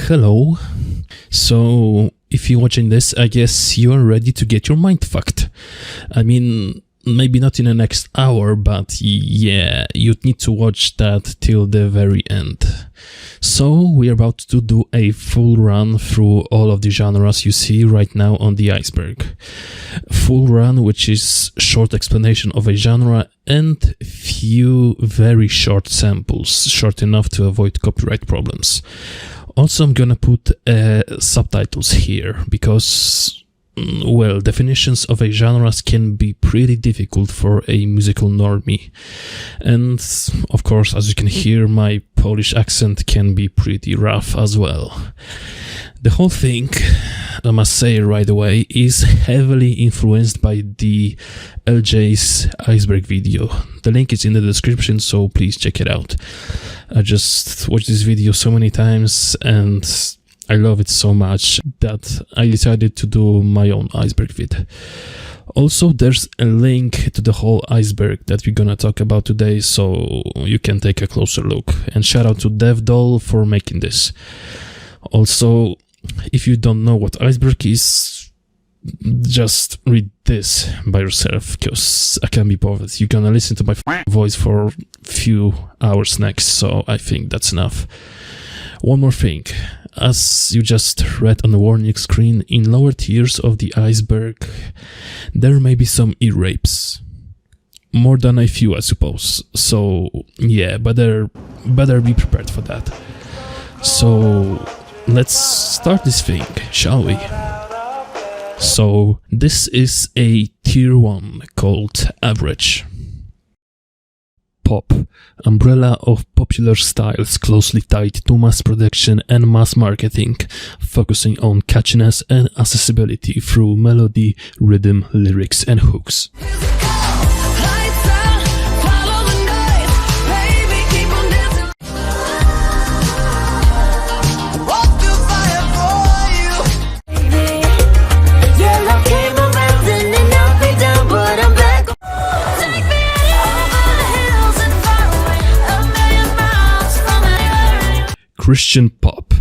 Hello. So, if you're watching this, I guess you're ready to get your mind fucked. I mean, maybe not in the next hour, but yeah, you'd need to watch that till the very end. So, we're about to do a full run through all of the genres you see right now on the Iceberg. Full run, which is short explanation of a genre and few very short samples, short enough to avoid copyright problems. Also, I'm gonna put subtitles here because, well, definitions of a genres can be pretty difficult for a musical normie. And, of course, as you can hear, my Polish accent can be pretty rough as well. The whole thing, I must say right away, is heavily influenced by the LJ's Iceberg video. The link is in the description, so please check it out. I just watched this video so many times and I love it so much that I decided to do my own Iceberg vid. Also, there's a link to the whole Iceberg that we're gonna talk about today, so you can take a closer look. And shout out to DevDoll for making this. Also, if you don't know what Iceberg is, just read this by yourself, because I can't be bothered. You're gonna listen to my voice for a few hours next, so I think that's enough. One more thing. As you just read on the warning screen, in lower tiers of the Iceberg, there may be some ear rapes. More than a few, I suppose. So, yeah, better be prepared for that. So, let's start this thing, shall we? So, this is a tier 1 called Average. Pop, umbrella of popular styles closely tied to mass production and mass marketing, focusing on catchiness and accessibility through melody, rhythm, lyrics and hooks. Christian pop,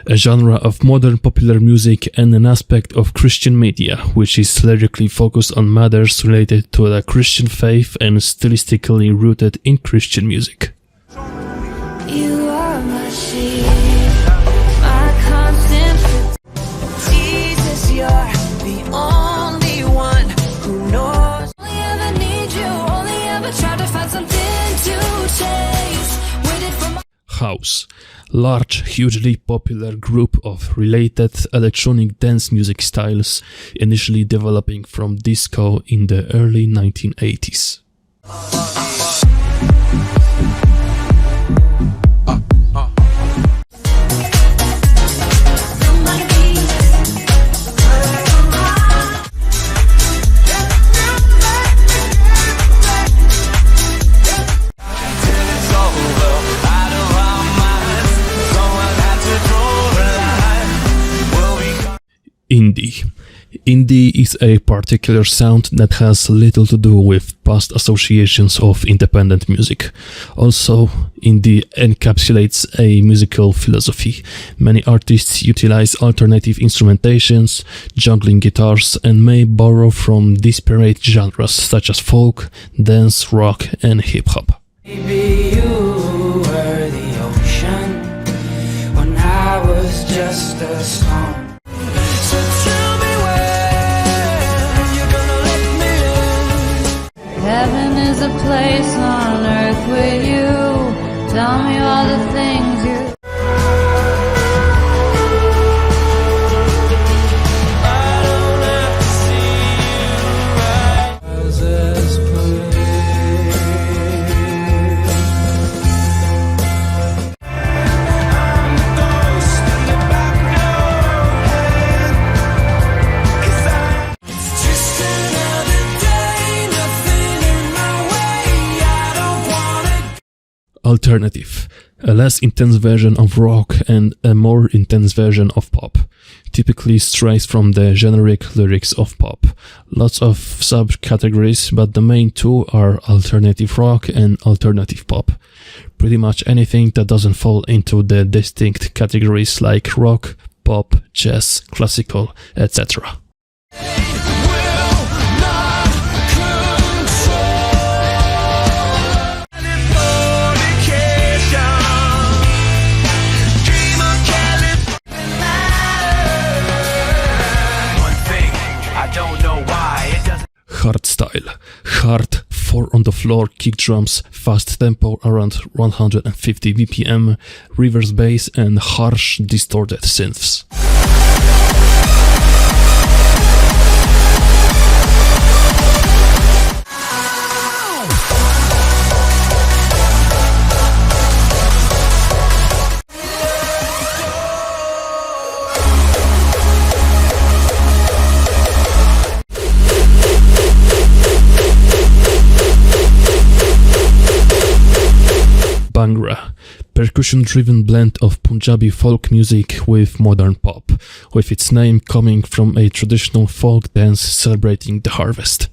a genre of modern popular music and an aspect of Christian media, which is lyrically focused on matters related to the Christian faith and stylistically rooted in Christian music. You are my sheep, my constant. Jesus, you're the only one who knows. Only ever need you, only ever try to find something to chase. Waited for my house. Large, hugely popular group of related electronic dance music styles, initially developing from disco in the early 1980s. Indie. Indie is a particular sound that has little to do with past associations of independent music. Also, indie encapsulates a musical philosophy. Many artists utilize alternative instrumentations, juggling guitars, and may borrow from disparate genres such as folk, dance, rock, and hip-hop. Maybe you were the ocean when I was just a stone. Heaven is a place on earth with you. Tell me all the things you. I don't have to see you right as this I'm the ghost in the back of your head. 'Cause it's just another day, nothing in my way. I don't wanna. Alternative, a less intense version of rock and a more intense version of pop. Typically strays from the generic lyrics of pop. Lots of subcategories, but the main two are alternative rock and alternative pop. pretty much anything that doesn't fall into the distinct categories like rock, pop, jazz, classical, etc. Hardstyle. Hard, 4 on the floor kick drums, fast tempo around 150 BPM, reverse bass and harsh distorted synths. Bhangra, percussion-driven blend of Punjabi folk music with modern pop, with its name coming from a traditional folk dance celebrating the harvest.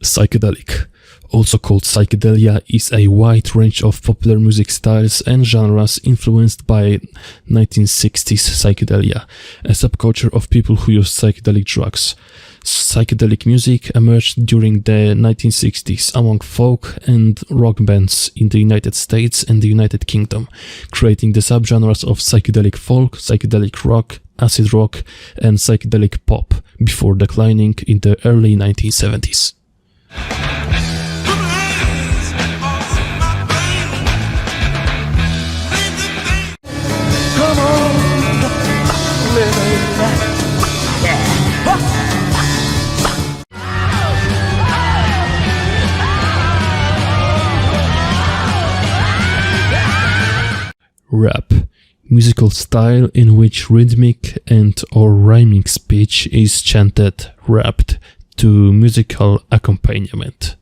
Psychedelic, also called psychedelia, is a wide range of popular music styles and genres influenced by 1960s psychedelia, a subculture of people who use psychedelic drugs. Psychedelic music emerged during the 1960s among folk and rock bands in the United States and the United Kingdom, creating the subgenres of psychedelic folk, psychedelic rock, acid rock, and psychedelic pop, before declining in the early 1970s. Rap, musical style in which rhythmic and or rhyming speech is chanted, rapped to musical accompaniment.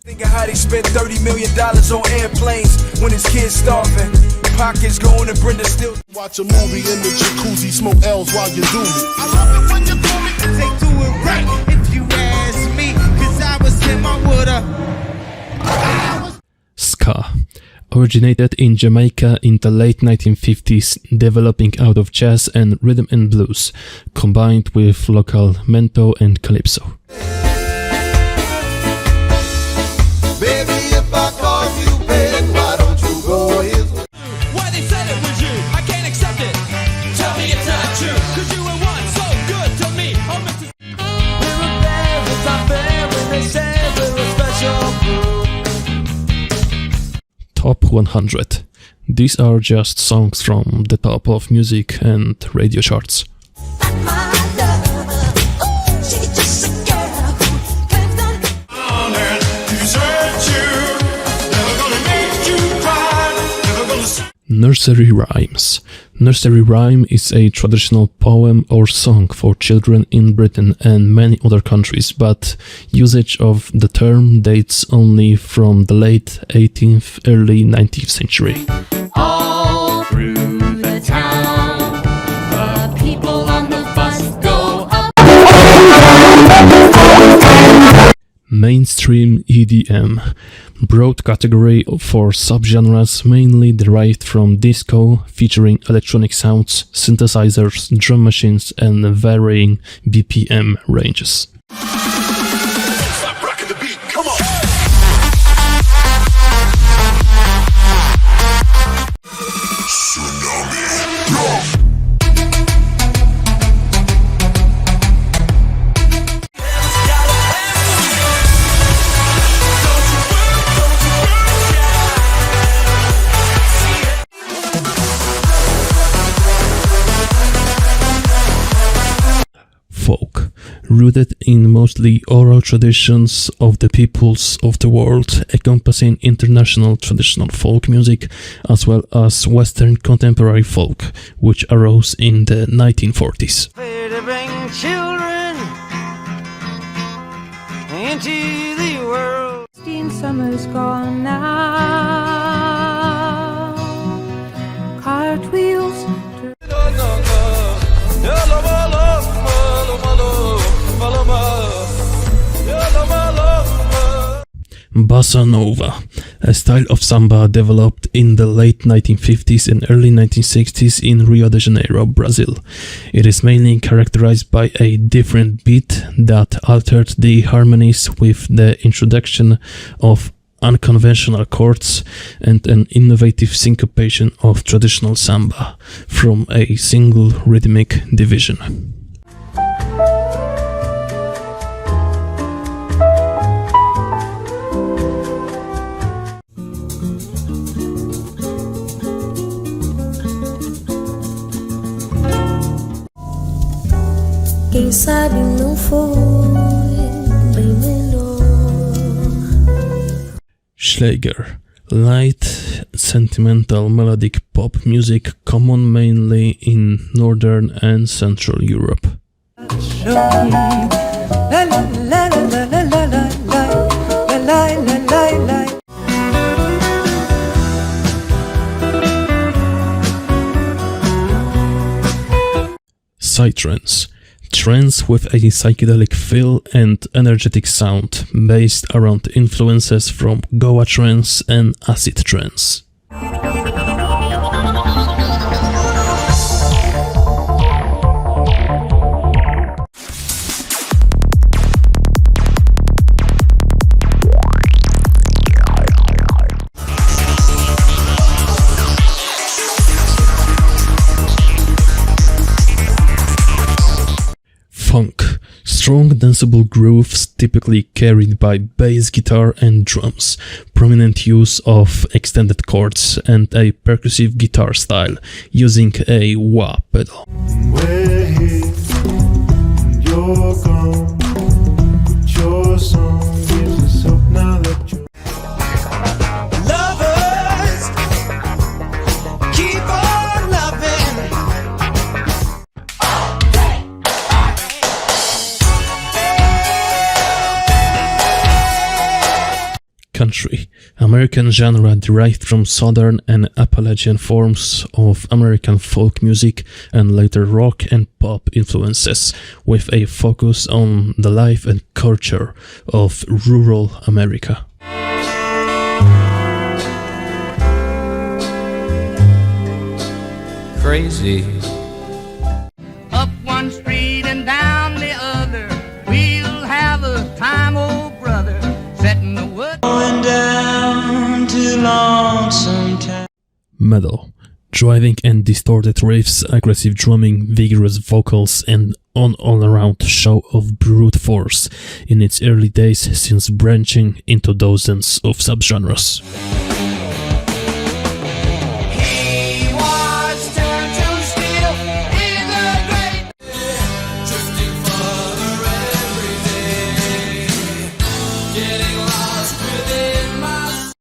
Think of how they spent $30 million on airplanes when his kids starving. Pockets going to Brenda still. Watch a movie in the jacuzzi, smoke L's while you do it. I love it when you call me, they do it right. If you ask me, cause I was him, I would've. Ska originated in Jamaica in the late 1950s, developing out of jazz and rhythm and blues, combined with local mento and calypso. Baby, if I call you babe, why don't you go his way? Why they said it was you, I can't accept it. Tell me it's not true, cause you were once so good to me. Oh, Mr. We were there, it's not fair when they say we're a special group. Top 100. These are just songs from the top of music and radio charts. Nursery rhymes. Nursery rhyme is a traditional poem or song for children in Britain and many other countries, but usage of the term dates only from the late 18th, early 19th century. All through the town, the people on the bus go up. Mainstream EDM, broad category for subgenres mainly derived from disco, featuring electronic sounds, synthesizers, drum machines, and varying BPM ranges. Stop rocking the beat, come on! Tsunami, go! Folk, rooted in mostly oral traditions of the peoples of the world, encompassing international traditional folk music as well as Western contemporary folk, which arose in the 1940s. To bring children into the world. 16 summers gone now. Bossa Nova, a style of samba developed in the late 1950s and early 1960s in Rio de Janeiro, Brazil. It is mainly characterized by a different beat that altered the harmonies with the introduction of unconventional chords and an innovative syncopation of traditional samba from a single rhythmic division. Quem sabe não foi bem melhor. Schlager, light, sentimental melodic pop music common mainly in Northern and Central Europe. Psytrance, trance with a psychedelic feel and energetic sound, based around influences from Goa trance and acid trance. Funk, strong danceable grooves typically carried by bass guitar and drums, prominent use of extended chords and a percussive guitar style using a wah pedal. We're here, you're gone. Put your song gives us hope now that you're lovers. Keep on loving. Country, American genre derived from Southern and Appalachian forms of American folk music and later rock and pop influences, with a focus on the life and culture of rural America. Crazy. Up one street and down the other, we'll have a time, old brother, setting the wood. Going down to Lonesome Town. Metal, driving and distorted riffs, aggressive drumming, vigorous vocals, and an all-around show of brute force in its early days, since branching into dozens of subgenres. He was turned to steel in the great drifting further every day, getting lost within my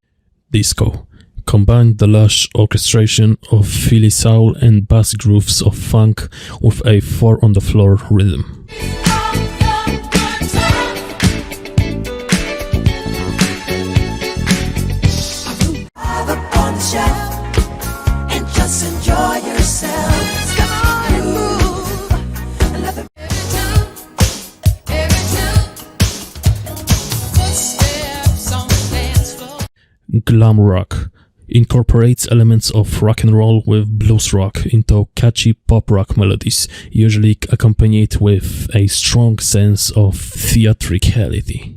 Disco combined the lush orchestration of Philly soul and bass grooves of funk with a four-on-the-floor rhythm. Up on the shelf and just enjoy yourself. Come on and move. Another Glam rock incorporates elements of rock and roll with blues rock into catchy pop rock melodies, usually accompanied with a strong sense of theatricality.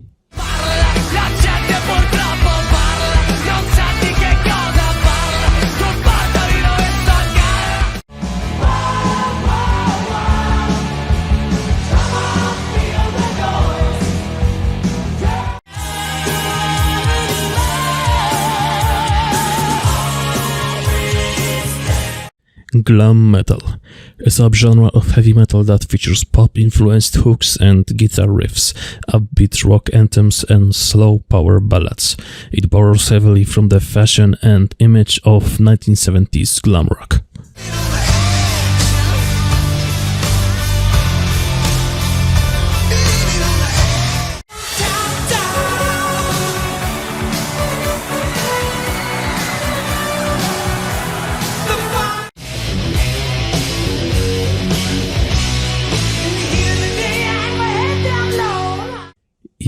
Glam metal, a subgenre of heavy metal that features pop-influenced hooks and guitar riffs, upbeat rock anthems and slow power ballads. It borrows heavily from the fashion and image of 1970s glam rock.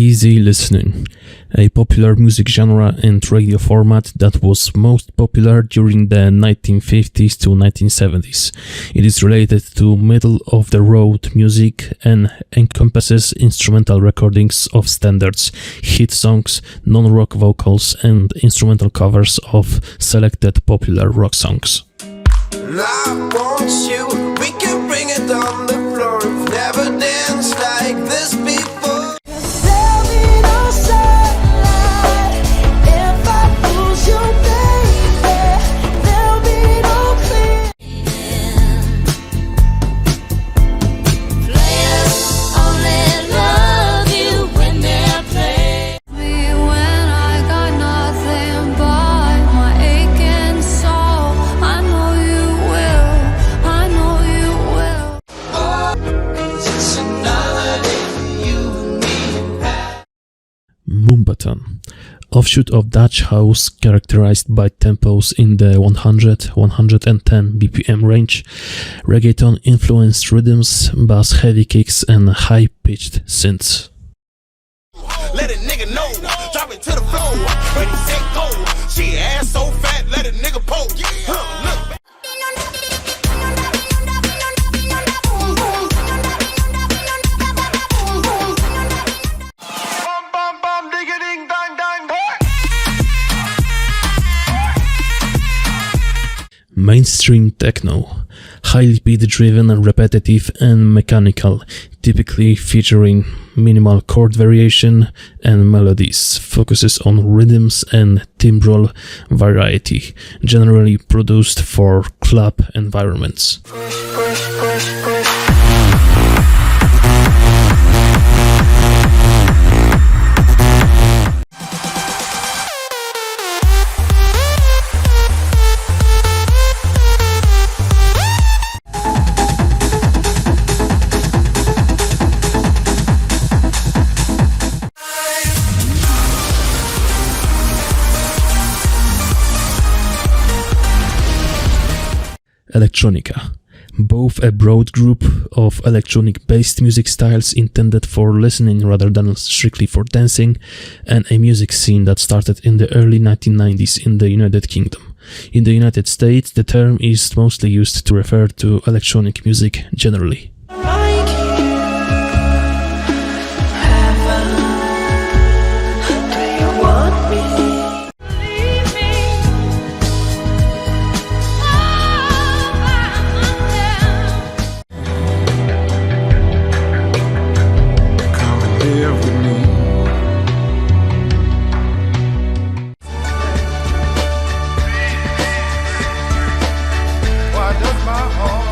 Easy listening, a popular music genre and radio format that was most popular during the 1950s to 1970s. It is related to middle-of-the-road music and encompasses instrumental recordings of standards, hit songs, non-rock vocals, and instrumental covers of selected popular rock songs. I want you, we can bring it on the floor. We've never danced like this before. There'll be no sunlight if I lose you, baby. There'll be no clear. Players only love you when they're playing. Me when I got nothing but my aching soul. I know you will. I know you will. It's another day for you and me. Moombahton, offshoot of Dutch house characterized by tempos in the 100-110 BPM range. Reggaeton influenced rhythms, bass heavy kicks and high-pitched synths. Let a nigga know, drop it to the floor. Ready, set, go. She ass so fat, let a nigga poke. Look back. Bum, bum, bum, digga-ding, dang, dang, boy. Mainstream techno, highly beat-driven, repetitive and mechanical, typically featuring minimal chord variation and melodies, focuses on rhythms and timbral variety, generally produced for club environments. Electronica, both a broad group of electronic-based music styles intended for listening rather than strictly for dancing, and a music scene that started in the early 1990s in the United Kingdom. In the United States, the term is mostly used to refer to electronic music generally. Right here, heaven. Do you want me? Leave me. Come and live with me. Why does my heart?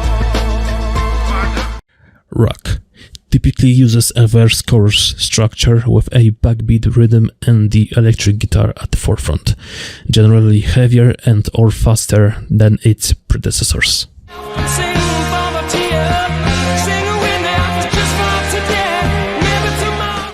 Rock typically uses a verse-chorus structure with a backbeat rhythm and the electric guitar at the forefront, generally heavier and or faster than its predecessors. Sing for the tear, sing when they have to just for today, never tomorrow.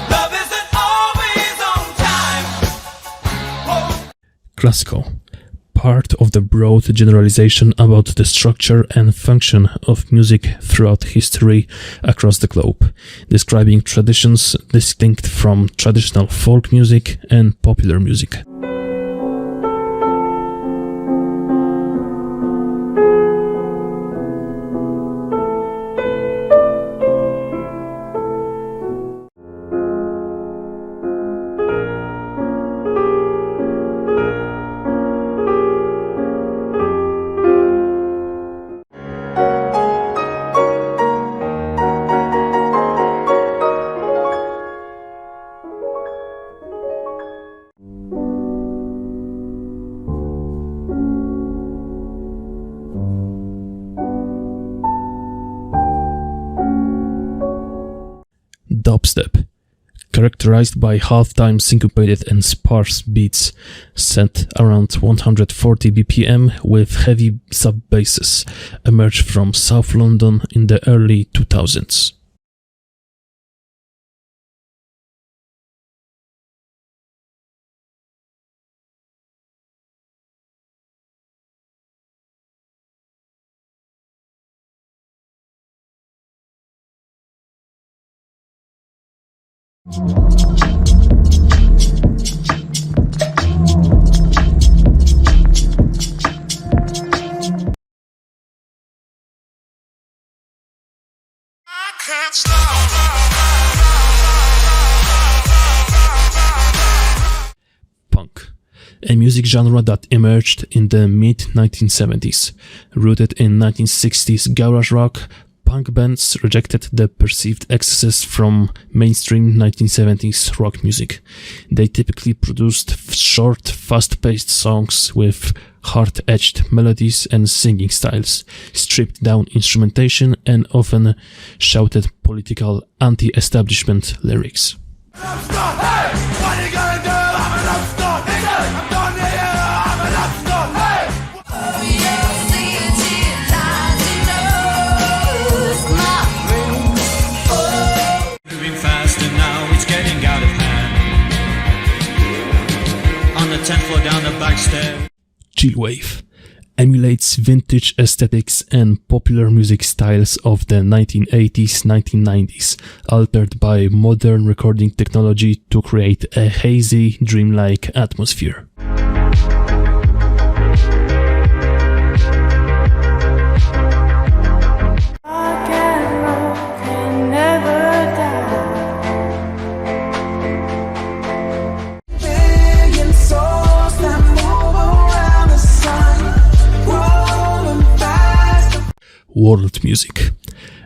Love isn't always on time. Classical, part of the broad generalization about the structure and function of music throughout history across the globe, describing traditions distinct from traditional folk music and popular music. Dubstep, characterized by half-time syncopated and sparse beats set around 140 BPM with heavy sub-basses, emerged from South London in the early 2000s. Punk, a music genre that emerged in the mid-1970s. Rooted in 1960s garage rock, punk bands rejected the perceived excesses from mainstream 1970s rock music. They typically produced short, fast-paced songs with hard-edged melodies and singing styles, stripped-down instrumentation, and often shouted political anti-establishment lyrics. Moving faster now, it's getting out of hand. On the 10th floor down the back stair. Chillwave emulates vintage aesthetics and popular music styles of the 1980s, 1990s, altered by modern recording technology to create a hazy, dreamlike atmosphere. World music,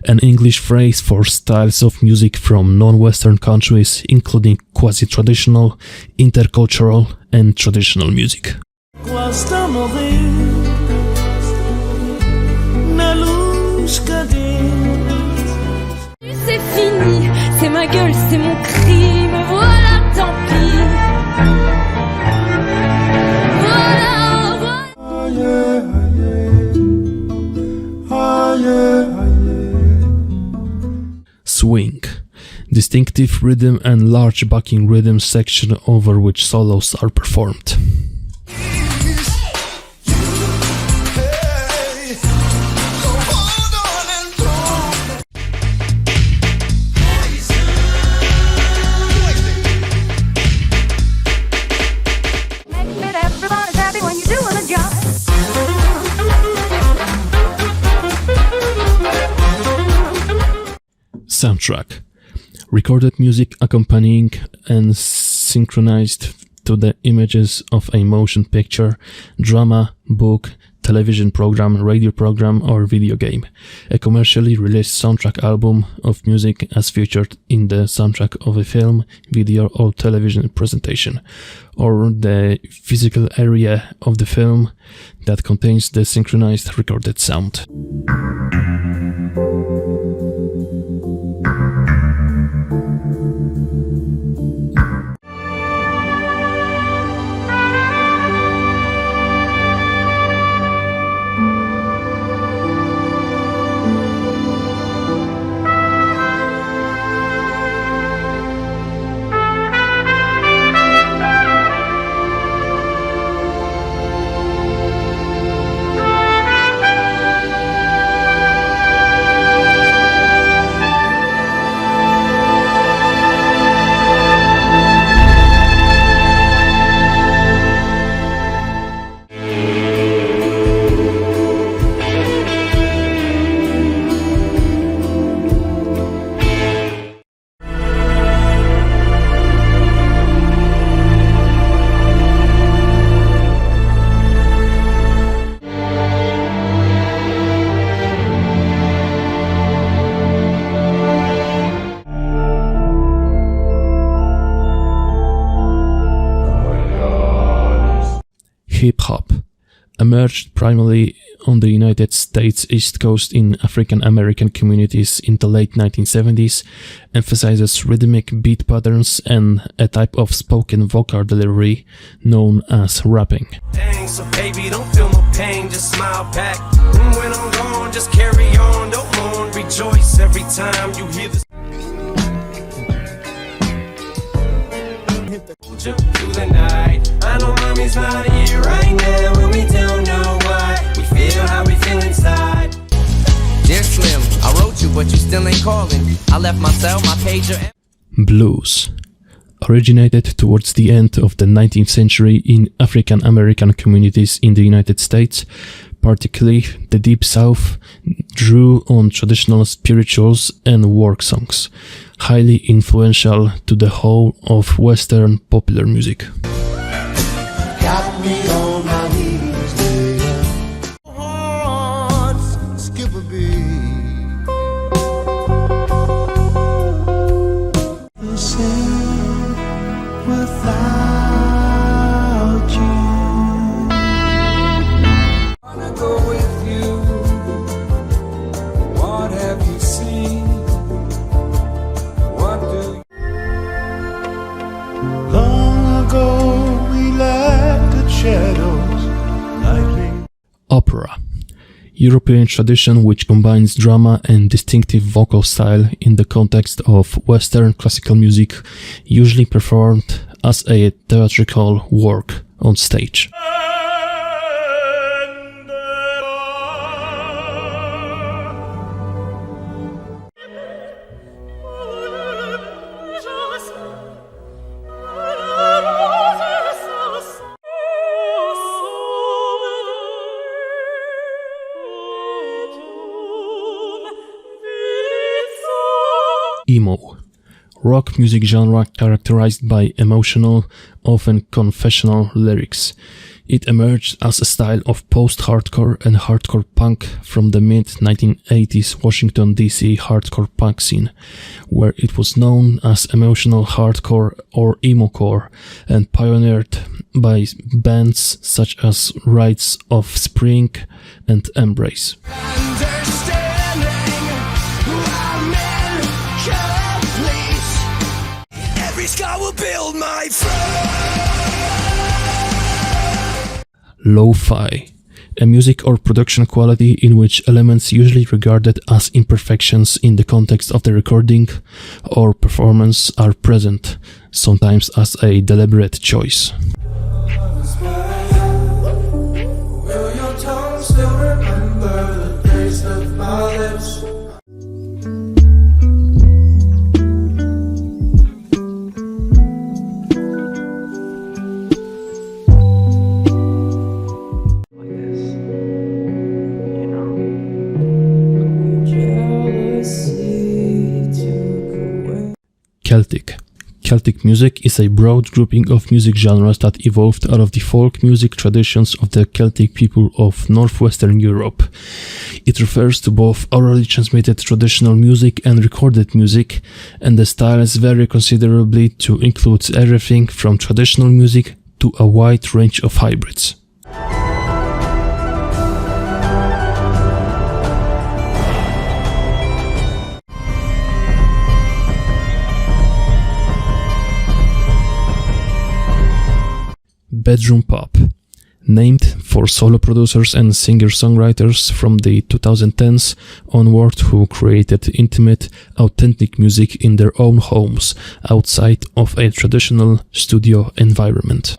an English phrase for styles of music from non-Western countries, including quasi-traditional, intercultural, and traditional music. C'est fini, c'est ma gueule, c'est mon crime, voilà, tant pis. Swing, distinctive rhythm and large backing rhythm section over which solos are performed. Soundtrack, recorded music accompanying and synchronized to the images of a motion picture, drama, book, television program, radio program, or video game. A commercially released soundtrack album of music as featured in the soundtrack of a film, video, or television presentation, or the physical area of the film that contains the synchronized recorded sound. Hip-hop emerged primarily on the United States East Coast in African American communities in the late 1970s, emphasizes rhythmic beat patterns and a type of spoken vocal delivery known as rapping. Dang, so baby, don't feel no pain, just smile back. And when I'm gone, just carry on, don't mourn, rejoice every time you hear this. Through the night, I know mommy's not here right now, and we don't know why. We feel how we feel inside. Dear Slim, I wrote you, but you still ain't calling. I left my cell, my pager. Blues originated towards the end of the 19th century in African American communities in the United States, particularly the Deep South, drew on traditional spirituals and work songs, highly influential to the whole of Western popular music. Got me on my knees, dear. Hearts skip a beat. The same without you. Wanna go with you. What have you seen? What do you... Long ago we left the shadows lightning. Opera, European tradition which combines drama and distinctive vocal style in the context of Western classical music, usually performed as a theatrical work on stage. Emo, rock music genre characterized by emotional, often confessional lyrics. It emerged as a style of post-hardcore and hardcore punk from the mid-1980s Washington, D.C. hardcore punk scene, where it was known as emotional hardcore or emo-core, and pioneered by bands such as Rites of Spring and Embrace. I will build my Lo-fi, a music or production quality in which elements usually regarded as imperfections in the context of the recording or performance are present, sometimes as a deliberate choice. Will your tongue still remember the taste of my lips? Celtic music is a broad grouping of music genres that evolved out of the folk music traditions of the Celtic people of northwestern Europe. It refers to both orally transmitted traditional music and recorded music, and the styles vary considerably to include everything from traditional music to a wide range of hybrids. Bedroom pop, named for solo producers and singer-songwriters from the 2010s onward who created intimate, authentic music in their own homes outside of a traditional studio environment.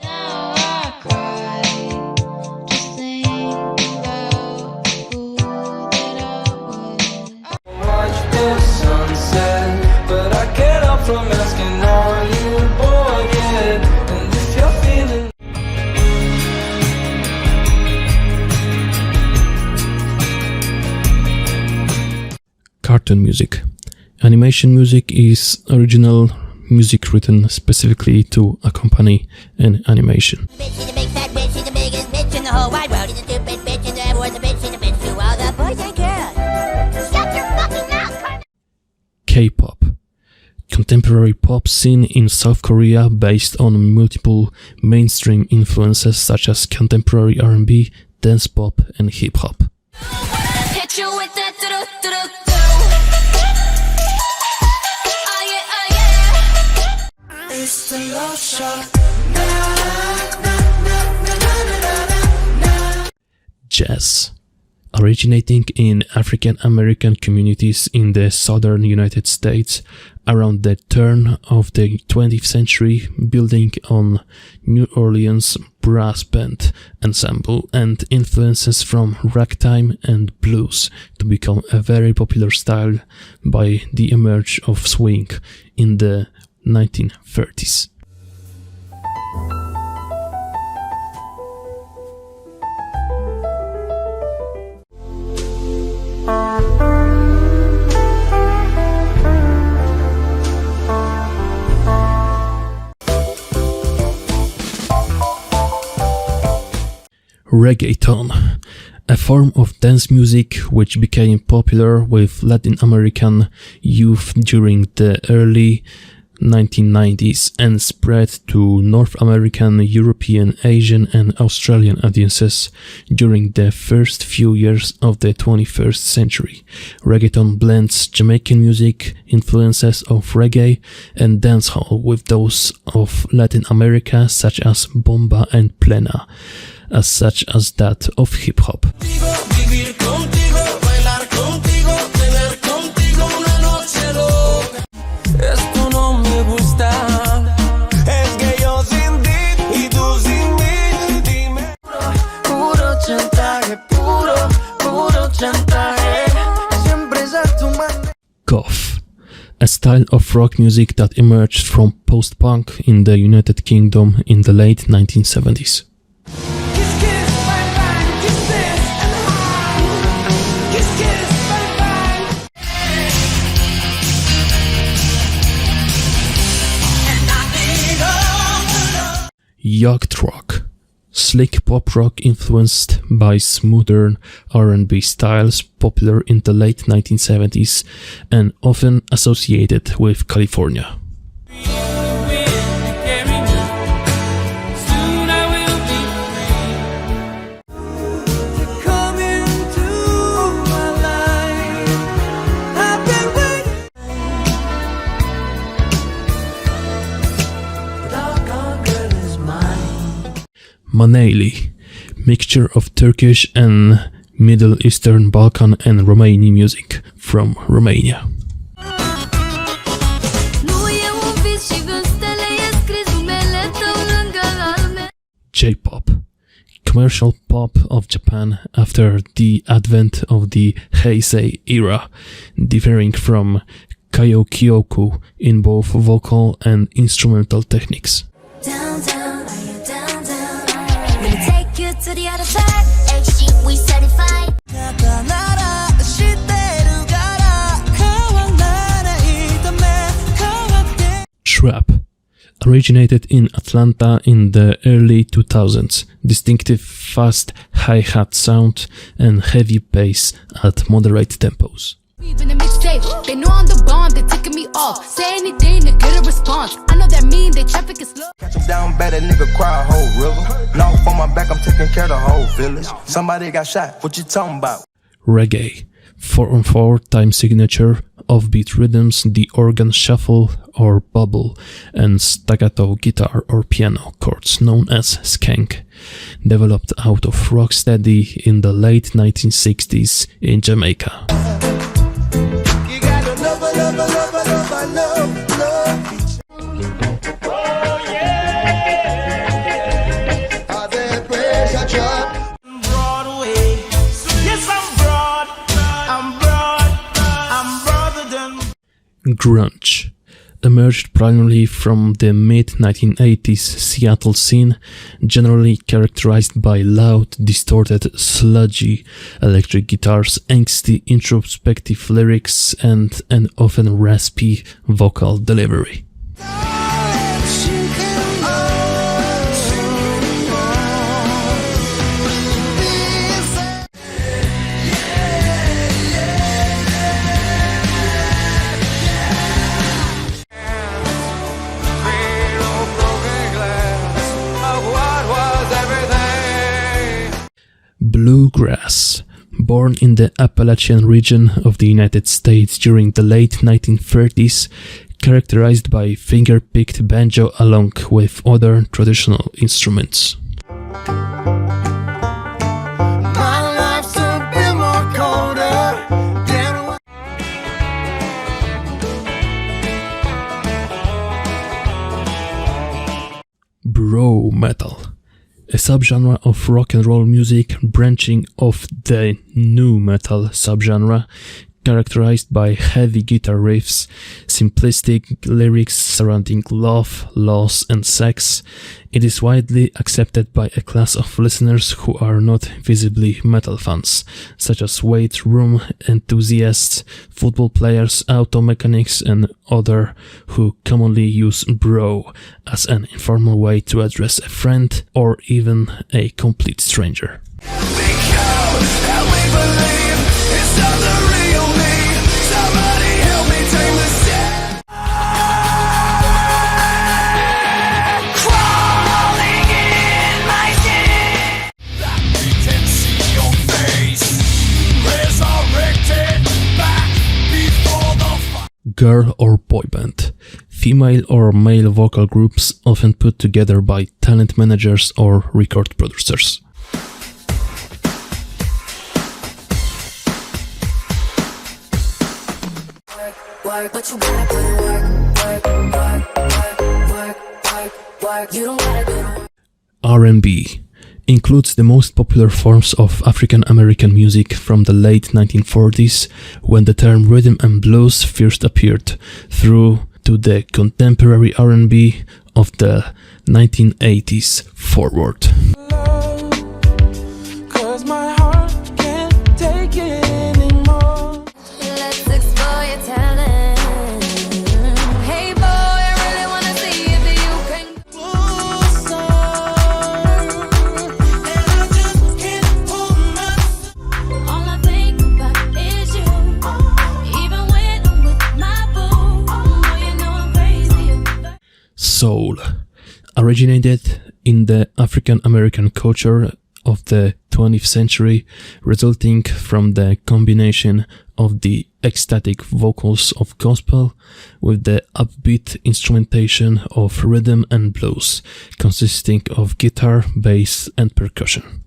Watch the sunset, but I get up from asking, are you born yet? And if you're feeling Cartoon music. Animation music is original music written specifically to accompany an animation. Bitch, she's a big fat bitch, she's the biggest bitch in the whole wide world. She's a stupid bitch, she's everyone's a bitch, she's a bitch to all the boys and girls. Shut your fucking mouth! K-pop, contemporary pop scene in South Korea based on multiple mainstream influences such as contemporary R&B, dance pop, and hip-hop. Hit you with that do-do-do-do-do. Oh yeah, oh yeah. it's the love shot. Jazz, originating in African American communities in the southern United States around the turn of the 20th century, building on New Orleans brass band ensemble and influences from ragtime and blues to become a very popular style by the emerge of swing in the 1930s. Reggaeton, a form of dance music which became popular with Latin American youth during the early 1990s and spread to North American, European, Asian and Australian audiences during the first few years of the 21st century. Reggaeton blends Jamaican music, influences of reggae and dancehall with those of Latin America such as bomba and plena, as such as that of hip-hop. Goth, a style of rock music that emerged from post-punk in the United Kingdom in the late 1970s. Yacht rock, slick pop rock influenced by smoother R&B styles popular in the late 1970s and often associated with California. Manele, mixture of Turkish and Middle Eastern, Balkan and Romani music from Romania. J-pop, commercial pop of Japan after the advent of the Heisei era, differing from Kaiokyoku in both vocal and instrumental techniques. To the other side, HG, we certified. Trap originated in Atlanta in the early 2000s. Distinctive fast hi-hat sound and heavy bass at moderate tempos. In a mixtape, they know I'm the bomb, they taking me off. Say anything to get a response. I know that mean they traffic is slow. Catch him down bad, that nigga cry a whole river. Now on my back, I'm taking care of the whole village. Somebody got shot, what you talking about? Reggae, 4/4 time signature, offbeat rhythms, the organ shuffle or bubble, and staccato guitar or piano chords known as skank. Developed out of Rocksteady in the late 1960s in Jamaica. Grunge emerged primarily from the mid-1980s Seattle scene, generally characterized by loud, distorted, sludgy electric guitars, angsty, introspective lyrics, and an often raspy vocal delivery. Bluegrass, born in the Appalachian region of the United States during the late 1930s, characterized by finger-picked banjo along with other traditional instruments. Bro metal, a subgenre of rock and roll music branching off the nu metal subgenre, characterized by heavy guitar riffs, simplistic lyrics surrounding love, loss, and sex. It is widely accepted by a class of listeners who are not visibly metal fans, such as weight room enthusiasts, football players, auto mechanics, and other who commonly use bro as an informal way to address a friend or even a complete stranger. Girl or boy band. Female or male vocal groups often put together by talent managers or record producers. Work, but you gotta put in work. You don't gotta go to work. R&B includes the most popular forms of African American music from the late 1940s, when the term rhythm and blues first appeared, through to the contemporary R&B of the 1980s forward. Cause my heart can't take it anymore. Let's explore your talent. Hey boy, I really wanna see if you can. All I think about is you. Even when I'm with my boo, you know I'm crazy. Soul originated in the African American culture of the 20th century, resulting from the combination of the ecstatic vocals of gospel with the upbeat instrumentation of rhythm and blues, consisting of guitar, bass, and percussion.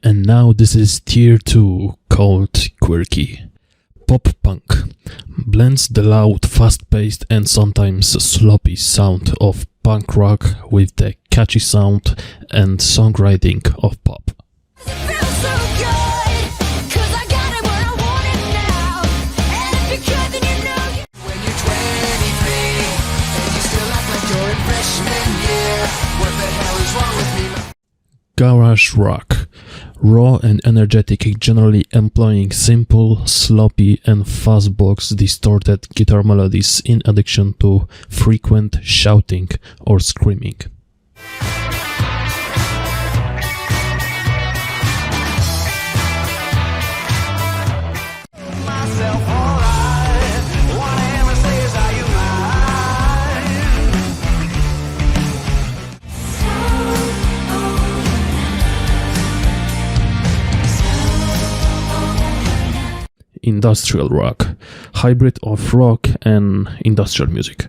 And now this is tier 2, called Quirky. Pop punk blends the loud, fast-paced and sometimes sloppy sound of punk rock with the catchy sound and songwriting of pop. Garage rock, raw and energetic, generally employing simple, sloppy and fast-box distorted guitar melodies in addition to frequent shouting or screaming. Industrial rock, hybrid of rock and industrial music.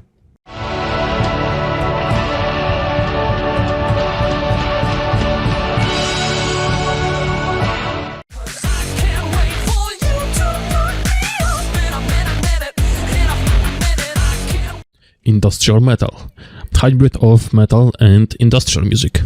Industrial metal, hybrid of metal and industrial music.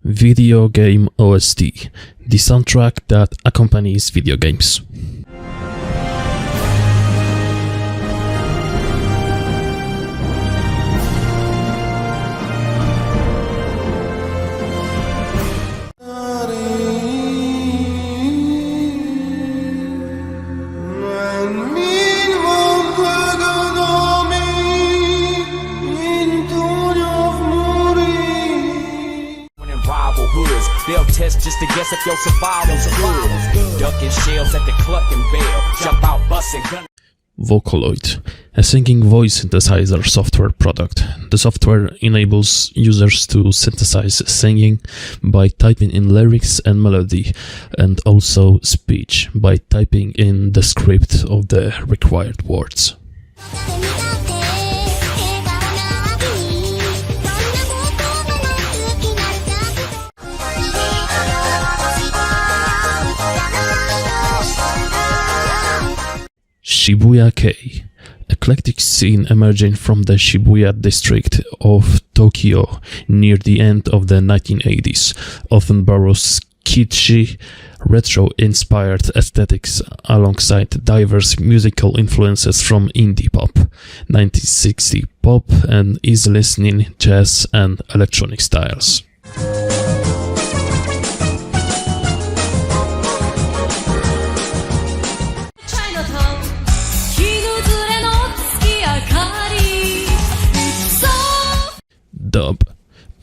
Video game OST, the soundtrack that accompanies video games. They'll test just to guess if your survival's good. Ducking shells at the clucking bell. Jump out, busting gun. Vocaloid, a singing voice synthesizer software product. The software enables users to synthesize singing by typing in lyrics and melody, and also speech by typing in the script of the required words. Shibuya-kei, eclectic scene emerging from the Shibuya district of Tokyo near the end of the 1980s, often borrows kitschy, retro-inspired aesthetics alongside diverse musical influences from indie pop, 1960 pop, and easy-listening jazz and electronic styles. Dub,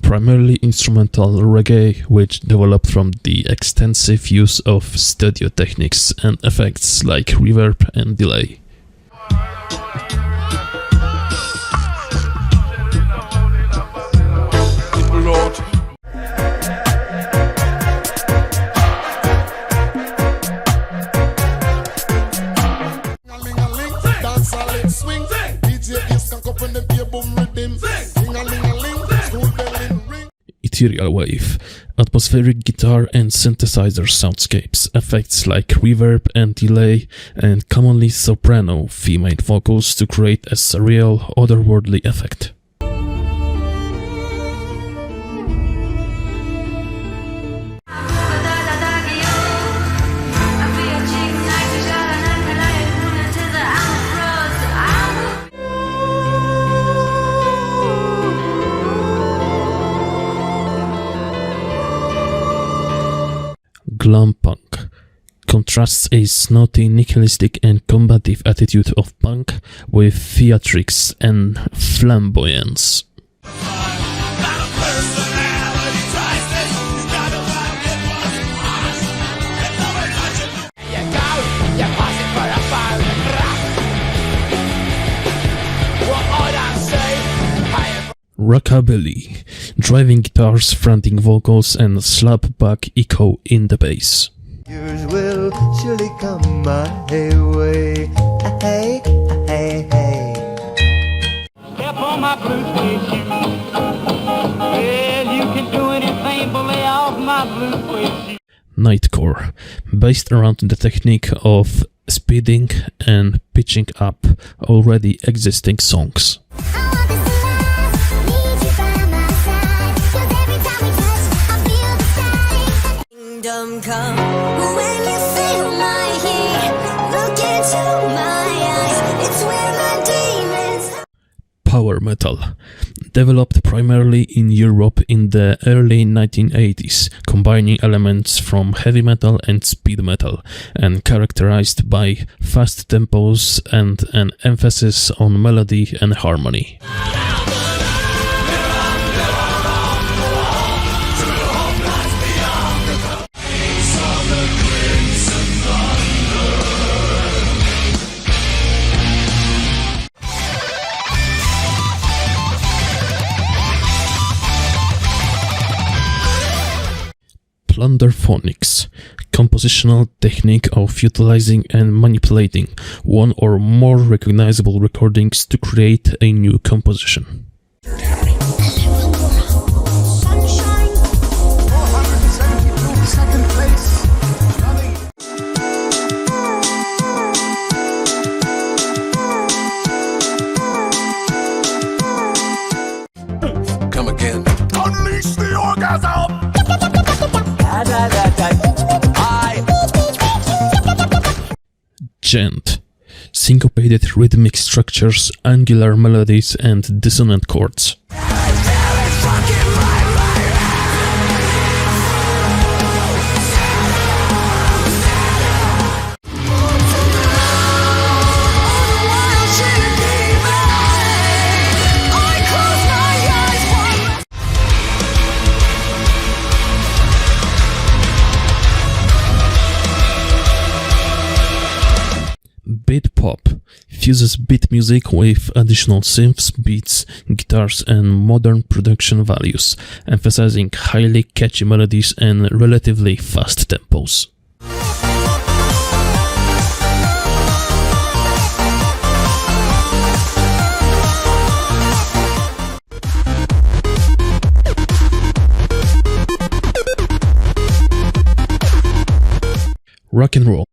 primarily instrumental reggae, which developed from the extensive use of studio techniques and effects like reverb and delay. Ethereal wave, atmospheric guitar and synthesizer soundscapes, effects like reverb and delay, and commonly soprano female vocals to create a surreal, otherworldly effect. Glam punk contrasts a snotty, nihilistic and combative attitude of punk with theatrics and flamboyance. Rockabilly, driving guitars, fronting vocals, and slapback echo in the bass. Yours will surely come my way. Hey, hey, hey. Step on my blue suede shoe. Well, you can do anything but lay off my blue suede shoe. Nightcore, based around the technique of speeding and pitching up already existing songs. Come when you feel my heat, look into my eyes, it's where my demons. Power metal, developed primarily in Europe in the early 1980s, combining elements from heavy metal and speed metal, and characterized by fast tempos and an emphasis on melody and harmony. Plunderphonics, compositional technique of utilizing and manipulating one or more recognizable recordings to create a new composition. Come again. Unleash the orgasm! Gent, syncopated rhythmic structures, angular melodies, and dissonant chords. pop, fuses beat music with additional synths, beats, guitars, and modern production values, emphasizing highly catchy melodies and relatively fast tempos. Rock and roll,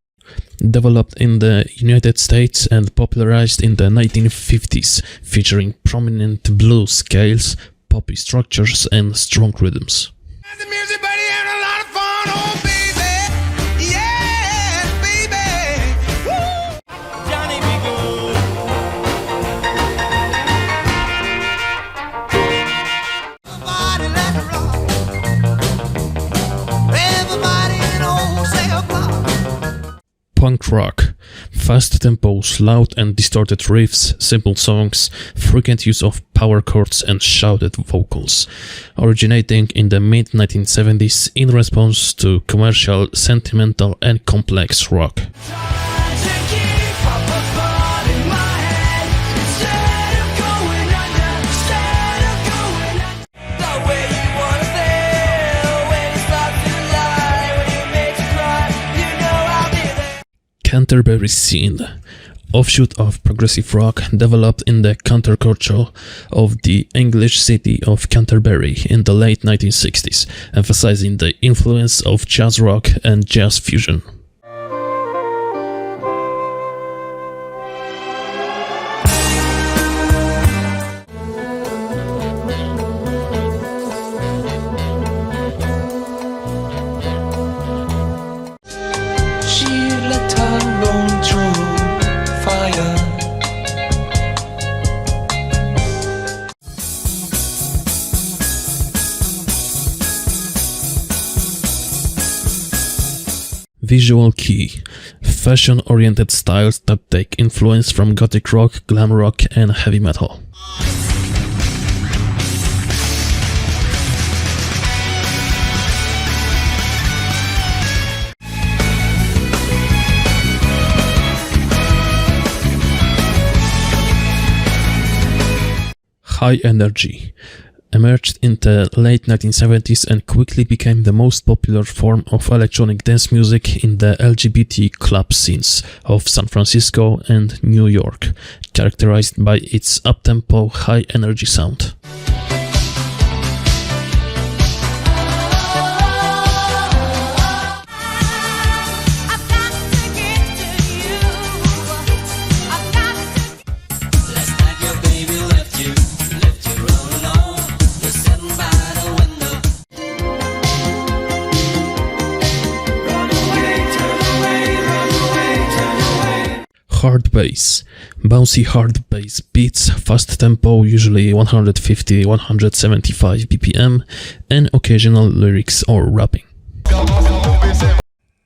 developed in the United States and popularized in the 1950s, featuring prominent blues scales, poppy structures, and strong rhythms. The music, buddy, and a lot of fun, oh baby, yeah, baby. Woo! Johnny be good. Everybody let's rock. Everybody in old Santa Claus. Punk rock, fast tempos, loud and distorted riffs, simple songs, frequent use of power chords and shouted vocals, originating in the mid-1970s in response to commercial, sentimental and complex rock. Canterbury scene, offshoot of progressive rock developed in the counterculture of the English city of Canterbury in the late 1960s, emphasizing the influence of jazz rock and jazz fusion. Visual kei, fashion-oriented styles that take influence from Gothic rock, glam rock and heavy metal. Hi-NRG emerged in the late 1970s and quickly became the most popular form of electronic dance music in the LGBT club scenes of San Francisco and New York, characterized by its up-tempo, high-energy sound. Hard bass, bouncy hard bass beats, fast tempo, usually 150-175 BPM, and occasional lyrics or rapping.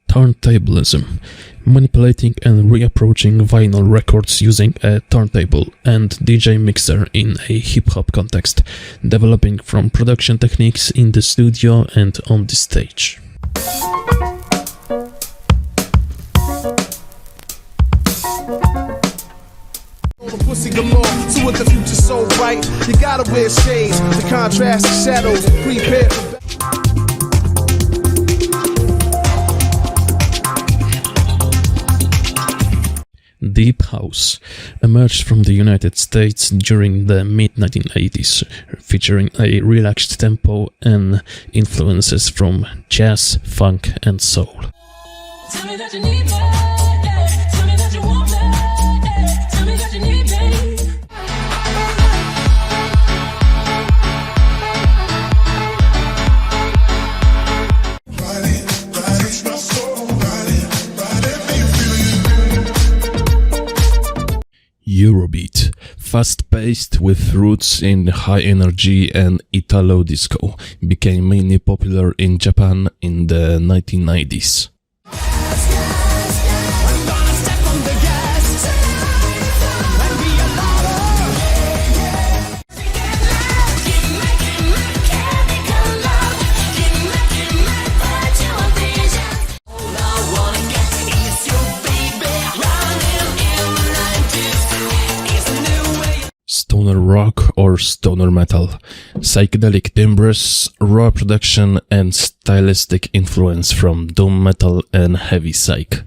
Turntablism, manipulating and reapproaching vinyl records using a turntable and DJ mixer in a hip-hop context, developing from production techniques in the studio and on the stage. Pussy galore, so with the future so bright, you gotta wear shades to contrast the shadows. Prepare for Deep House emerged from the United States during the mid-1980s, featuring a relaxed tempo and influences from jazz, funk and soul. Tell me that you need me. Tell me that you want me. Tell me that you need me. Eurobeat, fast-paced with roots in Hi-NRG and Italo disco, became mainly popular in Japan in the 1990s. rock or stoner metal, psychedelic timbres, raw production and stylistic influence from doom metal and heavy psych.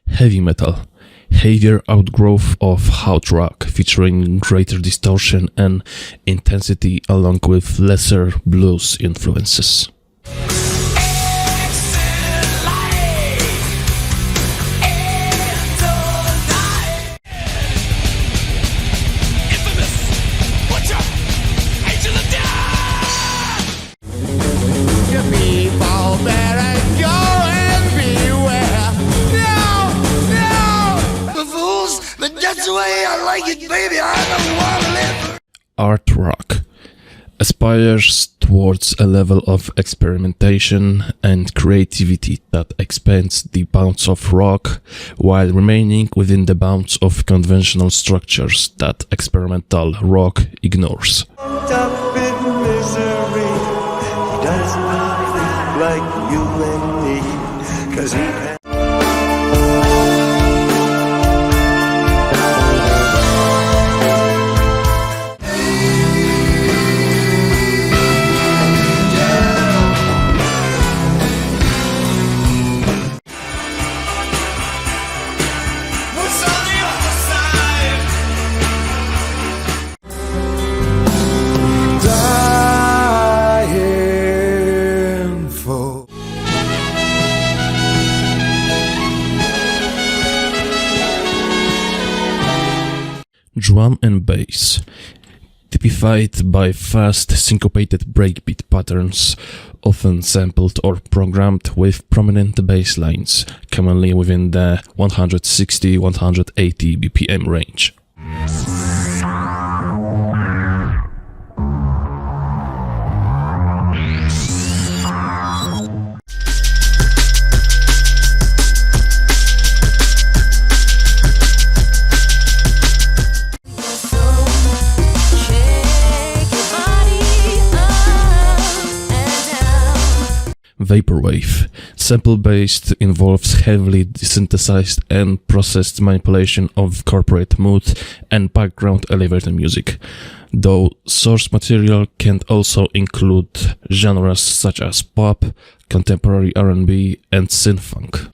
Heavy metal, heavier outgrowth of hard rock, featuring greater distortion and intensity along with lesser blues influences. Art rock aspires towards a level of experimentation and creativity that expands the bounds of rock while remaining within the bounds of conventional structures that experimental rock ignores. Up in misery, he does not think like you and me, 'cause he Drum and bass, typified by fast syncopated breakbeat patterns, often sampled or programmed with prominent bass lines, commonly within the 160-180 BPM range. Vaporwave, sample-based, involves heavily synthesized and processed manipulation of corporate mood and background elevator music, though source material can also include genres such as pop, contemporary R&B, and synth-funk.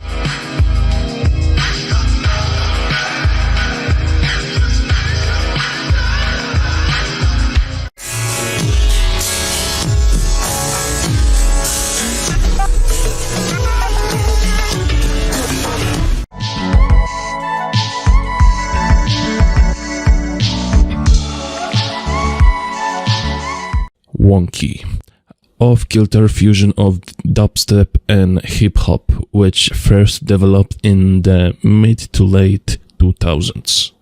Wonky, off-kilter fusion of dubstep and hip-hop, which first developed in the mid to late 2000s.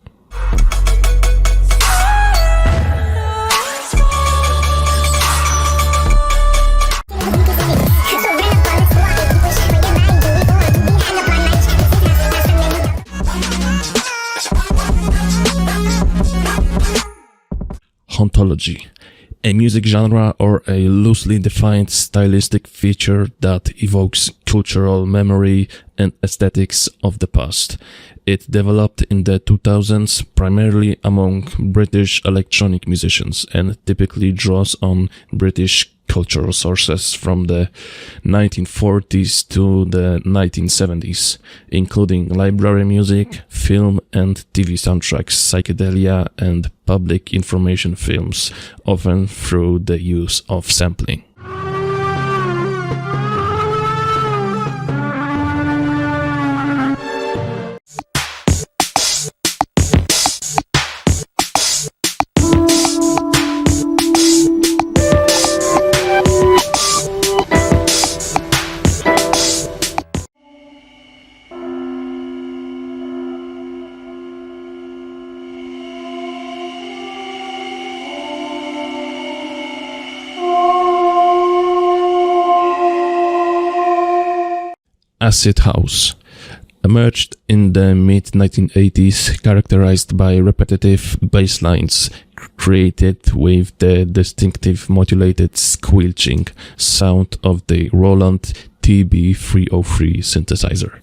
Hauntology, a music genre or a loosely defined stylistic feature that evokes cultural memory and aesthetics of the past. It developed in the 2000s primarily among British electronic musicians and typically draws on British cultural sources from the 1940s to the 1970s, including library music, film and TV soundtracks, psychedelia, and public information films, often through the use of sampling. acid house. Emerged in the mid-1980s, characterized by repetitive bass lines, created with the distinctive modulated squelching sound of the Roland TB-303 synthesizer.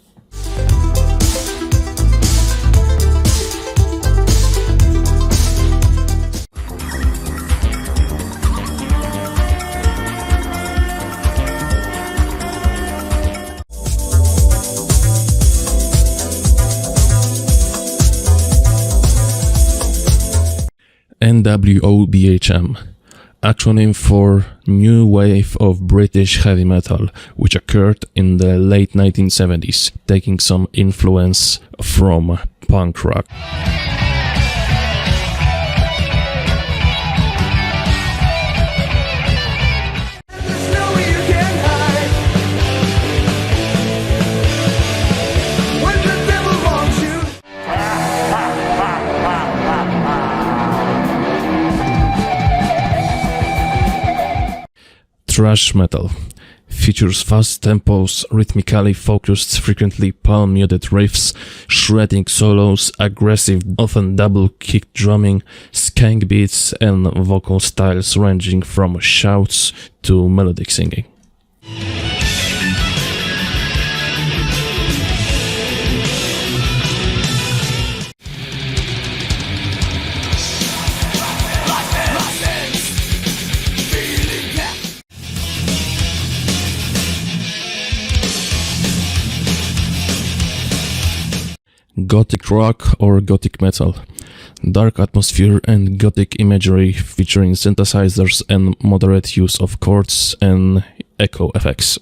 NWOBHM, acronym for New Wave of British Heavy Metal, which occurred in the late 1970s, taking some influence from punk rock. Thrash metal features fast tempos, rhythmically focused, frequently palm-muted riffs, shredding solos, aggressive, often double kick drumming, skank beats, and vocal styles ranging from shouts to melodic singing. Gothic rock or Gothic metal. Dark atmosphere and Gothic imagery featuring synthesizers and moderate use of chords and echo effects.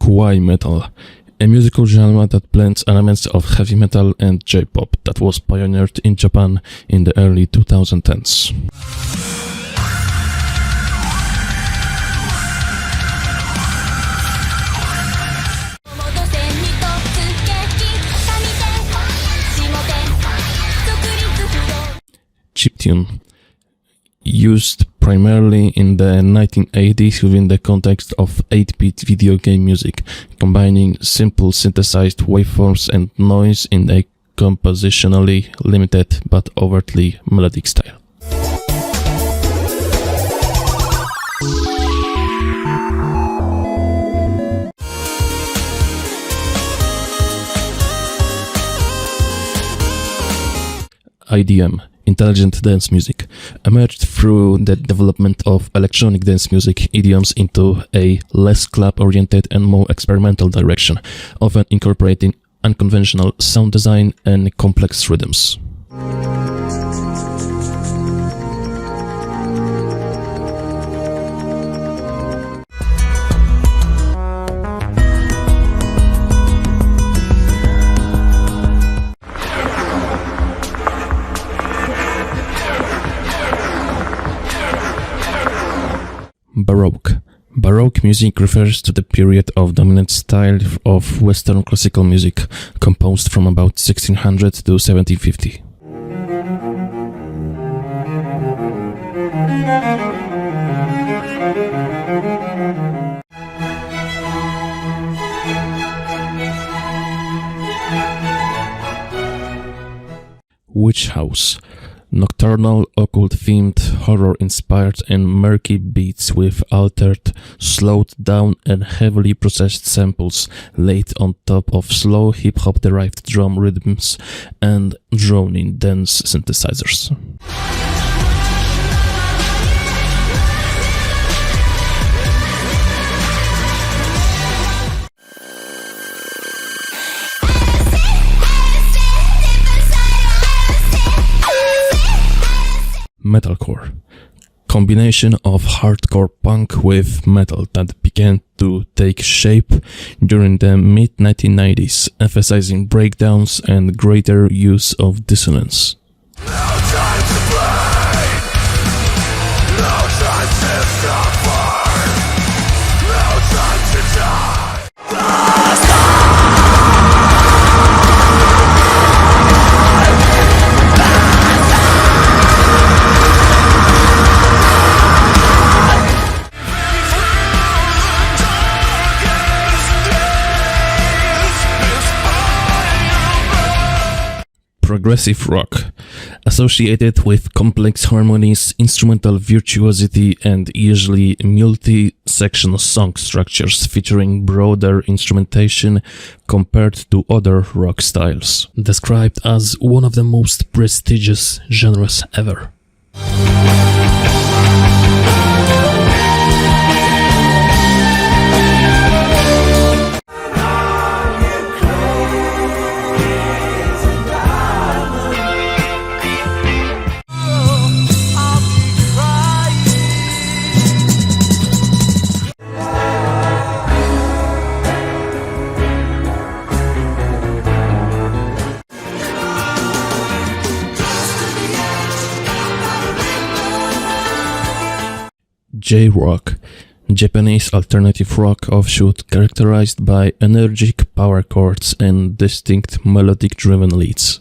Kawaii metal, a musical genre that blends elements of heavy metal and J-pop that was pioneered in Japan in the early 2010s. Chiptune, used primarily in the 1980s within the context of 8-bit video game music, combining simple synthesized waveforms and noise in a compositionally limited but overtly melodic style. IDM, intelligent dance music, emerged through the development of electronic dance music idioms into a less club-oriented and more experimental direction, often incorporating unconventional sound design and complex rhythms. Baroque. Baroque music refers to the period of dominant style of Western classical music, composed from about 1600 to 1750. Witch House. Nocturnal, occult-themed, horror-inspired and murky beats with altered, slowed-down and heavily processed samples laid on top of slow hip-hop-derived drum rhythms and droning dance synthesizers. Metalcore. Combination of hardcore punk with metal that began to take shape during the mid-1990s, emphasizing breakdowns and greater use of dissonance. Now time to play. Progressive rock, associated with complex harmonies, instrumental virtuosity, and usually multi-section song structures featuring broader instrumentation compared to other rock styles. Described as one of the most prestigious genres ever. J-rock, Japanese alternative rock offshoot characterized by energetic power chords and distinct melodic-driven leads.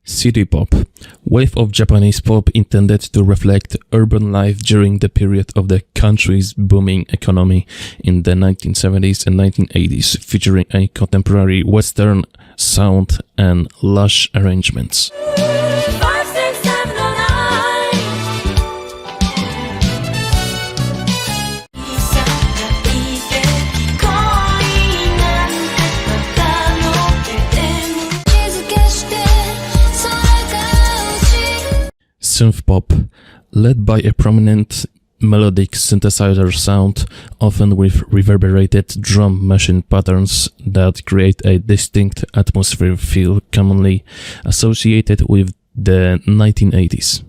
City pop, wave of Japanese pop intended to reflect urban life during the period of the country's booming economy in the 1970s and 1980s, featuring a contemporary Western sound and lush arrangements. Synth pop, led by a prominent melodic synthesizer sound, often with reverberated drum machine patterns that create a distinct atmosphere feel commonly associated with the 1980s.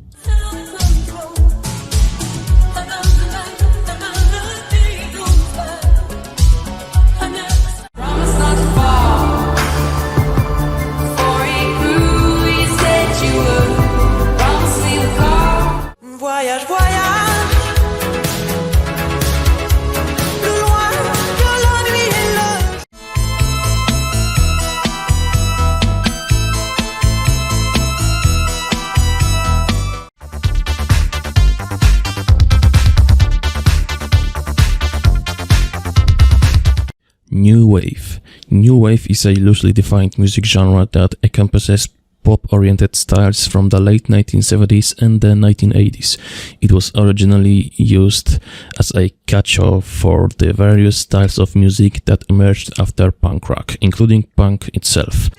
New wave. New wave is a loosely defined music genre that encompasses pop-oriented styles from the late 1970s and the 1980s. It was originally used as a catch-all for the various styles of music that emerged after punk rock, including punk itself.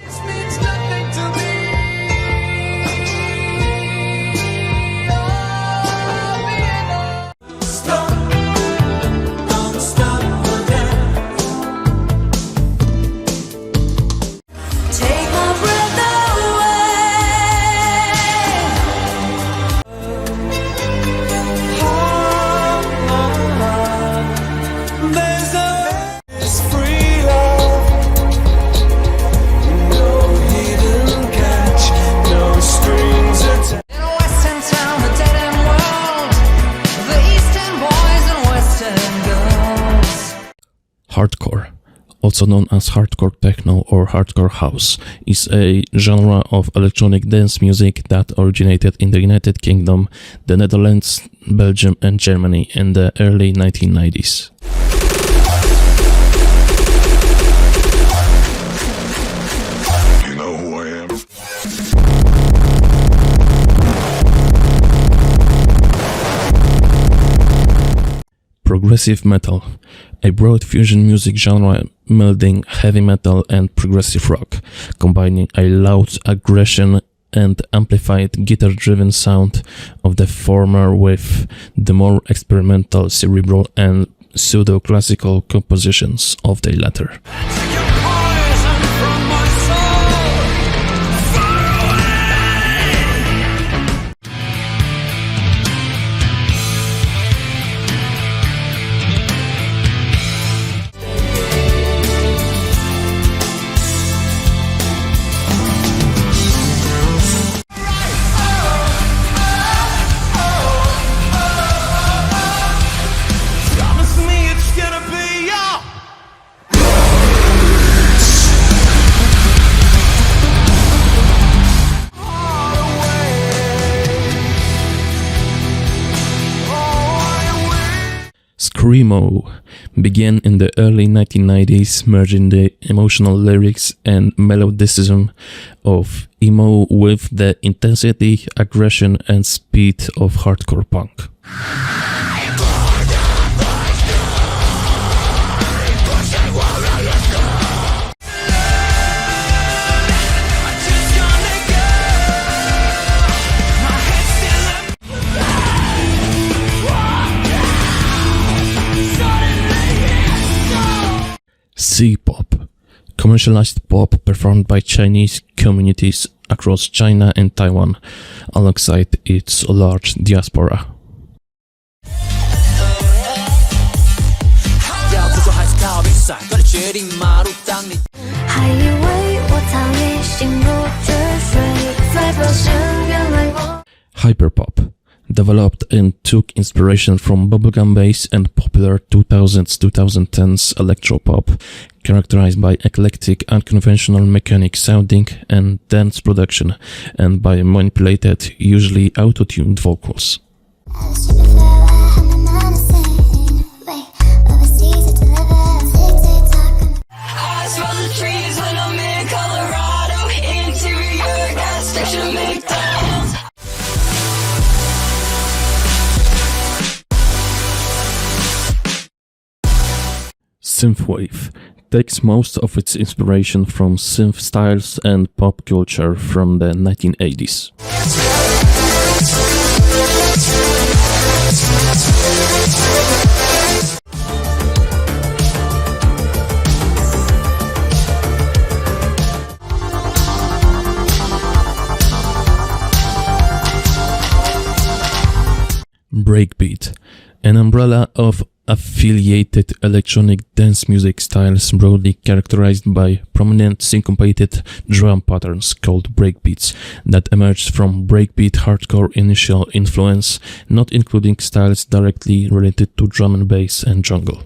Hardcore, also known as hardcore techno or hardcore house, is a genre of electronic dance music that originated in the United Kingdom, the Netherlands, Belgium and Germany in the early 1990s. You know who I am? Progressive metal, a broad fusion music genre melding heavy metal and progressive rock, combining a loud aggression and amplified guitar-driven sound of the former with the more experimental, cerebral and pseudo-classical compositions of the latter. Screamo began in the early 1990s, merging the emotional lyrics and melodicism of emo with the intensity, aggression, and speed of hardcore punk. C-pop, commercialized pop performed by Chinese communities across China and Taiwan, alongside its large diaspora. Hyperpop, developed and took inspiration from bubblegum bass and popular 2000s-2010s electropop, characterized by eclectic, unconventional mechanic sounding and dance production, and by manipulated, usually auto-tuned vocals. Synthwave takes most of its inspiration from synth styles and pop culture from the 1980s. Breakbeat, an umbrella of affiliated electronic dance music styles broadly characterized by prominent syncopated drum patterns called breakbeats that emerged from breakbeat hardcore initial influence, not including styles directly related to drum and bass and jungle.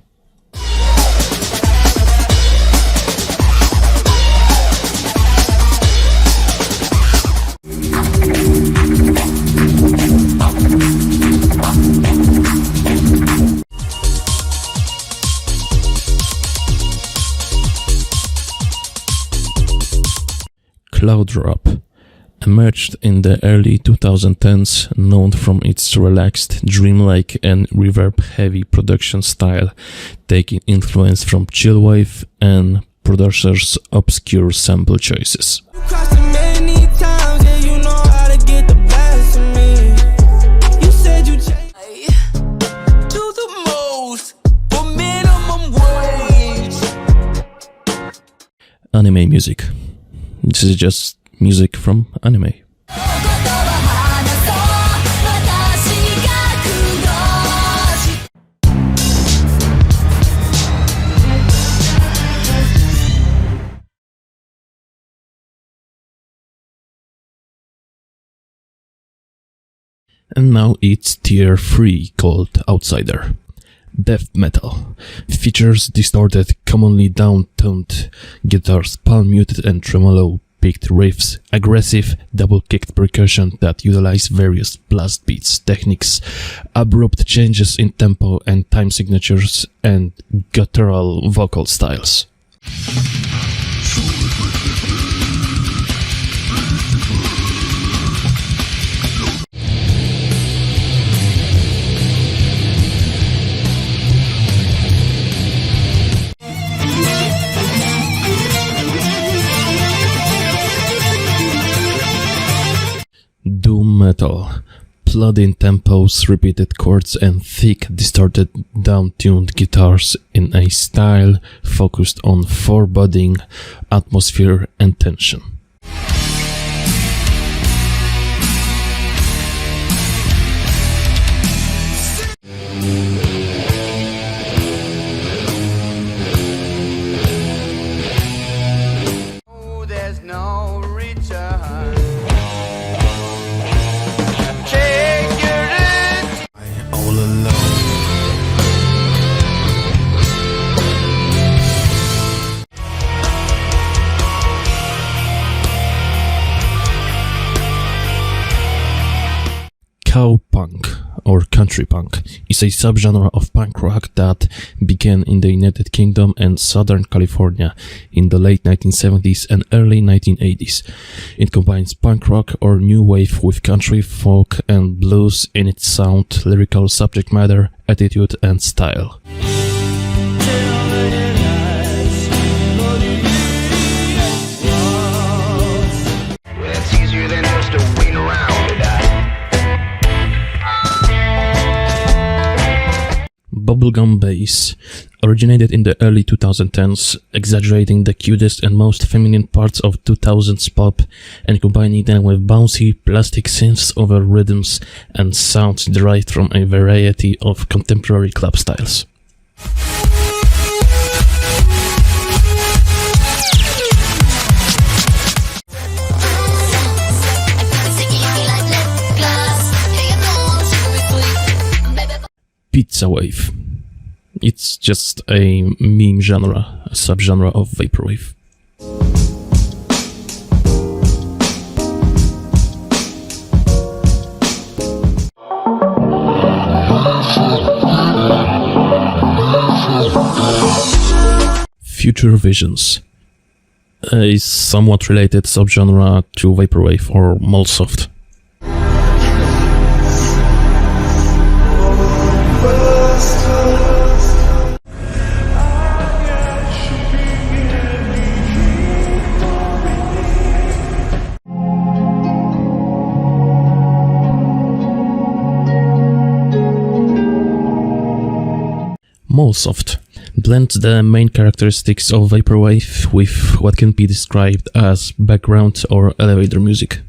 Cloud Rap emerged in the early 2010s, known from its relaxed, dreamlike and reverb-heavy production style, taking influence from Chillwave and producers' obscure sample choices. Anime music. This is just music from anime. And now it's tier 3 called Outsider. Death metal features distorted, commonly down-toned guitars, palm-muted and tremolo-picked riffs, aggressive, double-kicked percussion that utilize various blast beats techniques, abrupt changes in tempo and time signatures, and guttural vocal styles. Doom metal, plodding tempos, repeated chords, and thick, distorted, down-tuned guitars in a style focused on foreboding, atmosphere, and tension. There's no return. All alone. Cowpunk, or country punk, is a subgenre of punk rock that began in the United Kingdom and Southern California in the late 1970s and early 1980s. It combines punk rock or new wave with country, folk and blues in its sound, lyrical subject matter, attitude and style. It's easier than just to wait around to die. Bubblegum bass originated in the early 2010s, exaggerating the cutest and most feminine parts of 2000s pop and combining them with bouncy plastic synths over rhythms and sounds derived from a variety of contemporary club styles. Pizza wave. It's just a meme genre, a subgenre of Vaporwave. Future Visions. A somewhat related subgenre to Vaporwave or Molsoft. Molsoft blends the main characteristics of Vaporwave with what can be described as background or elevator music.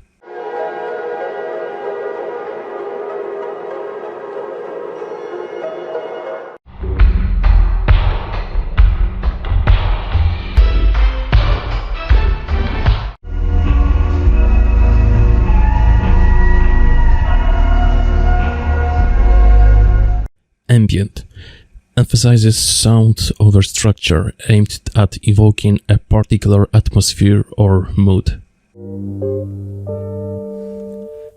Ambient emphasizes sound over structure, aimed at evoking a particular atmosphere or mood.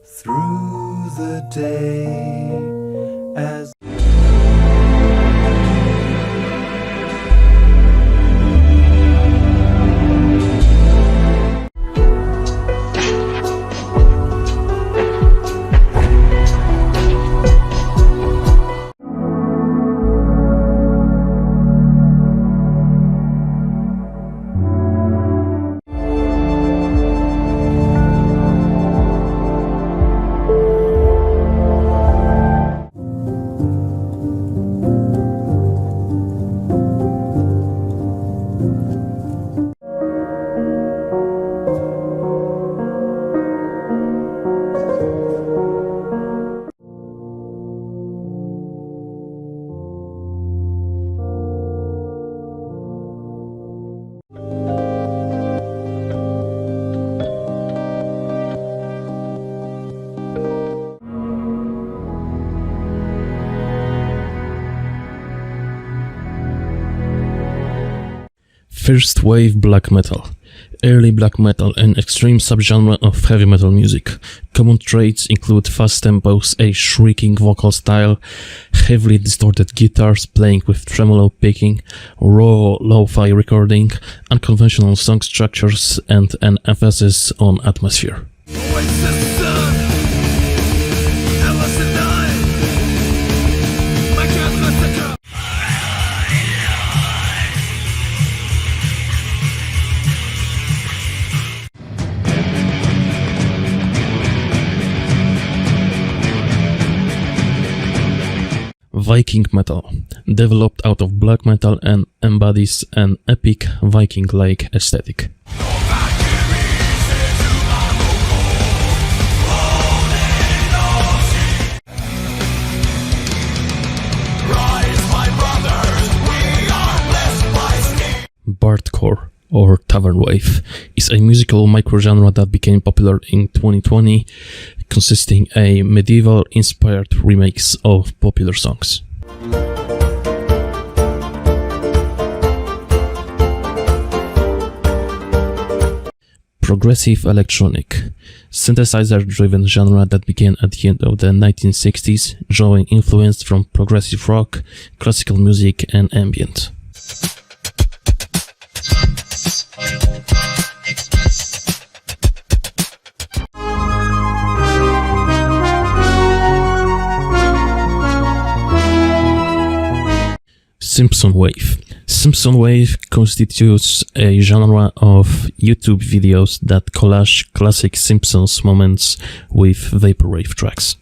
Through the day as First wave black metal. Early black metal, an extreme subgenre of heavy metal music. Common traits include fast tempos, a shrieking vocal style, heavily distorted guitars playing with tremolo picking, raw lo-fi recording, unconventional song structures, and an emphasis on atmosphere. Viking metal, developed out of black metal and embodies an epic Viking-like aesthetic. Bardcore, or Tavern Wave, is a musical microgenre that became popular in 2020, consisting a medieval-inspired remix of popular songs. Progressive electronic, synthesizer-driven genre that began at the end of the 1960s, drawing influence from progressive rock, classical music, and ambient. Simpson Wave. Simpson Wave constitutes a genre of YouTube videos that collage classic Simpsons moments with Vaporwave tracks.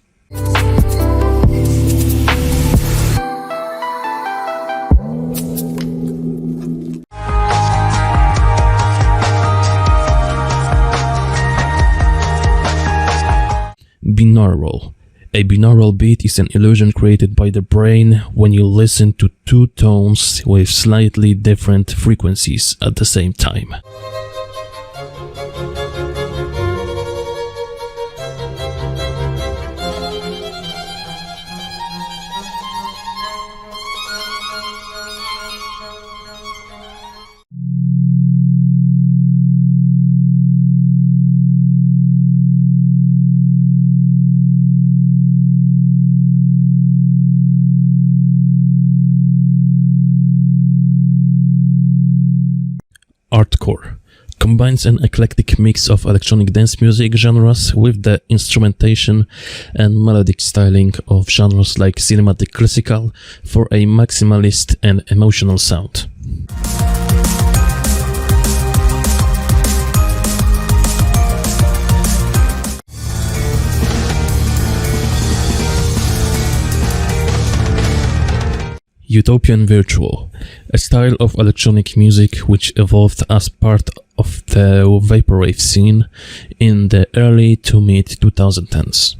Binaural. A binaural beat is an illusion created by the brain when you listen to two tones with slightly different frequencies at the same time. Hardcore combines an eclectic mix of electronic dance music genres with the instrumentation and melodic styling of genres like cinematic classical for a maximalist and emotional sound. Utopian Virtual, a style of electronic music which evolved as part of the Vaporwave scene in the early to mid 2010s.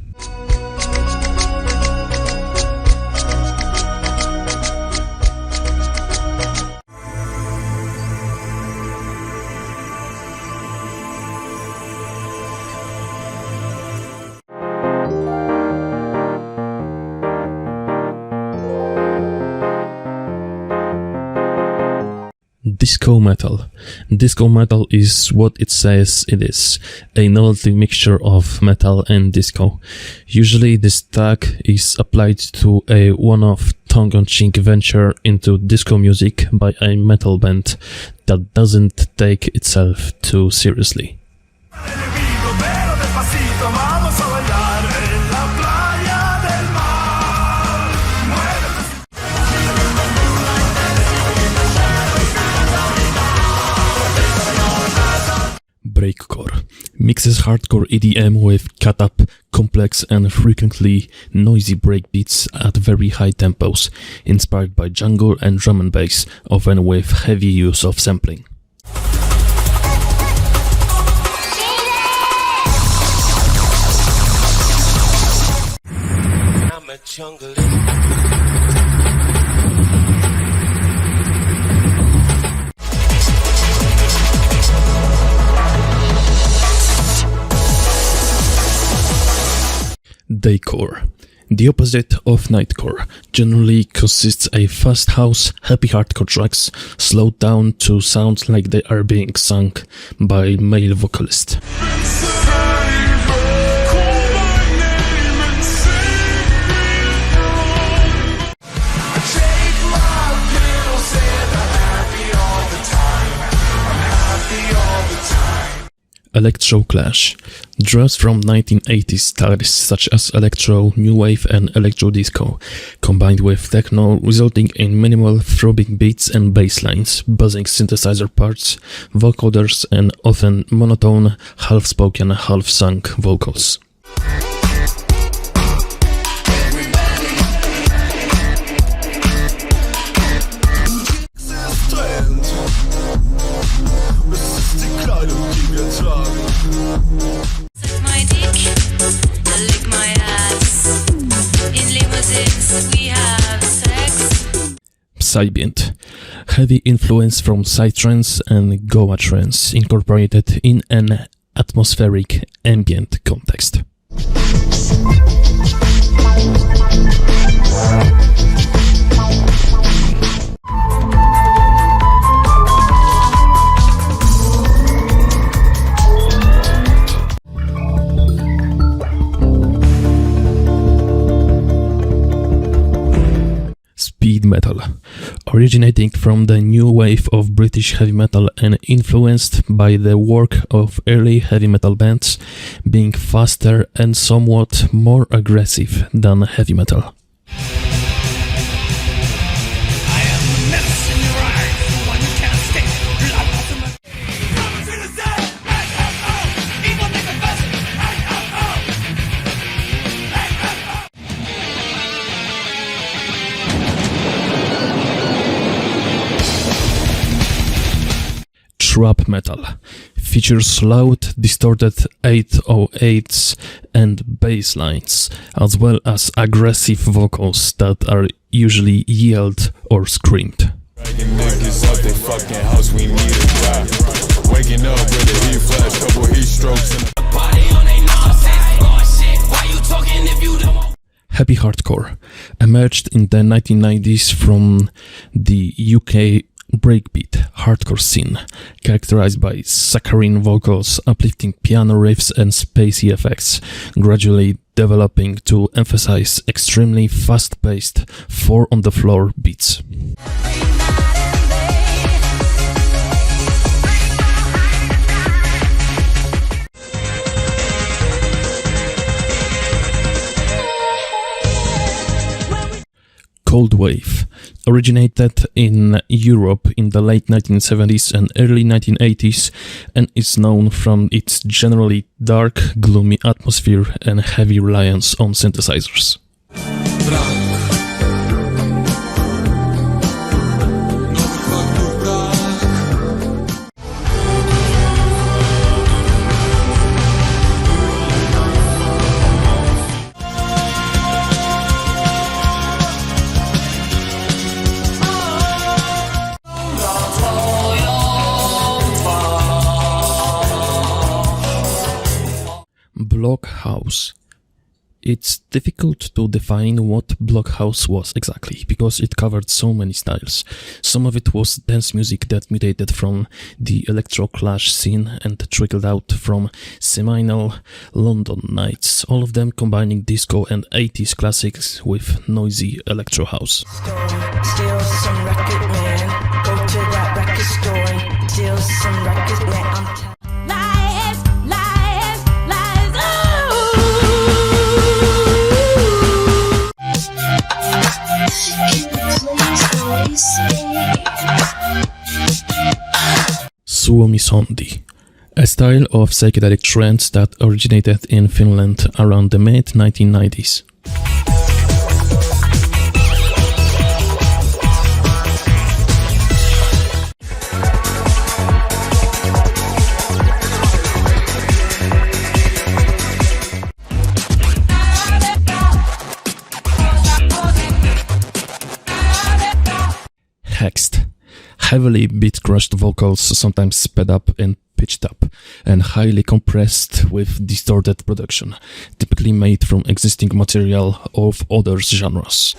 Disco metal. Disco metal is what it says it is, a novelty mixture of metal and disco. Usually this tag is applied to a one-off tongue-in-cheek venture into disco music by a metal band that doesn't take itself too seriously. Breakcore mixes hardcore EDM with cut-up, complex and frequently noisy breakbeats at very high tempos, inspired by jungle and drum and bass, often with heavy use of sampling. I'm a jungle. Daycore. The opposite of Nightcore generally consists of fast house, happy hardcore tracks slowed down to sound like they are being sung by male vocalists. Electro Clash. Draws from 1980s styles such as electro, new wave and electro disco, combined with techno, resulting in minimal throbbing beats and bass lines, buzzing synthesizer parts, vocoders and often monotone, half-spoken, half-sung vocals. Psybeat. Heavy influence from Psytrance and Goa trance incorporated in an atmospheric ambient context. metal, originating from the new wave of British heavy metal and influenced by the work of early heavy metal bands, being faster and somewhat more aggressive than heavy metal. Trap metal features loud, distorted 808s and bass lines, as well as aggressive vocals that are usually yelled or screamed. Happy hardcore emerged in the 1990s from the UK breakbeat hardcore scene, characterized by saccharine vocals, uplifting piano riffs and spacey effects, gradually developing to emphasize extremely fast-paced, four-on-the-floor beats. Cold Wave originated in Europe in the late 1970s and early 1980s and is known from its generally dark, gloomy atmosphere and heavy reliance on synthesizers. Blockhouse. It's difficult to define what Blockhouse was exactly, because it covered so many styles. Some of it was dance music that mutated from the electro-clash scene and trickled out from seminal London nights, all of them combining disco and 80s classics with noisy electro house. Steal some record, man. Go to that record store and steal some records, man. Suomi-sondi, a style of psychedelic trance that originated in Finland around the mid-1990s. Hexed. Heavily beat-crushed vocals, sometimes sped up and pitched up, and highly compressed with distorted production, typically made from existing material of other genres.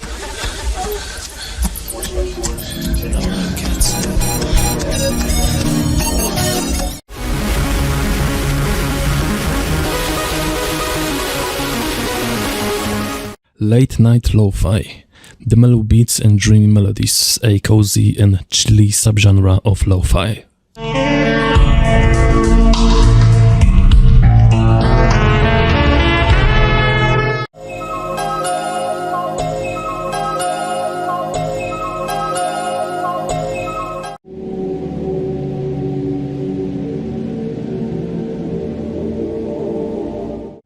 Late night lo-fi. The mellow beats and dreamy melodies, a cozy and chilly subgenre of lo-fi.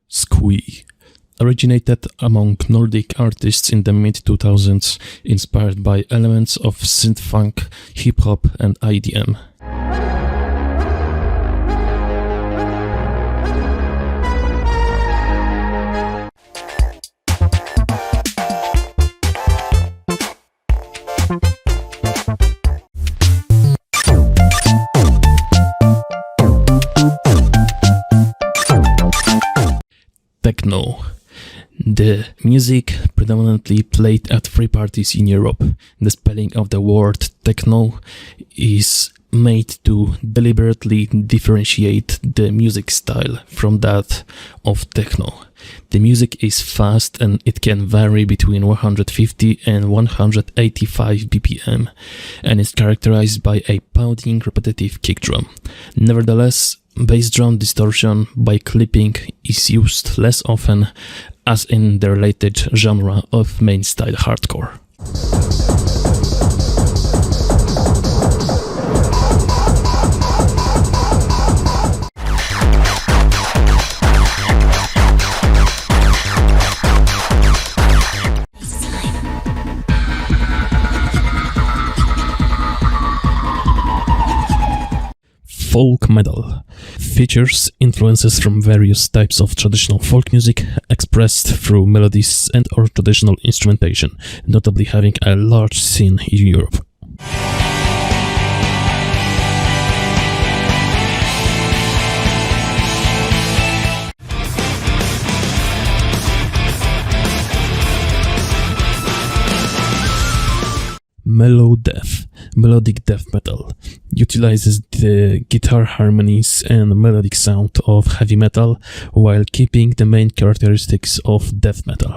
Squee. Originated among Nordic artists in the mid-2000s, inspired by elements of synth-funk, hip-hop and IDM. Techno. The music predominantly played at free parties in Europe. The spelling of the word techno is made to deliberately differentiate the music style from that of techno. The music is fast and it can vary between 150 and 185 BPM and is characterized by a pounding repetitive kick drum. Nevertheless, bass drum distortion by clipping is used less often as in the related genre of main-style hardcore. Folk metal features influences from various types of traditional folk music expressed through melodies and or traditional instrumentation, notably having a large scene in Europe. Mellow death, melodic death metal, utilizes the guitar harmonies and melodic sound of heavy metal while keeping the main characteristics of death metal.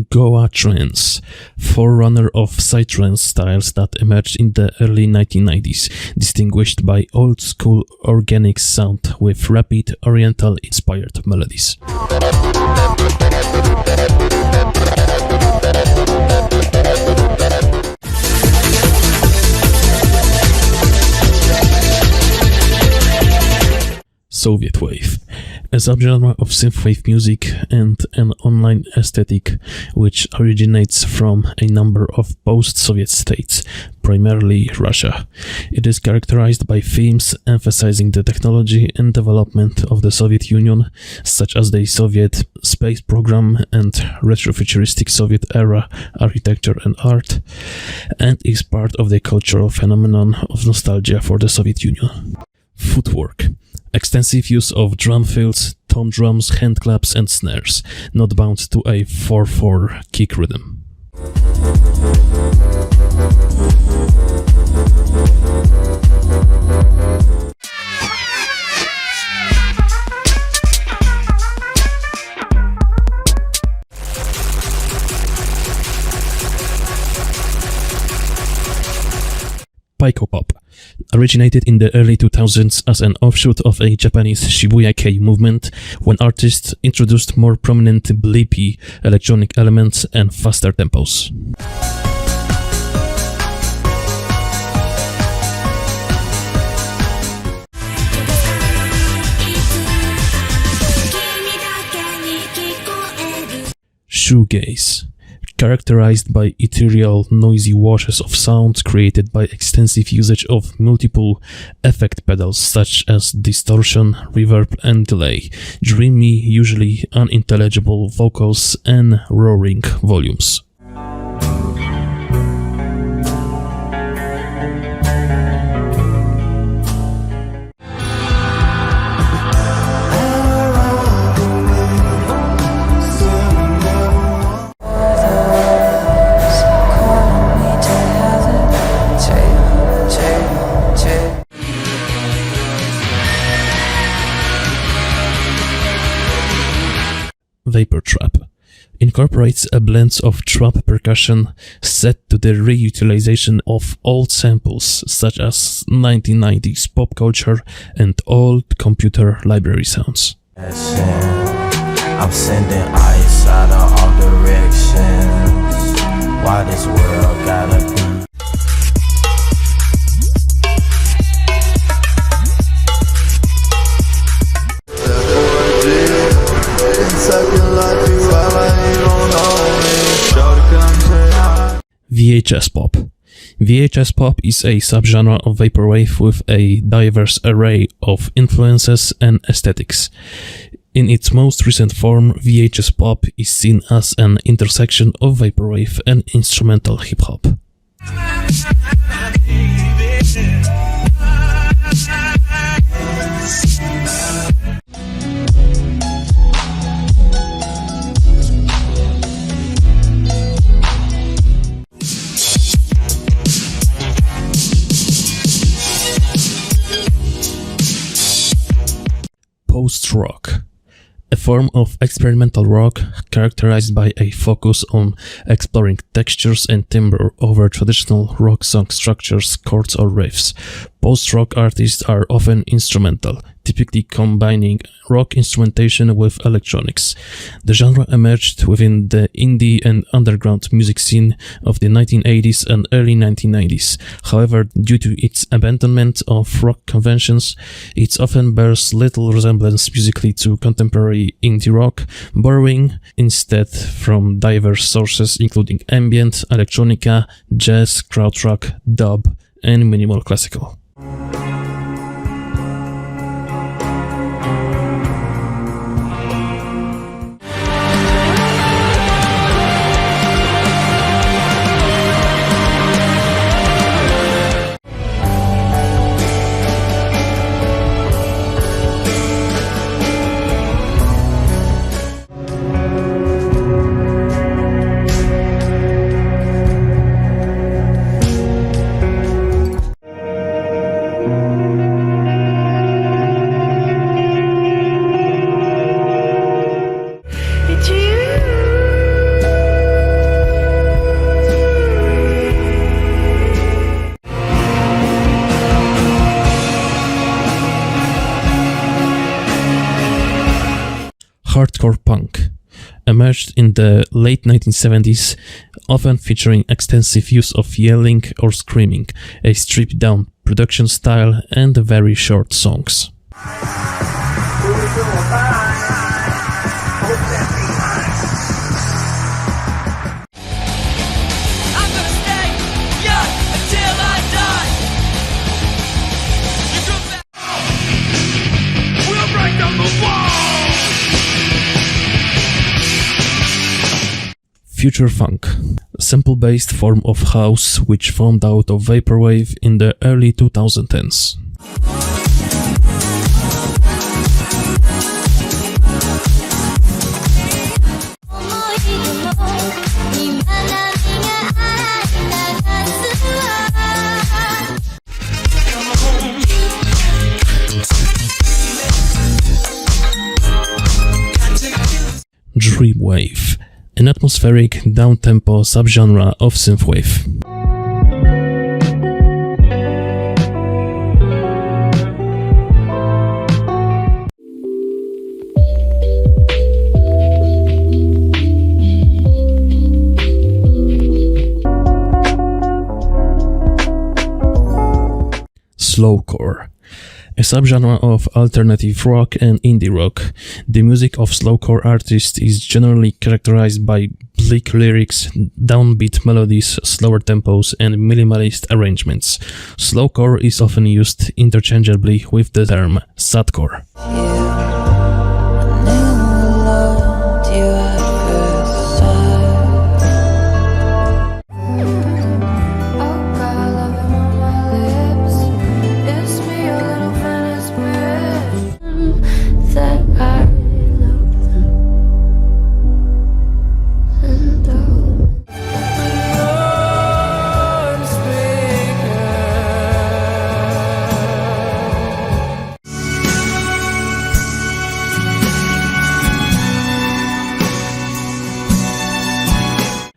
Goa trance, forerunner of Psytrance styles that emerged in the early 1990s, distinguished by old-school organic sound with rapid Oriental-inspired melodies. Soviet Wave, a subgenre of synthwave music and an online aesthetic which originates from a number of post-Soviet states, primarily Russia. It is characterized by themes emphasizing the technology and development of the Soviet Union, such as the Soviet space program and retrofuturistic Soviet-era architecture and art, and is part of the cultural phenomenon of nostalgia for the Soviet Union. Footwork. Extensive use of drum fills, tom drums, hand claps and snares, not bound to a 4/4 kick rhythm. Psychopop originated in the early 2000s as an offshoot of a Japanese Shibuya-kei movement when artists introduced more prominent bleepy electronic elements and faster tempos. Shoegaze, characterized by ethereal, noisy washes of sound created by extensive usage of multiple effect pedals such as distortion, reverb and delay, dreamy, usually unintelligible vocals and roaring volumes. Vapor Trap incorporates a blend of trap percussion set to the reutilization of old samples such as 1990s pop culture and old computer library sounds. I'm sending ice out of all directions. Why this world gotta be? VHS Pop. VHS Pop is a subgenre of Vaporwave with a diverse array of influences and aesthetics. In its most recent form, VHS pop is seen as an intersection of vaporwave and instrumental hip-hop. Post-rock, a form of experimental rock characterized by a focus on exploring textures and timbre over traditional rock song structures, chords, or riffs. Post-rock artists are often instrumental, typically combining rock instrumentation with electronics. The genre emerged within the indie and underground music scene of the 1980s and early 1990s. However, due to its abandonment of rock conventions, it often bears little resemblance musically to contemporary indie rock, borrowing instead from diverse sources including ambient, electronica, jazz, krautrock, dub, and minimal classical. Hardcore punk emerged in the late 1970s, often featuring extensive use of yelling or screaming, a stripped-down production style, and very short songs. Future funk, a sample-based form of house which formed out of vaporwave in the early 2010s. Dreamwave, an atmospheric, down-tempo subgenre of synthwave. Slowcore, a subgenre of alternative rock and indie rock. The music of slowcore artists is generally characterized by bleak lyrics, downbeat melodies, slower tempos, and minimalist arrangements. Slowcore is often used interchangeably with the term sadcore.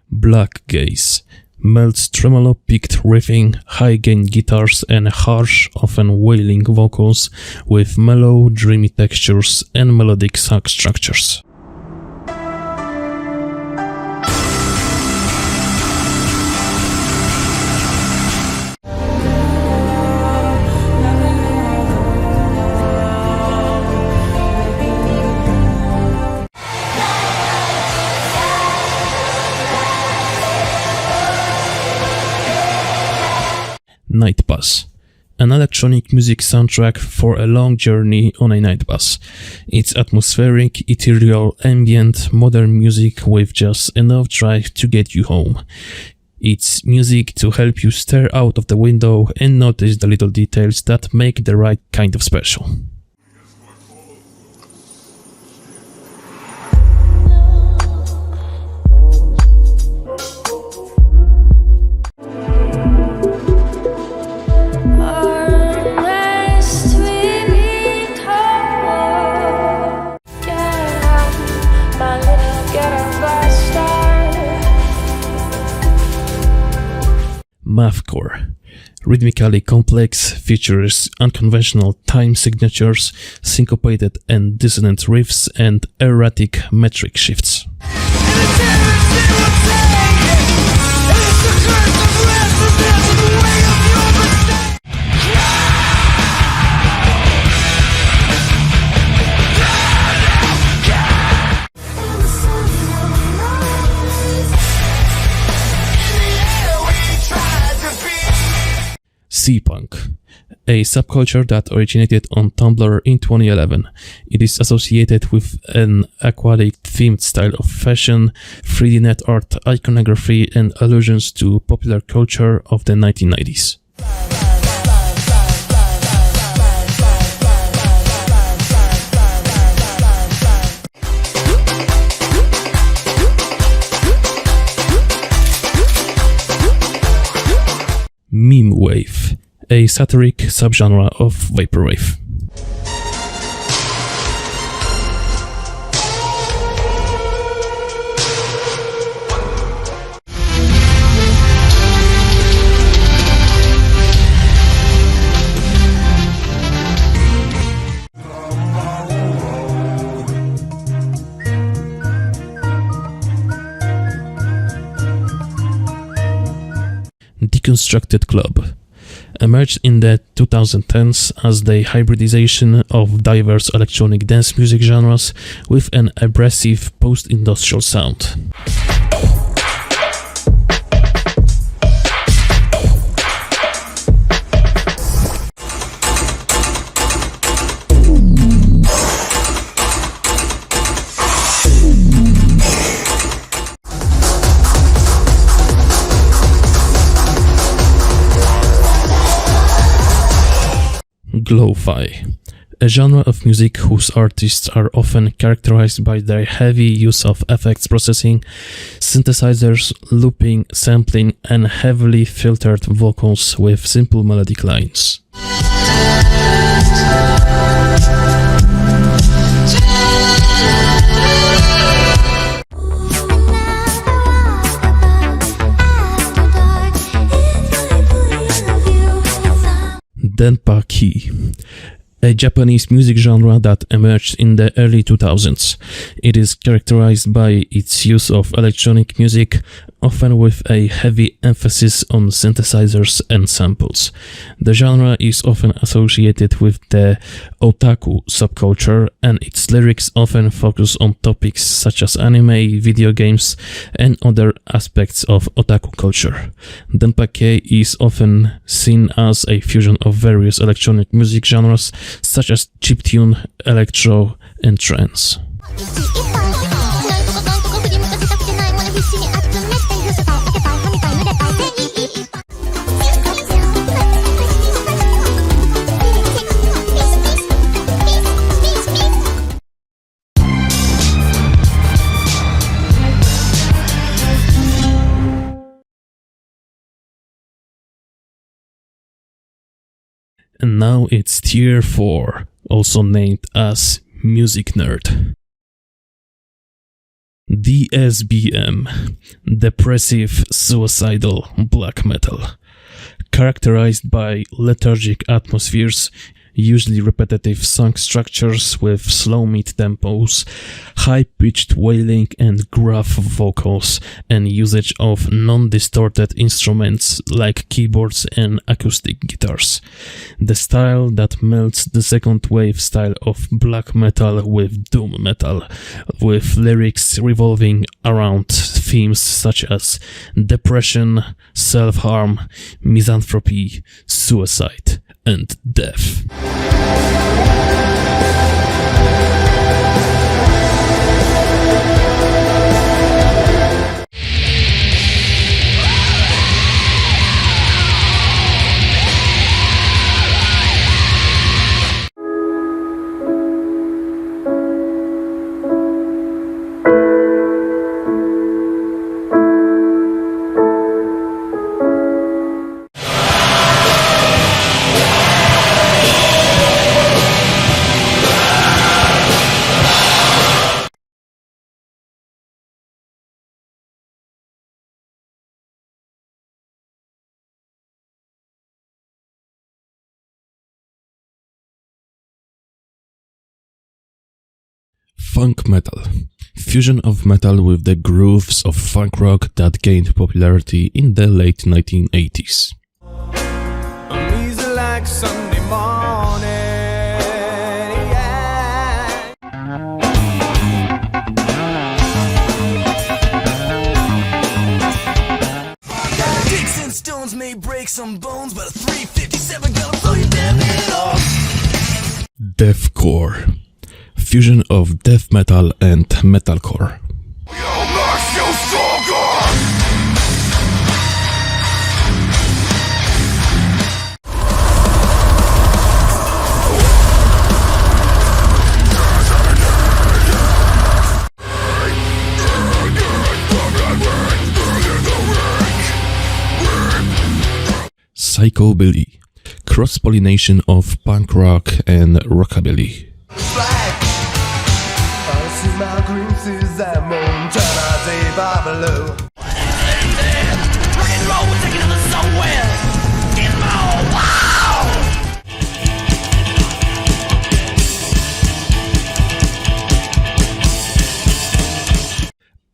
Black gaze melts tremolo-picked riffing, high-gain guitars, and harsh, often wailing vocals with mellow, dreamy textures and melodic sax structures. Night Bus, an electronic music soundtrack for a long journey on a night bus. It's atmospheric, ethereal, ambient, modern music with just enough drive to get you home. It's music to help you stare out of the window and notice the little details that make the right kind of special. Mathcore. Rhythmically complex, features unconventional time signatures, syncopated and dissonant riffs, and erratic metric shifts. C-Punk, a subculture that originated on Tumblr in 2011. It is associated with an aquatic-themed style of fashion, 3D net art iconography, and allusions to popular culture of the 1990s. Meme Wave, a satiric subgenre of Vaporwave. Deconstructed Club emerged in the 2010s as the hybridization of diverse electronic dance music genres with an abrasive post-industrial sound. Lo-fi, a genre of music whose artists are often characterized by their heavy use of effects processing, synthesizers, looping, sampling, and heavily filtered vocals with simple melodic lines. Denpa-kei, a Japanese music genre that emerged in the early 2000s. It is characterized by its use of electronic music, often with a heavy emphasis on synthesizers and samples. The genre is often associated with the otaku subculture, and its lyrics often focus on topics such as anime, video games, and other aspects of otaku culture. Denpa-kei is often seen as a fusion of various electronic music genres such as chiptune, electro, and trance. And now it's tier 4, also named as Music Nerd. DSBM, depressive, suicidal black metal, characterized by lethargic atmospheres, usually repetitive song structures with slow mid-tempos, high-pitched wailing and gruff vocals, and usage of non-distorted instruments like keyboards and acoustic guitars. The style that melts the second wave style of black metal with doom metal, with lyrics revolving around themes such as depression, self-harm, misanthropy, suicide, and death. Funk metal. Fusion of metal with the grooves of funk rock that gained popularity in the late 1980s. I'm easy like Sunday morning, yeah. Sticks and stones may break some bones, but a 357 gonna blow your damn head off. Deathcore. Fusion of death metal and metalcore. Psychobilly. Cross-pollination of punk rock and rockabilly.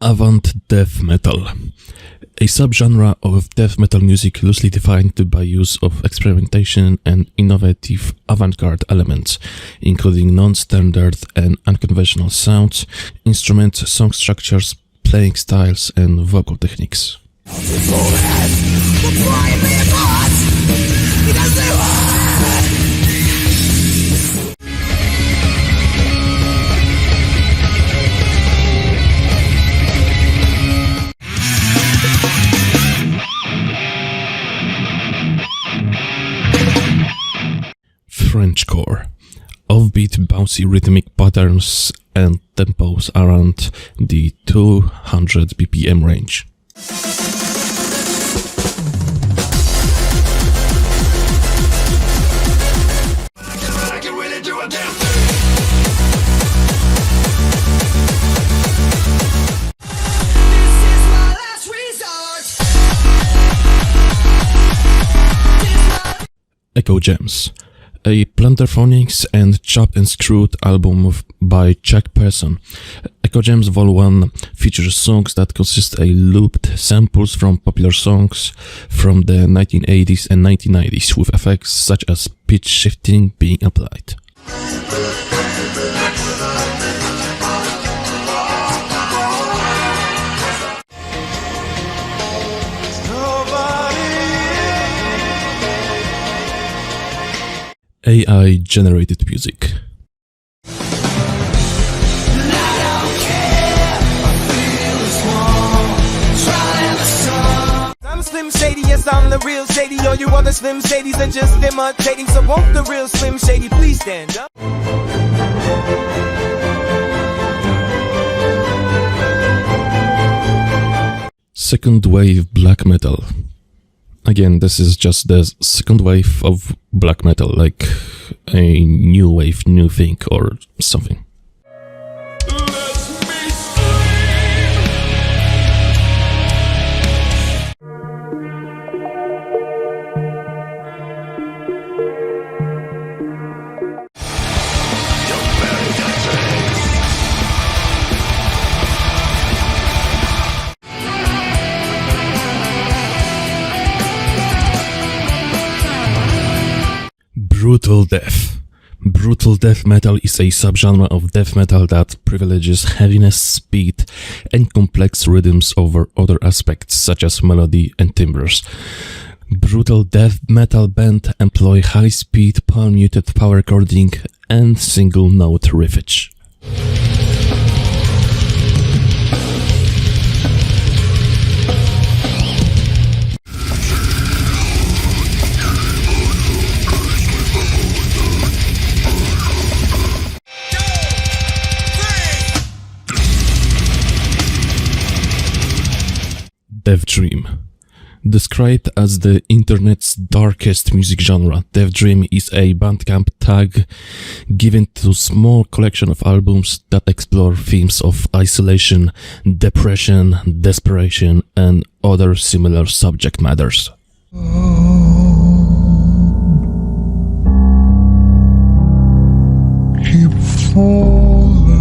Avant death metal. A subgenre of death metal music loosely defined by use of experimentation and innovative avant-garde elements, including non-standard and unconventional sounds, instruments, song structures, playing styles, and vocal techniques. Frenchcore. Offbeat, bouncy rhythmic patterns and tempos around the 200 BPM range. Echo Jams. A Planterphonics and Chopped and Screwed album by Czech Person. Echo Jams Vol 1 features songs that consist of looped samples from popular songs from the 1980s and 1990s, with effects such as pitch shifting being applied. AI-generated music. I'm Slim Shady, yes, I'm the real Shady. All you other Slim Shadys are just imitating. So won't the real Slim Shady please stand up? Second wave black metal. Again, this is just the second wave of black metal, like a new wave, new thing or something. Brutal death. Brutal death metal is a subgenre of death metal that privileges heaviness, speed, and complex rhythms over other aspects such as melody and timbres. Brutal death metal band employ high-speed, palm-muted power recording and single-note riffage. Death Dream. Described as the internet's darkest music genre, Death Dream is a Bandcamp tag given to a small collection of albums that explore themes of isolation, depression, desperation, and other similar subject matters. Keep falling.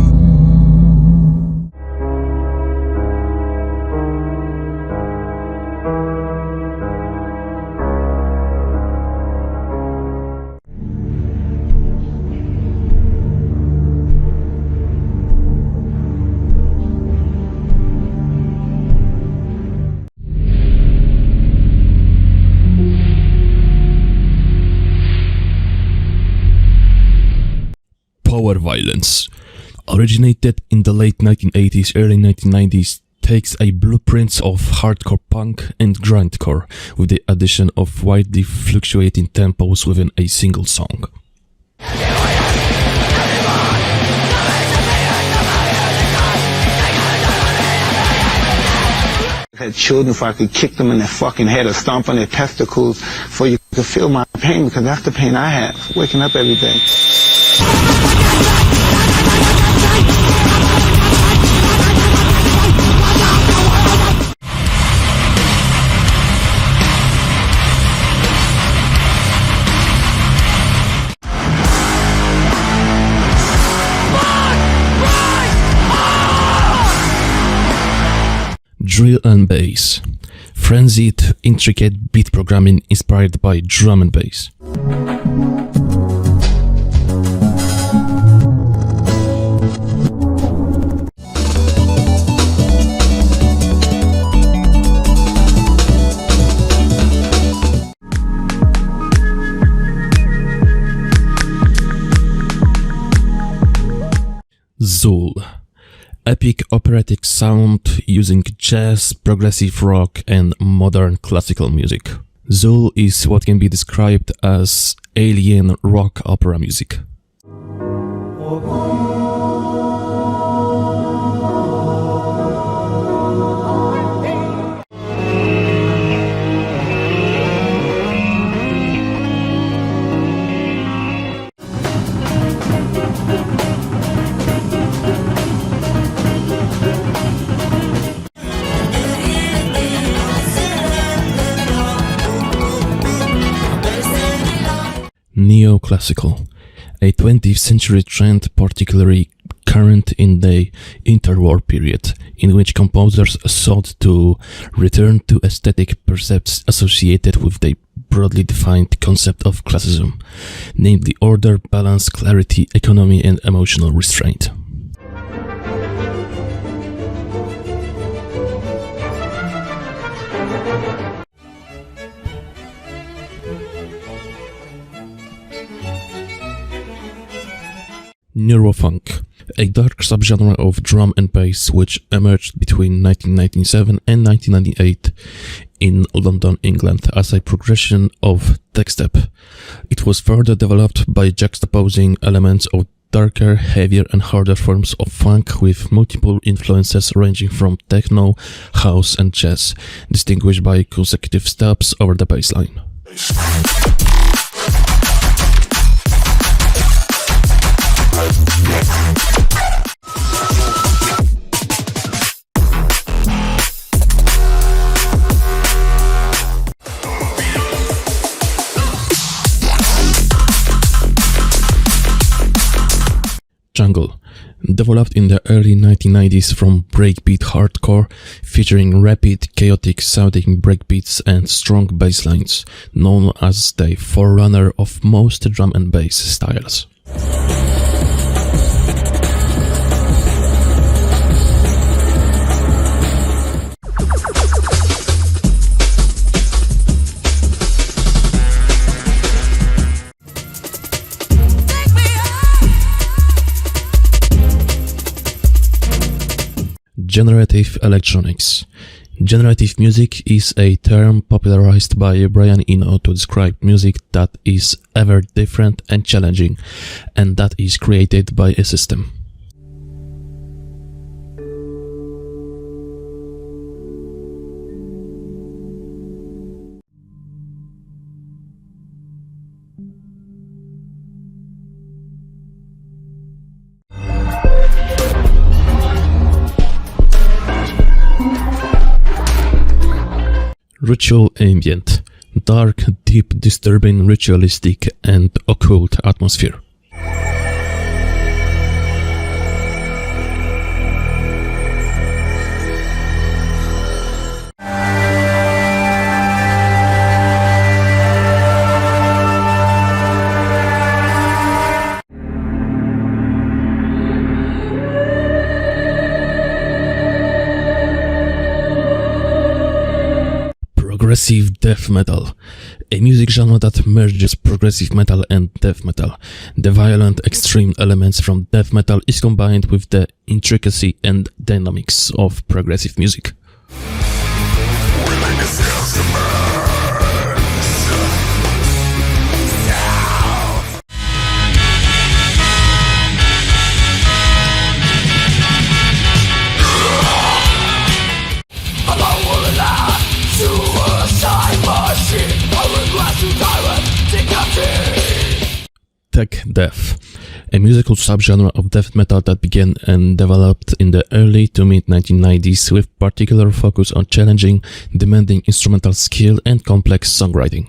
Power violence. Originated in the late 1980s, early 1990s, takes a blueprint of hardcore punk and grindcore with the addition of widely fluctuating tempos within a single song. Had children, if I could kick them in their fucking head or stomp on their testicles, so you could feel my pain, because that's the pain I have, waking up every day. Drill and bass. Frenzied, intricate beat programming inspired by drum and bass. Zool. Epic operatic sound using jazz, progressive rock, and modern classical music. Zool is what can be described as alien rock opera music. Neoclassical, a 20th century trend particularly current in the interwar period, in which composers sought to return to aesthetic percepts associated with the broadly defined concept of classicism, namely order, balance, clarity, economy, and emotional restraint. Neurofunk, a dark subgenre of drum and bass which emerged between 1997 and 1998 in London, England as a progression of techstep. It was further developed by juxtaposing elements of darker, heavier and harder forms of funk with multiple influences ranging from techno, house and jazz, distinguished by consecutive steps over the bass line. Jungle, developed in the early 1990s from breakbeat hardcore, featuring rapid, chaotic sounding breakbeats and strong bass lines, known as the forerunner of most drum and bass styles. Generative electronics. Generative music is a term popularized by Brian Eno to describe music that is ever different and challenging, and that is created by a system. Ritual ambient, dark, deep, disturbing, ritualistic, and occult atmosphere. Progressive death metal, a music genre that merges progressive metal and death metal. The violent, extreme elements from death metal is combined with the intricacy and dynamics of progressive music. Tech death, a musical subgenre of death metal that began and developed in the early to mid 1990s with particular focus on challenging, demanding instrumental skill and complex songwriting.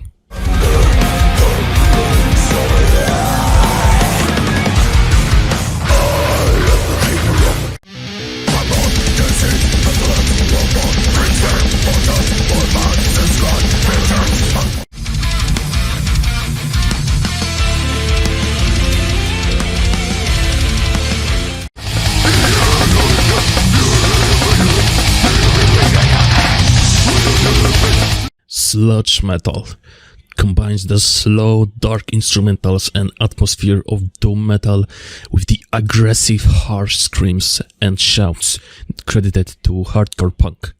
Sludge metal combines the slow, dark instrumentals and atmosphere of doom metal with the aggressive, harsh screams and shouts credited to hardcore punk.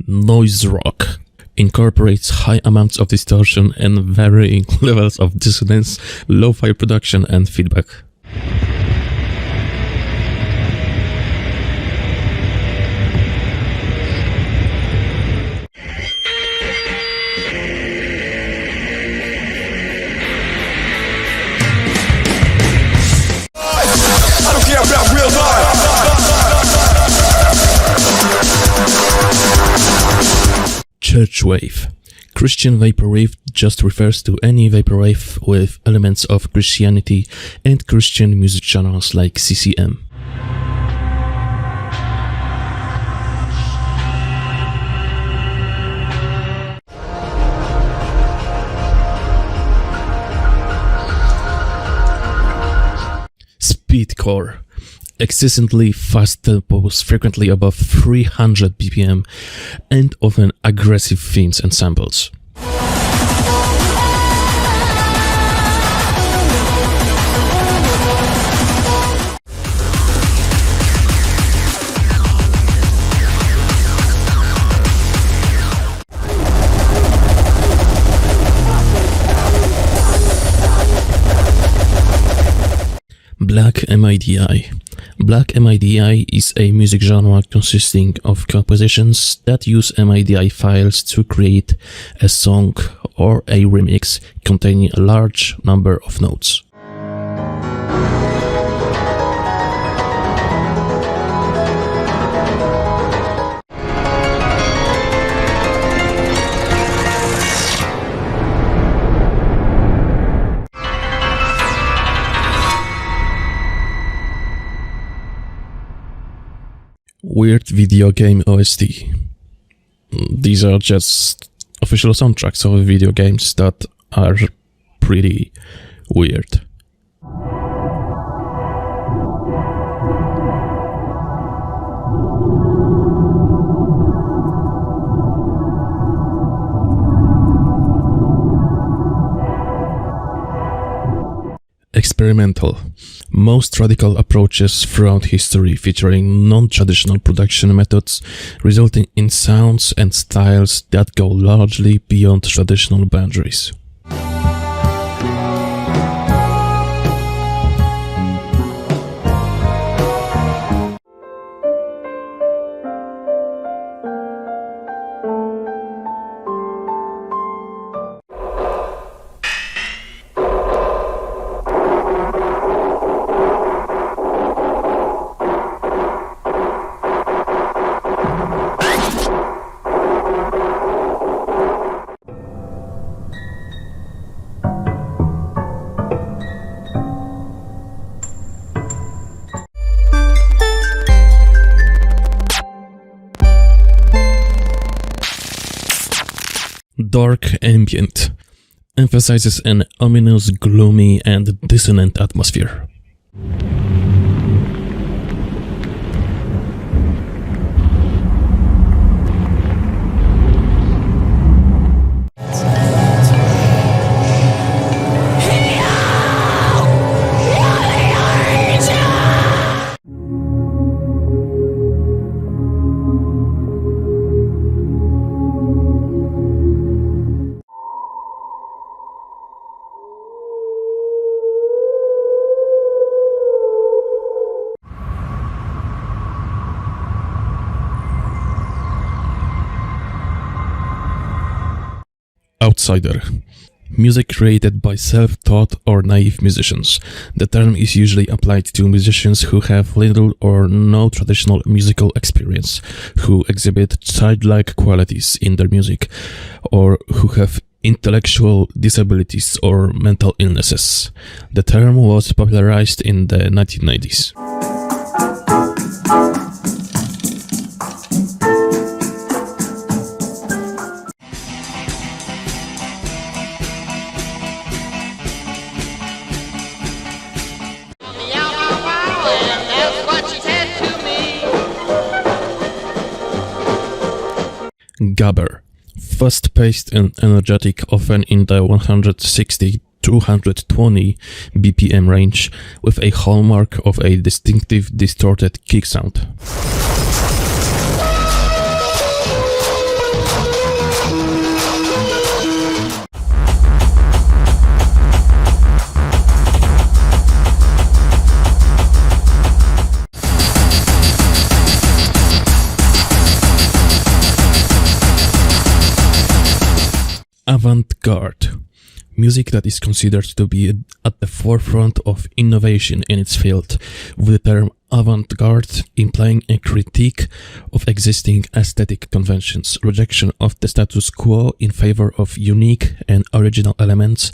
Noise rock incorporates high amounts of distortion and varying levels of dissonance, lo-fi production, and feedback. I don't care about real life. Churchwave. Christian Vaporwave just refers to any Vaporwave with elements of Christianity and Christian music genres like CCM. Speedcore. Excessively fast tempos, frequently above 300 BPM, and often aggressive themes and samples. Black MIDI. Black MIDI is a music genre consisting of compositions that use MIDI files to create a song or a remix containing a large number of notes. Weird video game OST. these are just official soundtracks of video games that are pretty weird. Experimental. Most radical approaches throughout history featuring non-traditional production methods, resulting in sounds and styles that go largely beyond traditional boundaries. Dark ambient emphasizes an ominous, gloomy, and dissonant atmosphere. Outsider. Music created by self-taught or naive musicians. The term is usually applied to musicians who have little or no traditional musical experience, who exhibit childlike qualities in their music, or who have intellectual disabilities or mental illnesses. The term was popularized in the 1990s. Gabber. Fast-paced and energetic, often in the 160 to 220 BPM range, with a hallmark of a distinctive distorted kick sound. Avant-garde. Music that is considered to be at the forefront of innovation in its field, with the term avant-garde implying a critique of existing aesthetic conventions, rejection of the status quo in favor of unique and original elements,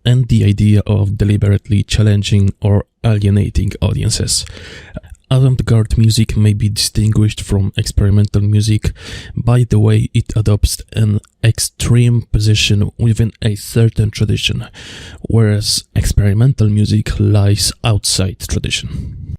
and the idea of deliberately challenging or alienating audiences. Avant-garde music may be distinguished from experimental music by the way it adopts an extreme position within a certain tradition, whereas experimental music lies outside tradition.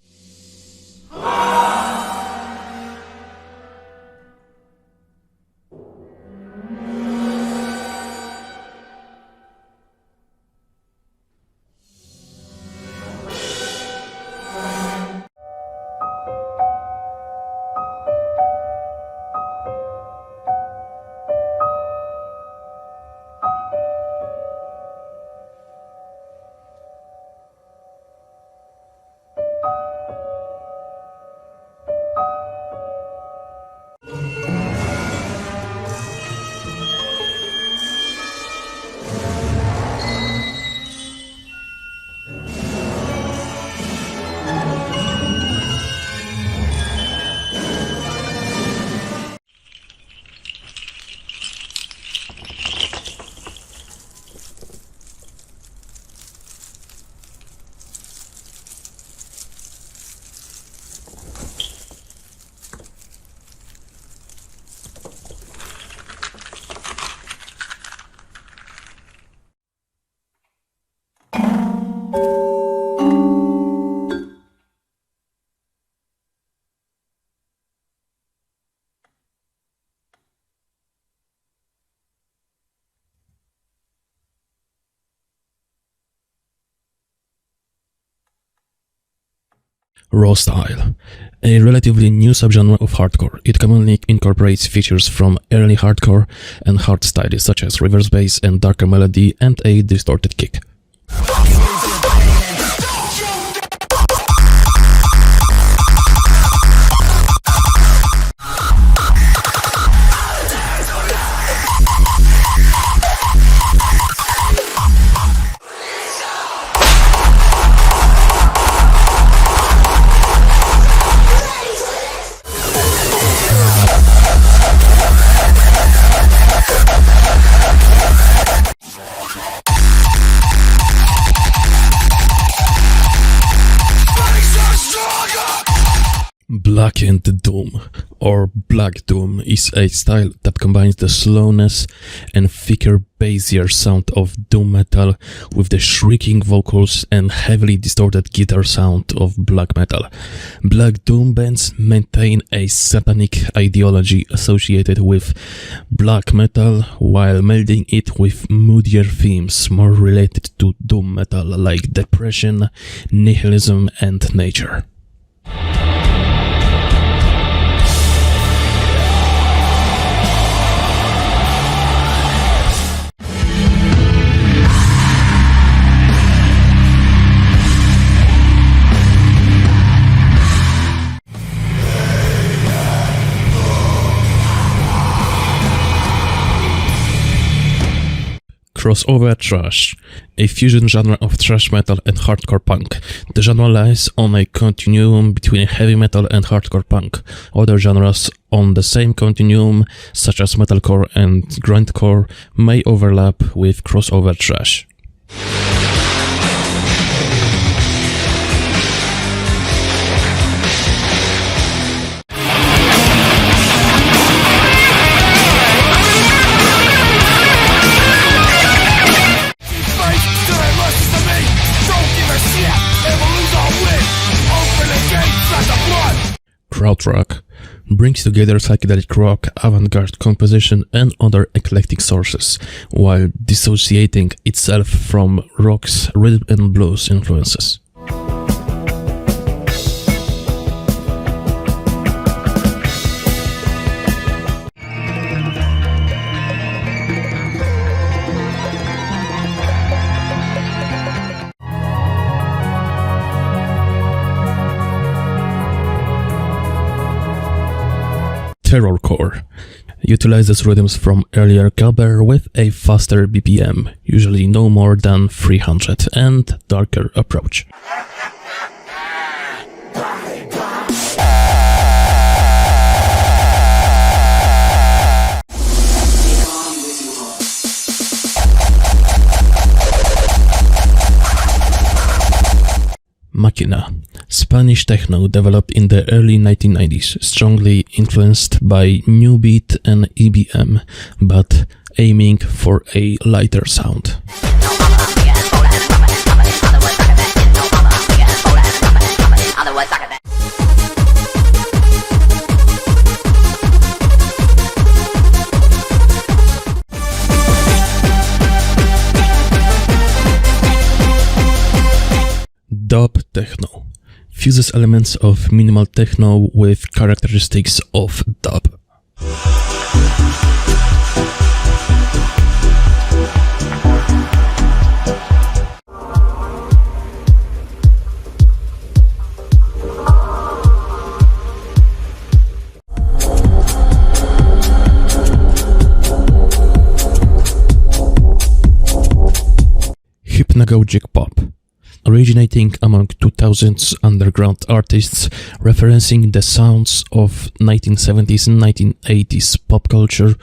Raw style, a relatively new subgenre of hardcore. It commonly incorporates features from early hardcore and hardstyle, such as reverse bass and darker melody and a distorted kick. Blackened Doom, or Black Doom, is a style that combines the slowness and thicker, bassier sound of doom metal with the shrieking vocals and heavily distorted guitar sound of black metal. Black Doom bands maintain a satanic ideology associated with black metal while melding it with moodier themes more related to doom metal like depression, nihilism, and nature. Crossover thrash, a fusion genre of thrash metal and hardcore punk. The genre lies on a continuum between heavy metal and hardcore punk. Other genres on the same continuum, such as metalcore and grindcore, may overlap with crossover thrash. Krautrock brings together psychedelic rock, avant-garde composition and other eclectic sources, while dissociating itself from rock's rhythm and blues influences. Terrorcore utilizes rhythms from earlier gabber with a faster BPM, usually no more than 300, and darker approach. Machina, Spanish techno developed in the early 1990s, strongly influenced by new beat and EBM, but aiming for a lighter sound. Dub techno fuses elements of minimal techno with characteristics of dub. Hypnagogic pop, originating among 2000s underground artists, referencing the sounds of 1970s and 1980s pop culture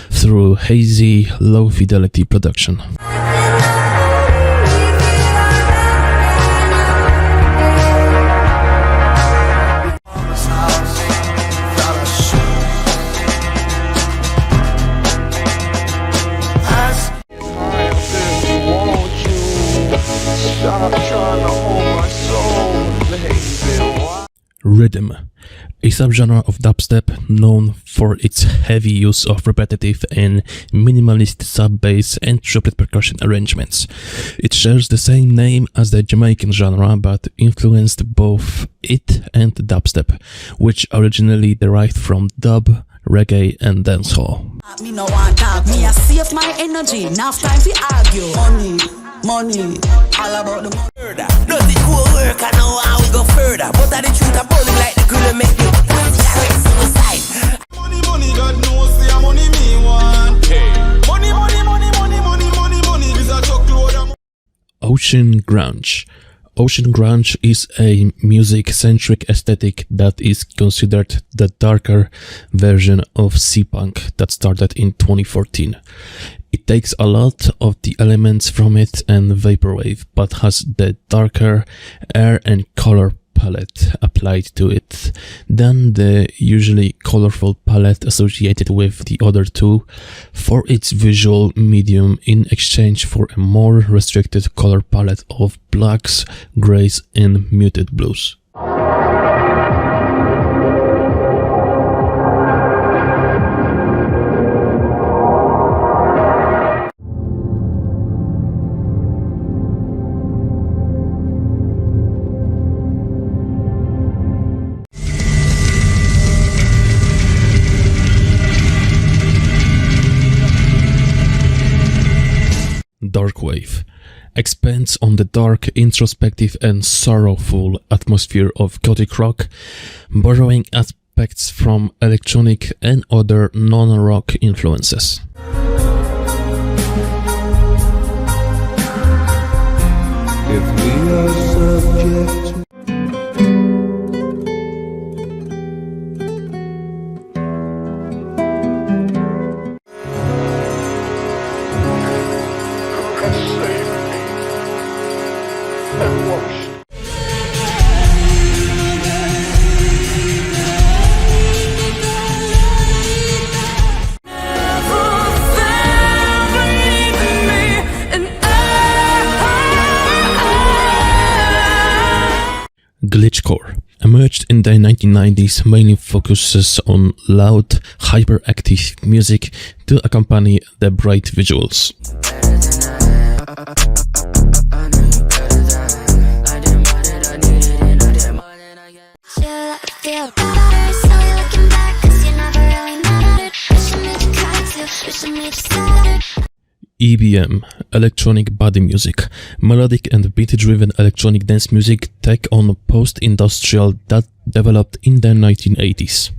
through hazy, low-fidelity production. Rhythm, a subgenre of dubstep known for its heavy use of repetitive and minimalist sub-bass and triplet percussion arrangements. It shares the same name as the Jamaican genre, but influenced both it and dubstep, which originally derived from dub, reggae and dancehall. Me no want talk, me a save my energy. Now time for argue. Money, all about the money. Dirty cool work, I know how we go further. But I the truth, I'm bowling like the grill and make you suicide. Money, God knows the money me want. Hey. Money, this a truckload of Ocean Grunge. Ocean Grunge is a music-centric aesthetic that is considered the darker version of sea-punk that started in 2014. It takes a lot of the elements from it and Vaporwave, but has the darker air and color palette applied to it than the usually colorful palette associated with the other two for its visual medium in exchange for a more restricted color palette of blacks, grays and muted blues. Darkwave expands on the dark, introspective and sorrowful atmosphere of Gothic rock, borrowing aspects from electronic and other non-rock influences. If we are subject to Glitchcore emerged in the 1990s, mainly focuses on loud, hyperactive music to accompany the bright visuals. EBM, electronic body music, melodic and beat-driven electronic dance music take on post-industrial that developed in the 1980s.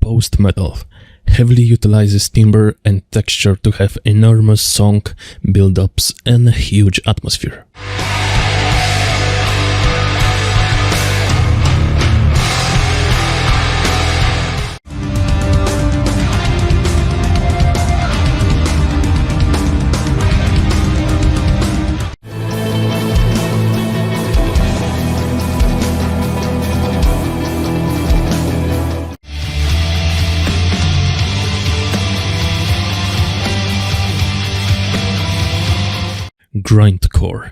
Post-metal heavily utilizes timbre and texture to have enormous song build-ups and a huge atmosphere. Grindcore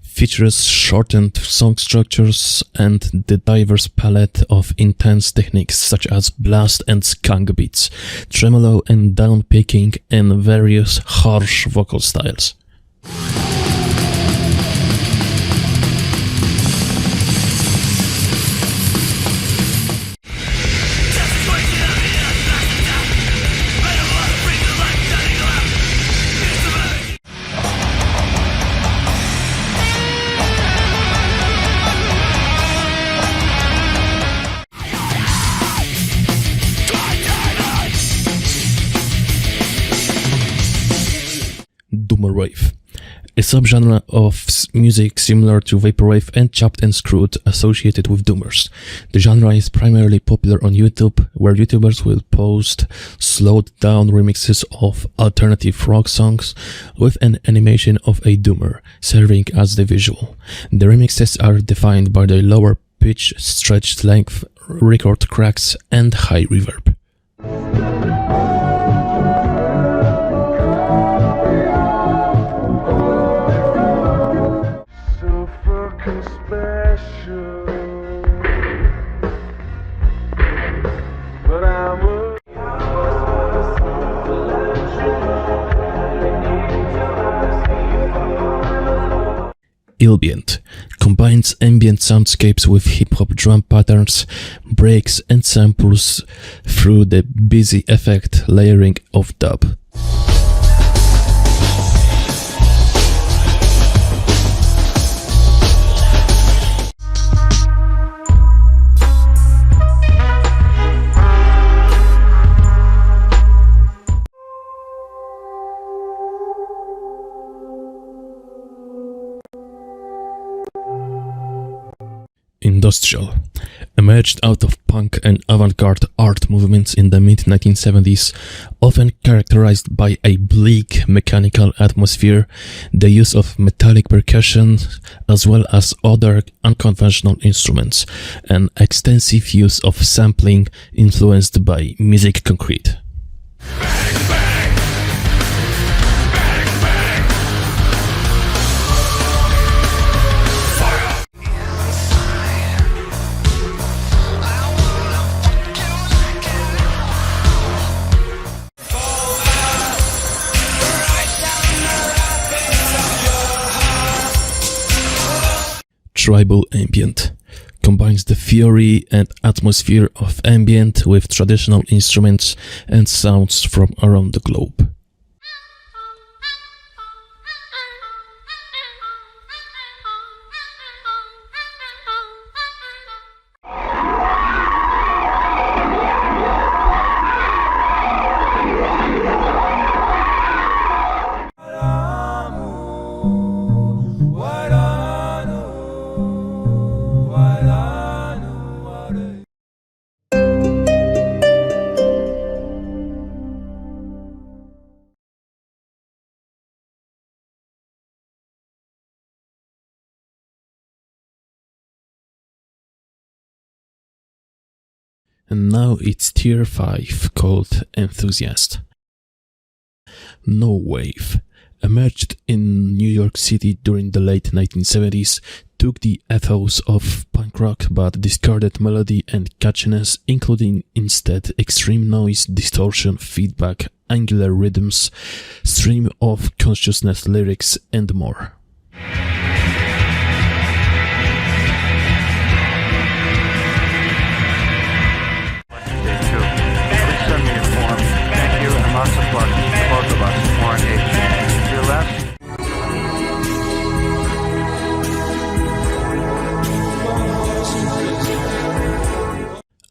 features shortened song structures and the diverse palette of intense techniques such as blast and skunk beats, tremolo and downpicking, and various harsh vocal styles. Vaporwave, a subgenre of music similar to Vaporwave and Chopped and Screwed associated with doomers. The genre is primarily popular on YouTube, where YouTubers will post slowed down remixes of alternative rock songs with an animation of a doomer, serving as the visual. The remixes are defined by their lower pitch, stretched length, record cracks, and high reverb. Ambient combines ambient soundscapes with hip-hop drum patterns, breaks and samples through the busy effect layering of dub. Industrial emerged out of punk and avant-garde art movements in the mid-1970s, often characterized by a bleak mechanical atmosphere, the use of metallic percussion, as well as other unconventional instruments, and extensive use of sampling influenced by Music Concrete. Tribal ambient combines the fury and atmosphere of ambient with traditional instruments and sounds from around the globe. And now it's tier 5, called Enthusiast. No Wave emerged in New York City during the late 1970s, took the ethos of punk rock but discarded melody and catchiness, including instead extreme noise, distortion, feedback, angular rhythms, stream of consciousness lyrics, and more.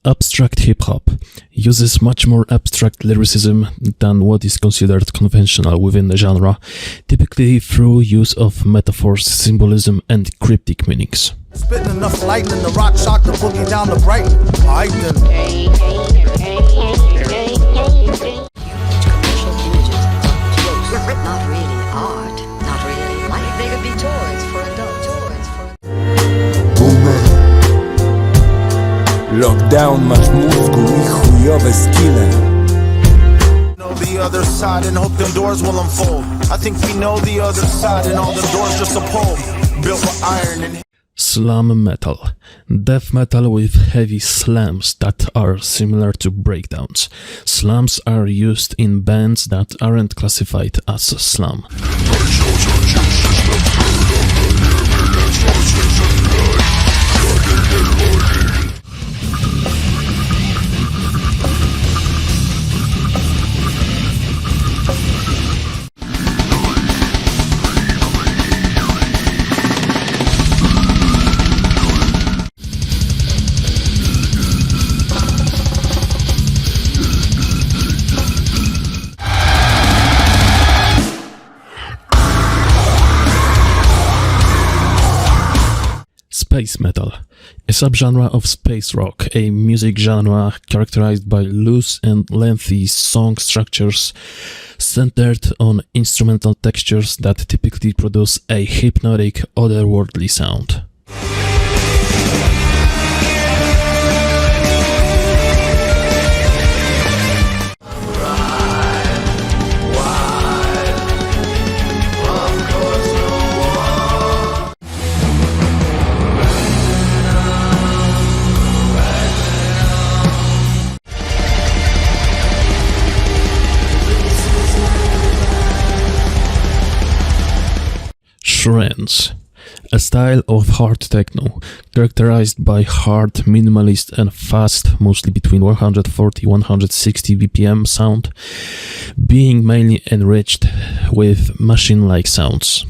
Abstract hip-hop uses much more abstract lyricism than what is considered conventional within the genre, typically through use of metaphors, symbolism, and cryptic meanings. Spitting enough lightning to rock shock the boogie down to Brighton. Alright then. Not really art, not really life. They could be toys for adults. Lockdown, masz mózgu i chujowe skille. Know the other side and hope them doors will unfold. I think we know the other side and all the doors just a pole. Built with iron and Slam metal. Death metal with heavy slams that are similar to breakdowns. Slams are used in bands that aren't classified as slam. Space metal, a subgenre of space rock, a music genre characterized by loose and lengthy song structures centered on instrumental textures that typically produce a hypnotic, otherworldly sound. Trance, a style of hard techno, characterized by hard, minimalist and fast, mostly between 140-160 BPM sound, being mainly enriched with machine-like sounds.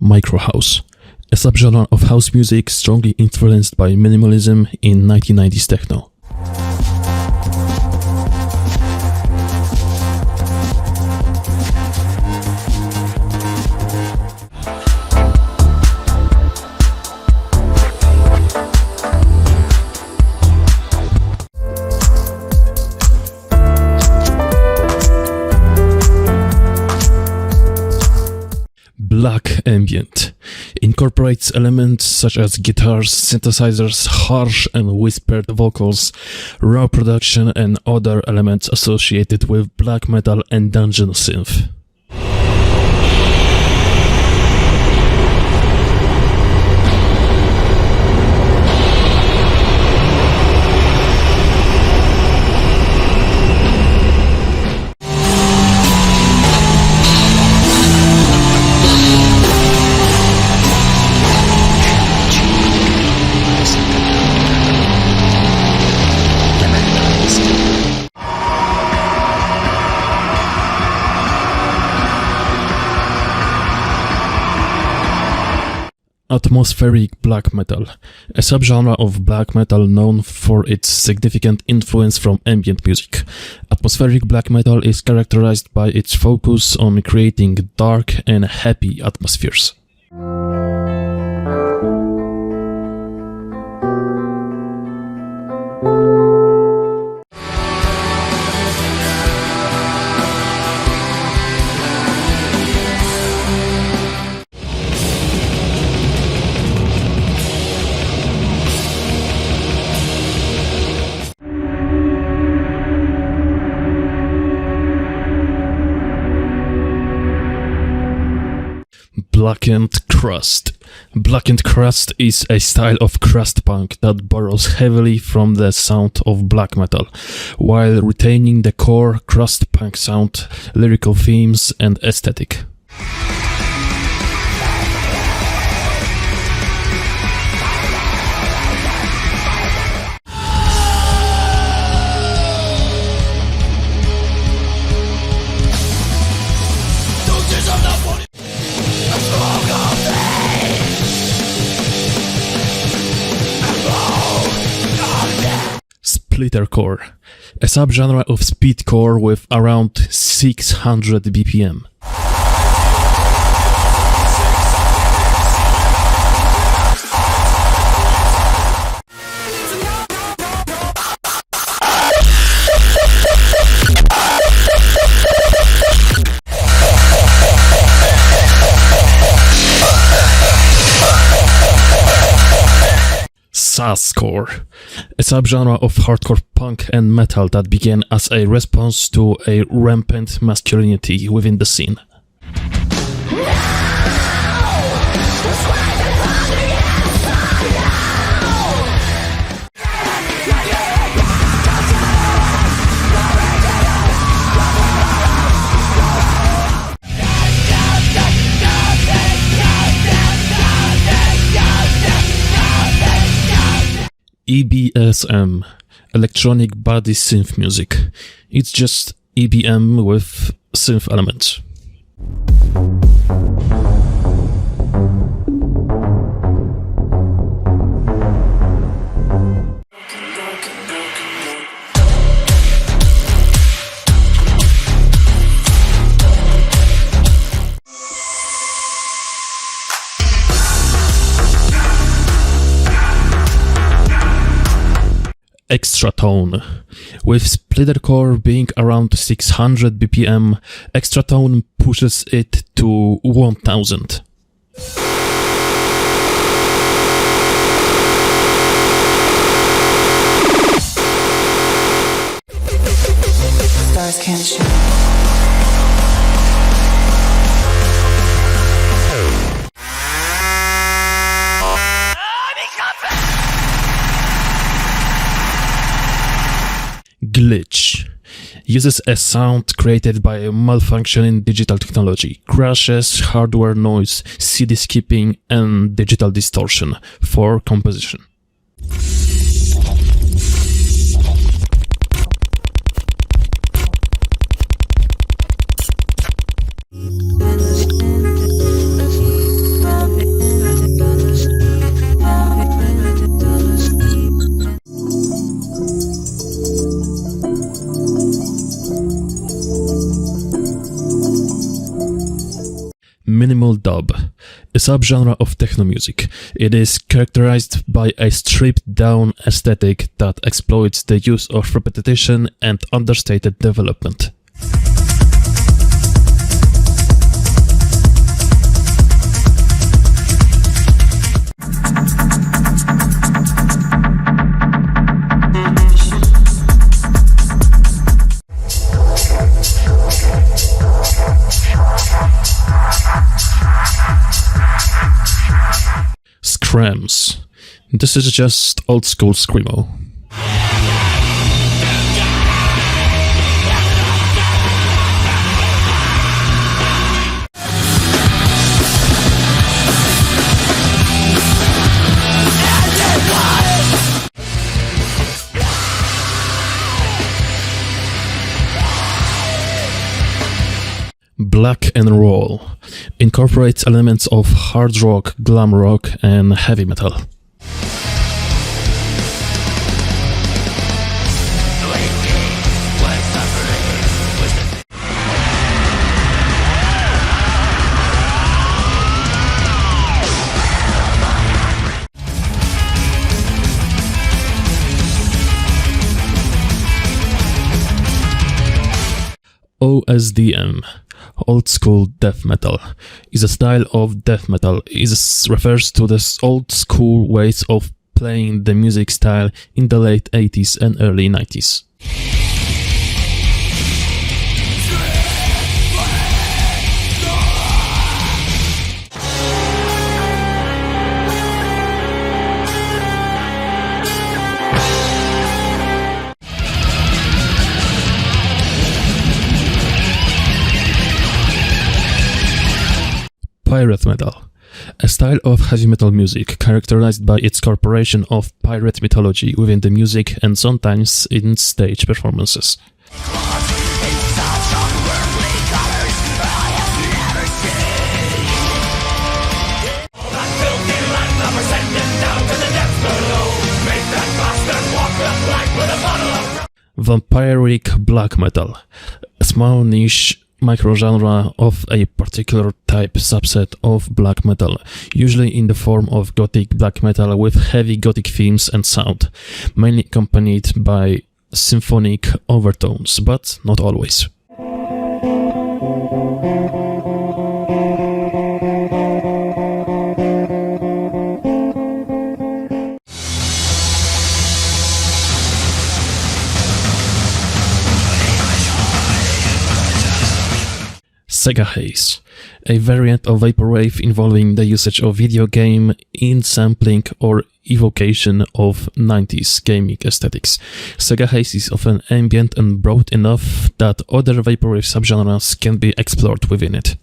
Micro house, a subgenre of house music strongly influenced by minimalism in 1990s techno. Black ambient incorporates elements such as guitars, synthesizers, harsh and whispered vocals, raw production and other elements associated with black metal and dungeon synth. Atmospheric black metal, a subgenre of black metal known for its significant influence from ambient music. Atmospheric black metal is characterized by its focus on creating dark and happy atmospheres. Blackened crust. Blackened crust is a style of crust punk that borrows heavily from the sound of black metal, while retaining the core crust punk sound, lyrical themes, and aesthetic. Splittercore, a subgenre of speedcore with around 600 BPM. Sasscore, a subgenre of hardcore punk and metal that began as a response to a rampant masculinity within the scene. EBSM, electronic body synth music. It's just EBM with synth elements. Extra tone. With splitter core being around 600 BPM, extra tone pushes it to 1000. Stars can't shine. Glitch uses a sound created by a malfunctioning digital technology, crashes, hardware noise, CD skipping, and digital distortion for composition. Minimal dub, a subgenre of techno music. It is characterized by a stripped-down aesthetic that exploits the use of repetition and understated development. Screams. This is just old school Screamo. Black and roll incorporates elements of hard rock, glam rock, and heavy metal. OSDM, old school death metal, is a style of death metal. It refers to the old school ways of playing the music style in the late 80s and early 90s. Pirate metal, a style of heavy metal music characterized by its incorporation of pirate mythology within the music and sometimes in stage performances. Vampiric black metal, a small niche microgenre of a particular type subset of black metal, usually in the form of gothic black metal with heavy gothic themes and sound, mainly accompanied by symphonic overtones, but not always. Sega Haze, a variant of Vaporwave involving the usage of video game in sampling or evocation of 90s gaming aesthetics. Sega Haze is often ambient and broad enough that other Vaporwave subgenres can be explored within it.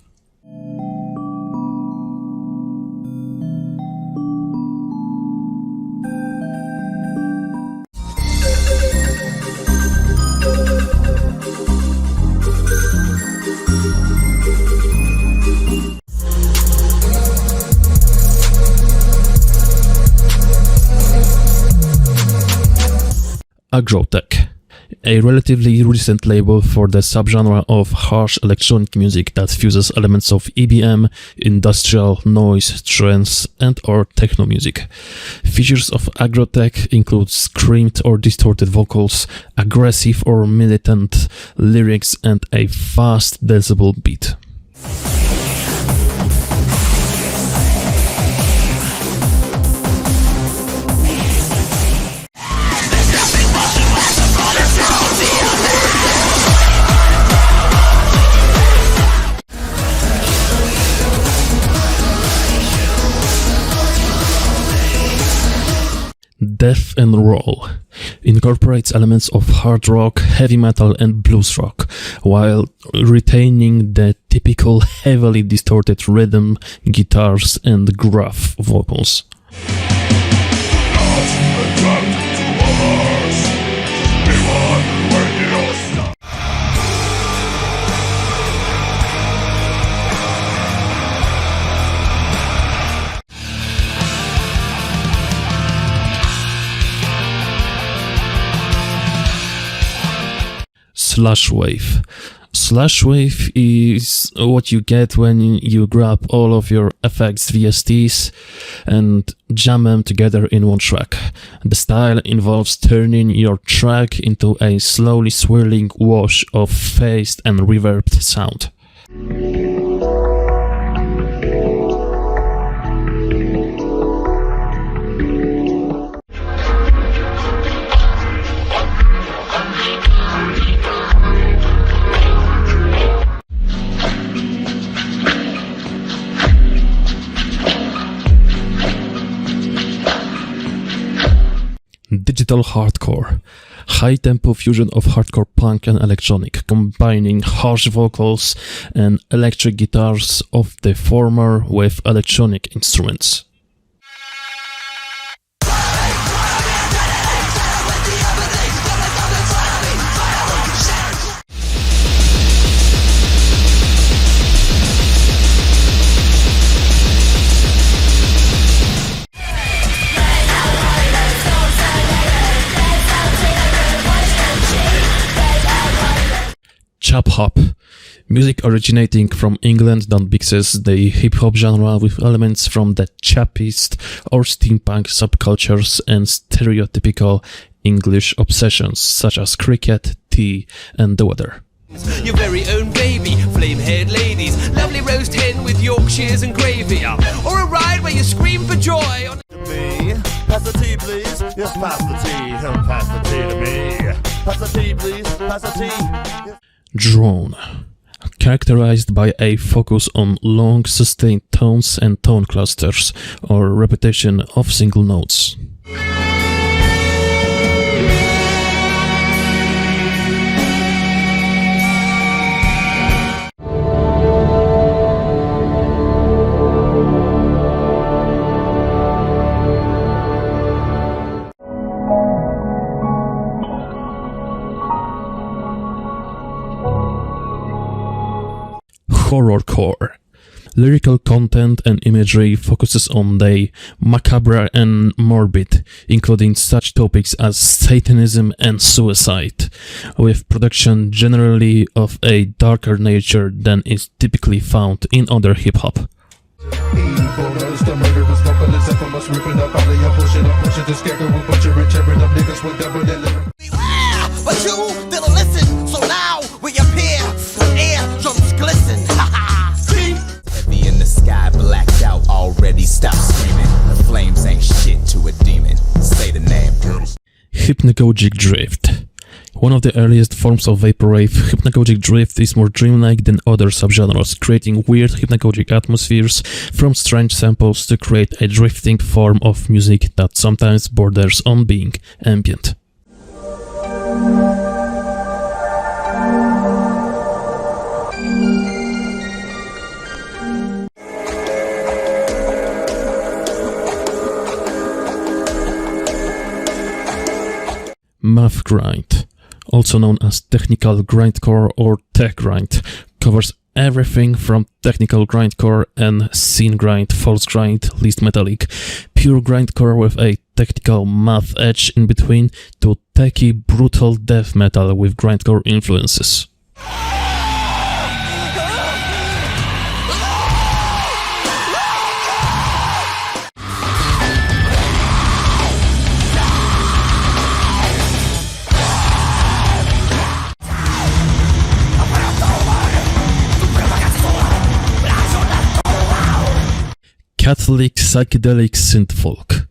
Agrotech, a relatively recent label for the subgenre of harsh electronic music that fuses elements of EBM, industrial, noise, trance, and/or techno music. Features of Agrotech include screamed or distorted vocals, aggressive or militant lyrics, and a fast, danceable beat. Death and Roll incorporates elements of hard rock, heavy metal, and blues rock, while retaining the typical heavily distorted rhythm, guitars, and gruff vocals. Slashwave. Slashwave is what you get when you grab all of your effects VSTs and jam them together in one track. The style involves turning your track into a slowly swirling wash of phased and reverbed sound. Digital hardcore, high-tempo fusion of hardcore punk and electronic, combining harsh vocals and electric guitars of the former with electronic instruments. Chop hop, music originating from England that mixes the hip-hop genre with elements from the chappist or steampunk subcultures and stereotypical English obsessions such as cricket, tea, and the weather. Your very own baby, flame-haired ladies, lovely roast hen with Yorkshires and gravy, or a ride where you scream for joy on Me, pass the tea, please. Yes, pass the tea. Pass the tea to me. Pass the tea, please. Pass the tea. Drone, characterized by a focus on long sustained tones and tone clusters, or repetition of single notes. Horrorcore. Lyrical content and imagery focuses on the macabre and morbid, including such topics as Satanism and suicide, with production generally of a darker nature than is typically found in other hip-hop. But you didn't listen, so now we appear when eardrums glisten. Heavy in the sky, blacked out, already stop screaming. The flames ain't shit to a demon. Say the name. Hypnagogic drift. One of the earliest forms of vaporwave, hypnagogic drift is more dreamlike than other subgenres, creating weird hypnagogic atmospheres from strange samples to create a drifting form of music that sometimes borders on being ambient. Math grind, also known as technical grindcore or tech grind, covers everything from technical grindcore and scene grind, false grind, least metallic, pure grindcore with a technical math edge in between, to techy brutal death metal with grindcore influences. Catholic psychedelic synth-folk,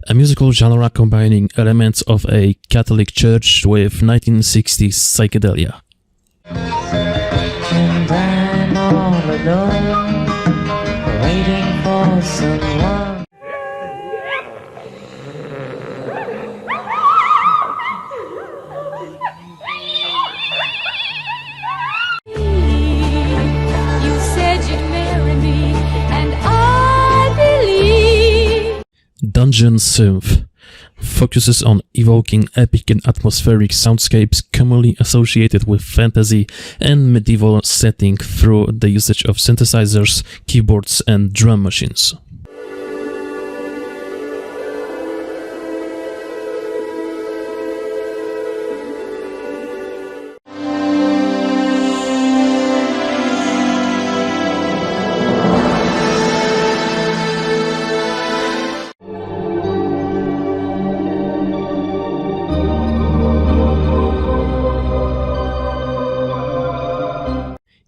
a musical genre combining elements of a Catholic church with 1960s psychedelia. And I'm all alone, waiting for someone. You said you'd marry me, and I believe. Dungeon synth focuses on evoking epic and atmospheric soundscapes commonly associated with fantasy and medieval setting through the usage of synthesizers, keyboards and drum machines.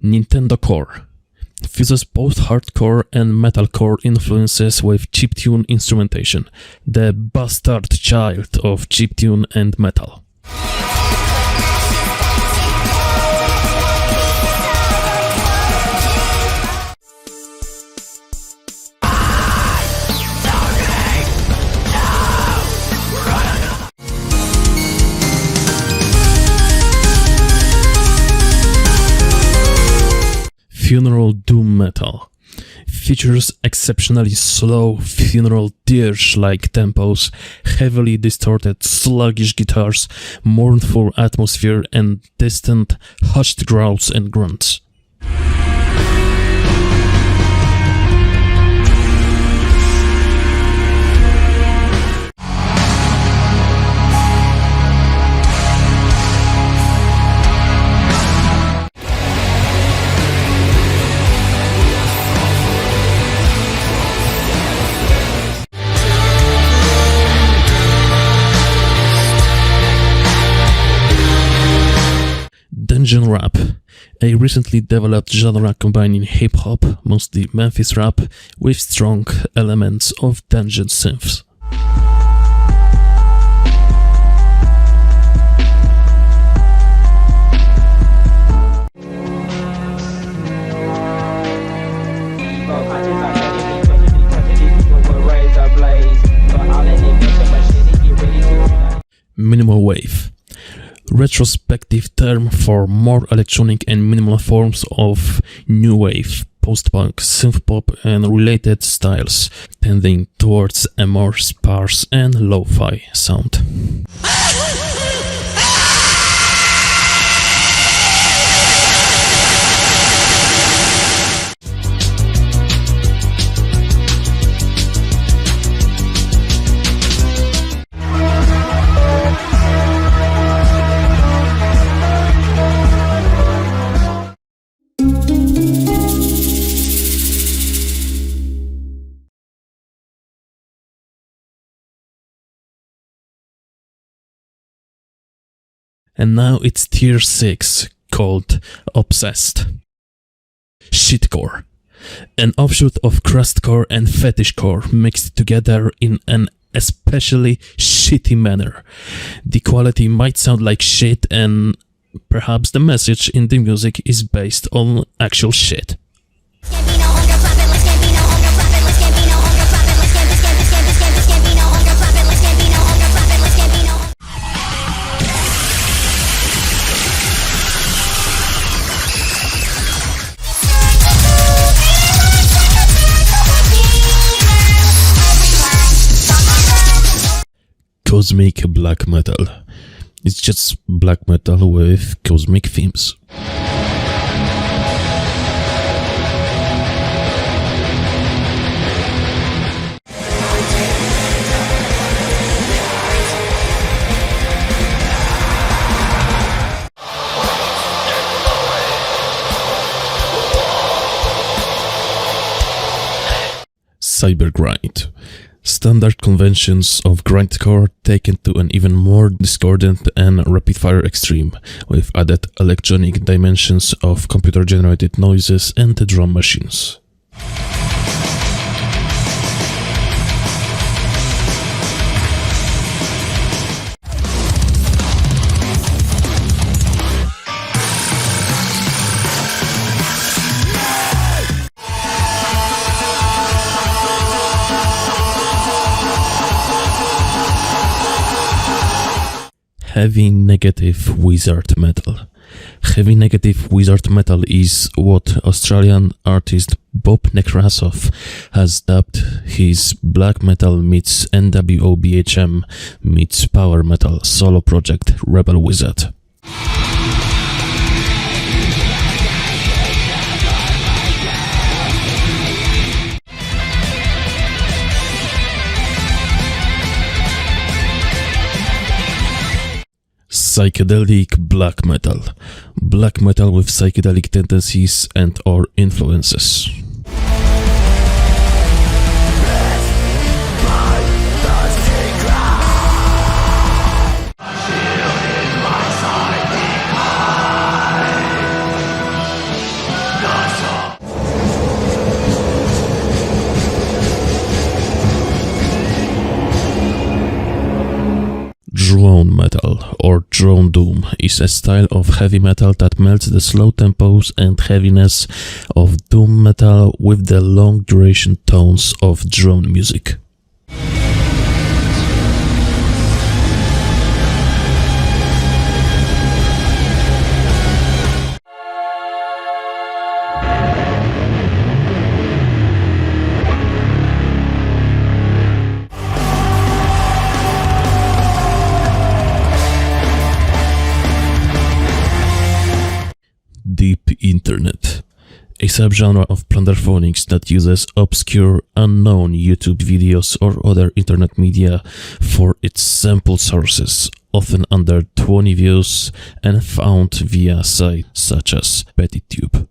Nintendo Core fuses both hardcore and metalcore influences with chiptune instrumentation, the bastard child of chiptune and metal. Funeral doom metal features exceptionally slow funeral dirge-like tempos, heavily distorted sluggish guitars, mournful atmosphere and distant hushed growls and grunts. Dungeon rap, a recently developed genre combining hip-hop, mostly Memphis rap, with strong elements of dungeon synths. Minimal wave, retrospective term for more electronic and minimal forms of new wave, post-punk, synth-pop and related styles, tending towards a more sparse and lo-fi sound. And now it's tier 6, called Obsessed. Shitcore, an offshoot of crustcore and fetishcore mixed together in an especially shitty manner. The quality might sound like shit and perhaps the message in the music is based on actual shit. Cosmic black metal. It's just black metal with cosmic themes. cybergrind. Standard conventions of grindcore taken to an even more discordant and rapid-fire extreme, with added electronic dimensions of computer-generated noises and drum machines. Heavy negative wizard metal. Heavy negative wizard metal is what Australian artist Bob Nekrasov has dubbed his black metal meets NWO BHM meets power metal solo project Rebel Wizard. Psychedelic black metal. Black metal with psychedelic tendencies and or influences. Drone metal, or drone doom, is a style of heavy metal that melts the slow tempos and heaviness of doom metal with the long duration tones of drone music. Deep Internet, a subgenre of plunderphonics that uses obscure, unknown YouTube videos or other internet media for its sample sources, often under 20 views and found via sites such as PettyTube.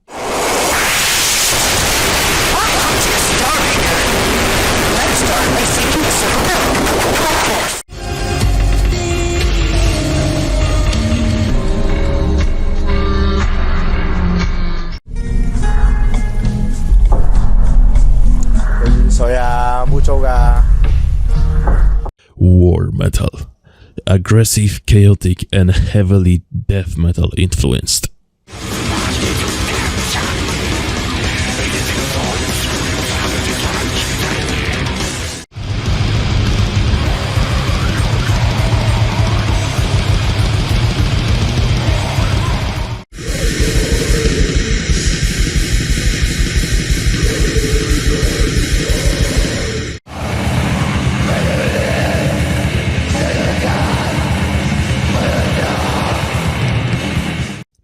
War metal. Aggressive, chaotic, and heavily death metal influenced.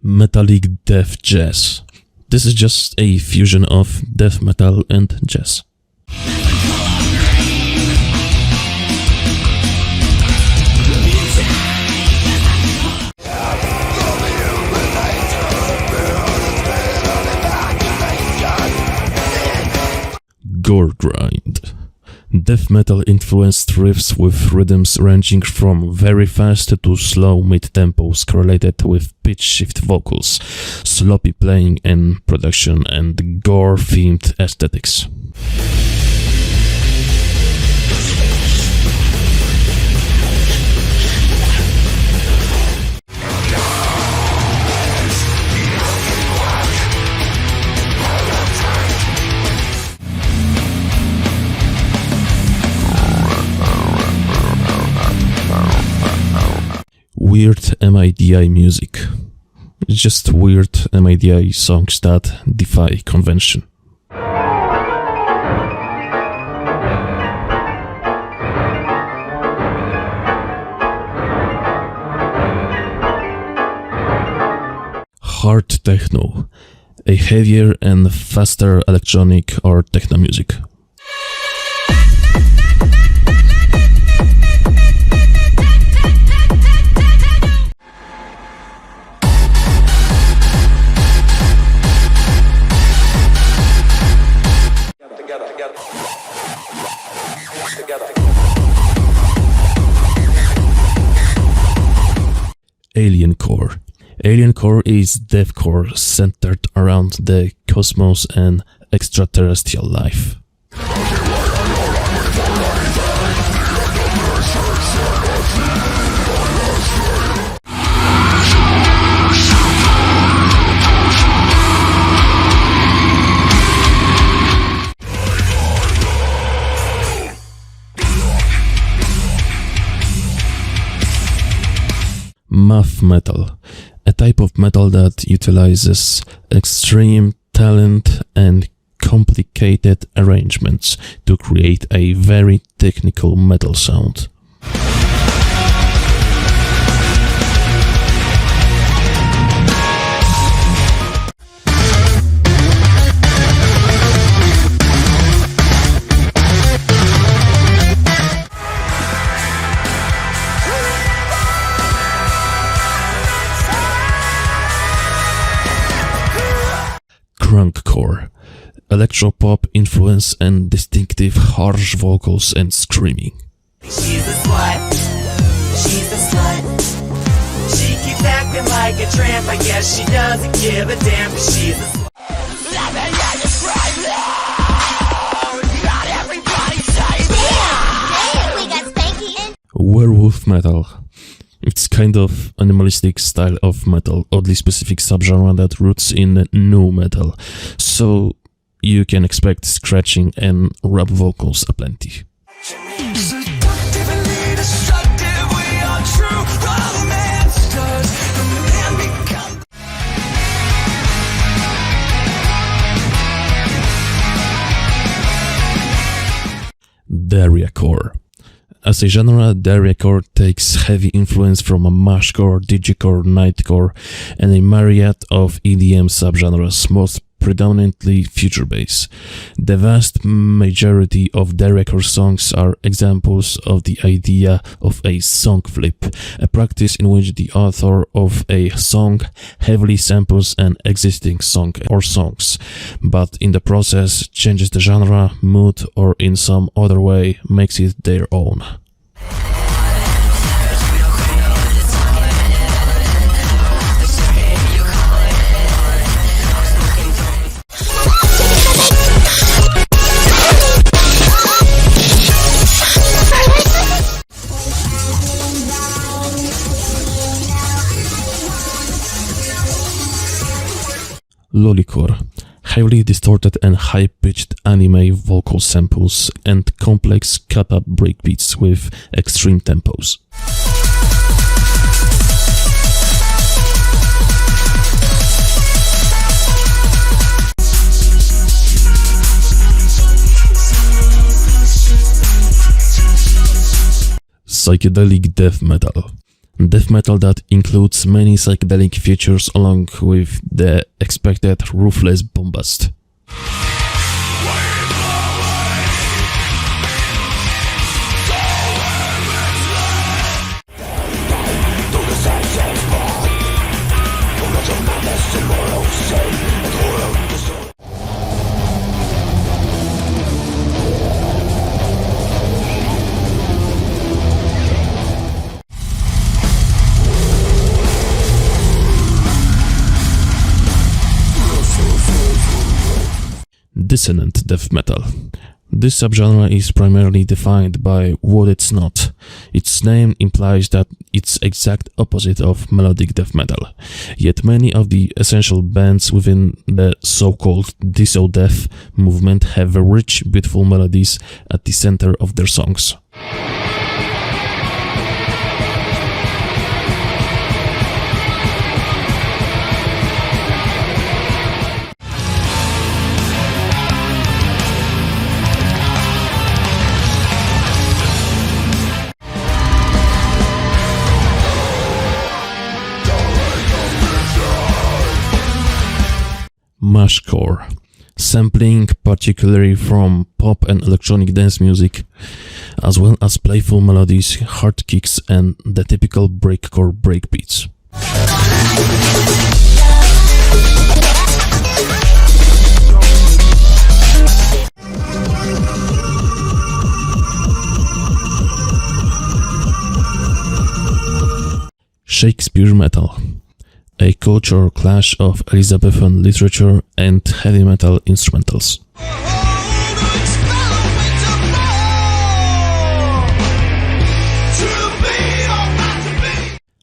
Metallic death jazz. This is just a fusion of death metal and jazz. Gore grind. Death metal influenced riffs with rhythms ranging from very fast to slow mid-tempos correlated with pitch shift vocals, sloppy playing and production, and gore-themed aesthetics. Weird MIDI music. It's just weird MIDI songs that defy convention. Hard techno, a heavier and faster electronic or techno music. Aliencore. Aliencore is deathcore centered around the cosmos and extraterrestrial life. Math metal, a type of metal that utilizes extreme talent and complicated arrangements to create a very technical metal sound. Grungecore, electropop influence and distinctive harsh vocals and screaming. She's a slut. She's a slut. She keeps acting like a tramp. I guess she doesn't give a damn, 'cause she's a slut. Let me describe Got everybody saying Damn, we got Spanky and Werewolf metal. It's kind of animalistic style of metal, oddly specific subgenre that roots in nu metal, so you can expect scratching and rap vocals aplenty. Seductively destructive, we are true romancers. The man becomes Dariacore. As a genre, Dariacore takes heavy influence from mashcore, digicore, nightcore, and a myriad of EDM subgenres, most predominantly future bass. The vast majority of Dariacore songs are examples of the idea of a song flip, a practice in which the author of a song heavily samples an existing song or songs, but in the process changes the genre, mood, or in some other way makes it their own. Lollicore, heavily distorted and high-pitched anime vocal samples and complex cut-up breakbeats with extreme tempos. Psychedelic death metal. Death metal that includes many psychedelic features along with the expected ruthless bombast. Dissonant death metal. This subgenre is primarily defined by what it's not. Its name implies that it's exact opposite of melodic death metal. Yet many of the essential bands within the so-called disso death movement have rich, beautiful melodies at the center of their songs. Mashcore, sampling particularly from pop and electronic dance music, as well as playful melodies, hard kicks, and the typical breakcore breakbeats. Shakespeare metal, a cultural clash of Elizabethan literature and heavy metal instrumentals.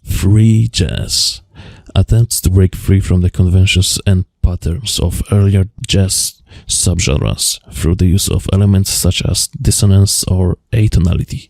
Free jazz attempts to break free from the conventions and patterns of earlier jazz subgenres through the use of elements such as dissonance or atonality.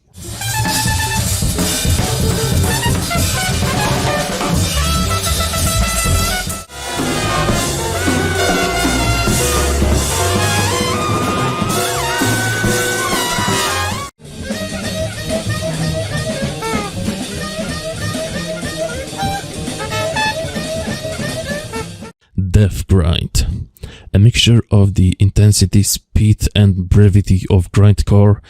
Death grind, a mixture of the intensity, speed and brevity of grindcore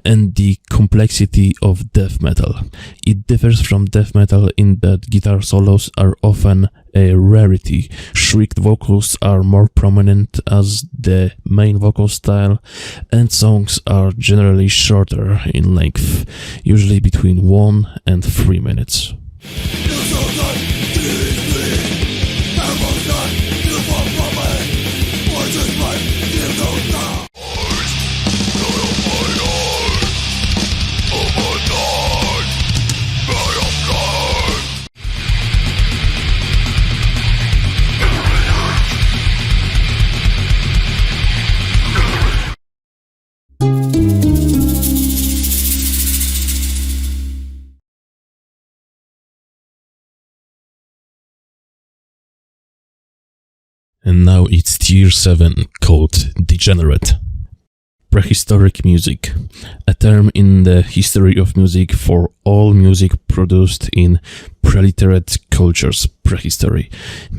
and the complexity of death metal. It differs from death metal in that guitar solos are often a rarity, shrieked vocals are more prominent as the main vocal style, and songs are generally shorter in length, usually between 1 and 3 minutes. And now it's tier 7, called Degenerate. Prehistoric music, a term in the history of music for all music produced in preliterate cultures, prehistory,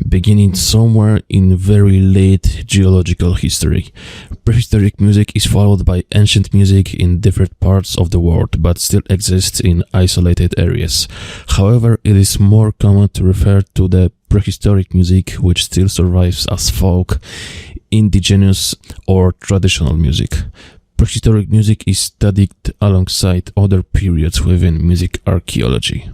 beginning somewhere in very late geological history. Prehistoric music is followed by ancient music in different parts of the world, but still exists in isolated areas. However, it is more common to refer to the prehistoric music which still survives as folk, indigenous or traditional music. Prehistoric music is studied alongside other periods within music archaeology.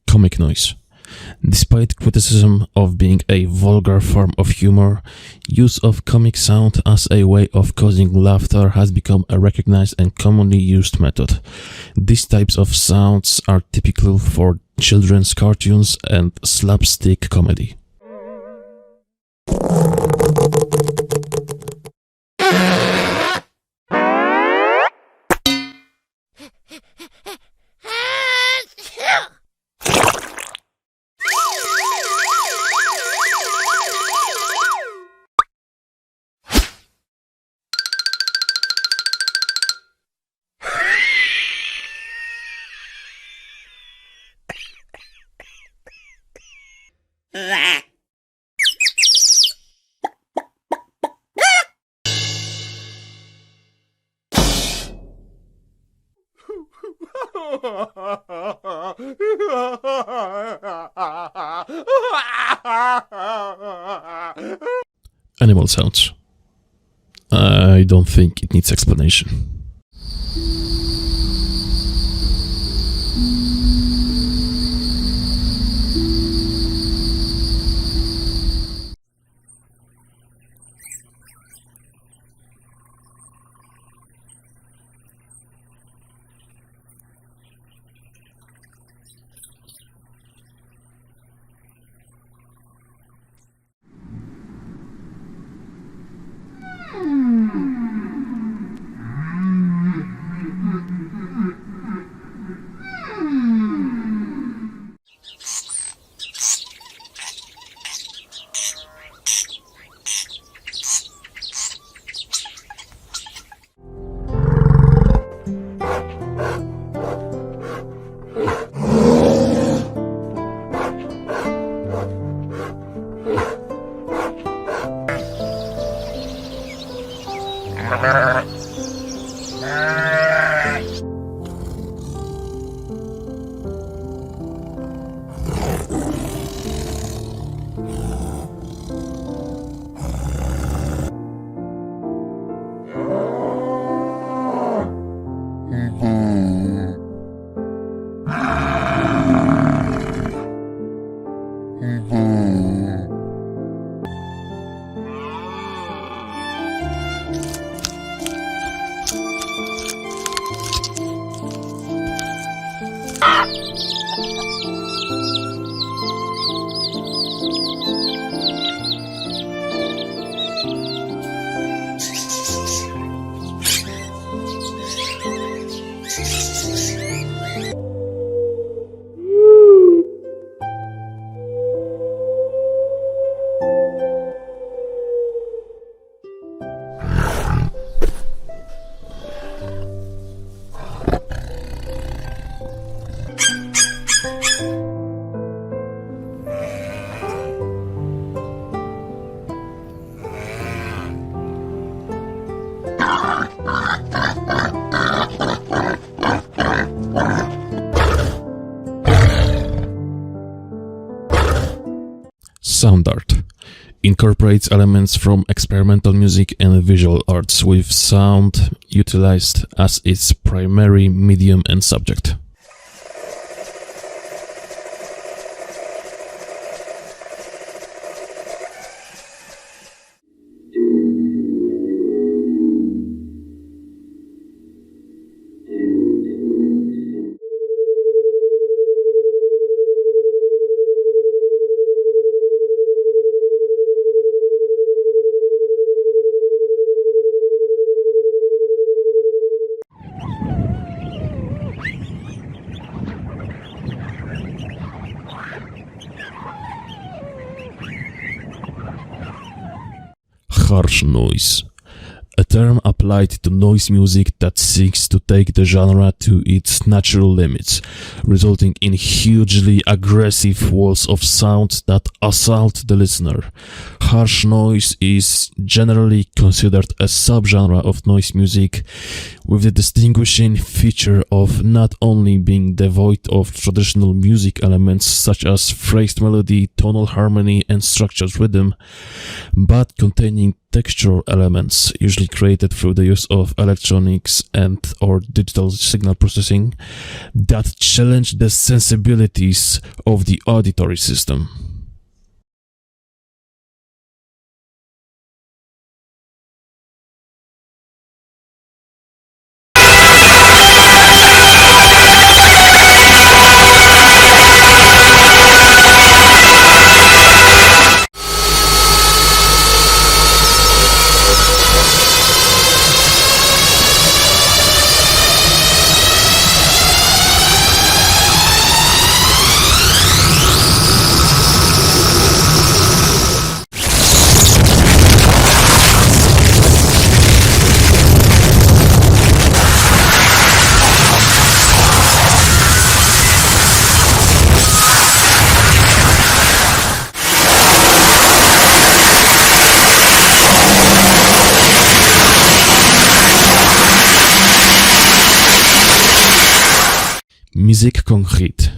Comic noise. Despite criticism of being a vulgar form of humor, use of comic sound as a way of causing laughter has become a recognized and commonly used method. These types of sounds are typical for children's cartoons and slapstick comedy. Animal sounds. I don't think it needs explanation. Sound art incorporates elements from experimental music and visual arts, with sound utilized as its primary medium and subject. Harsh noise, a term applied to noise music that seeks to take the genre to its natural limits, resulting in hugely aggressive walls of sound that assault the listener. Harsh noise is generally considered a subgenre of noise music, with the distinguishing feature of not only being devoid of traditional music elements such as phrased melody, tonal harmony, and structured rhythm, but containing textural elements, usually created through the use of electronics and or digital signal processing, that challenge the sensibilities of the auditory system. Musique concrète,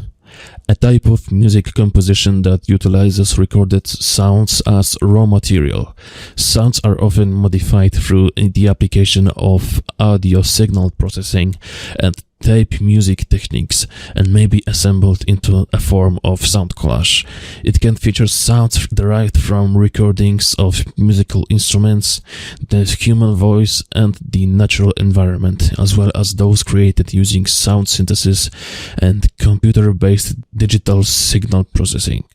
a type of music composition that utilizes recorded sounds as raw material. Sounds are often modified through the application of audio signal processing and tape music techniques, and may be assembled into a form of sound collage. It can feature sounds derived from recordings of musical instruments, the human voice, and the natural environment, as well as those created using sound synthesis and computer-based digital signal processing.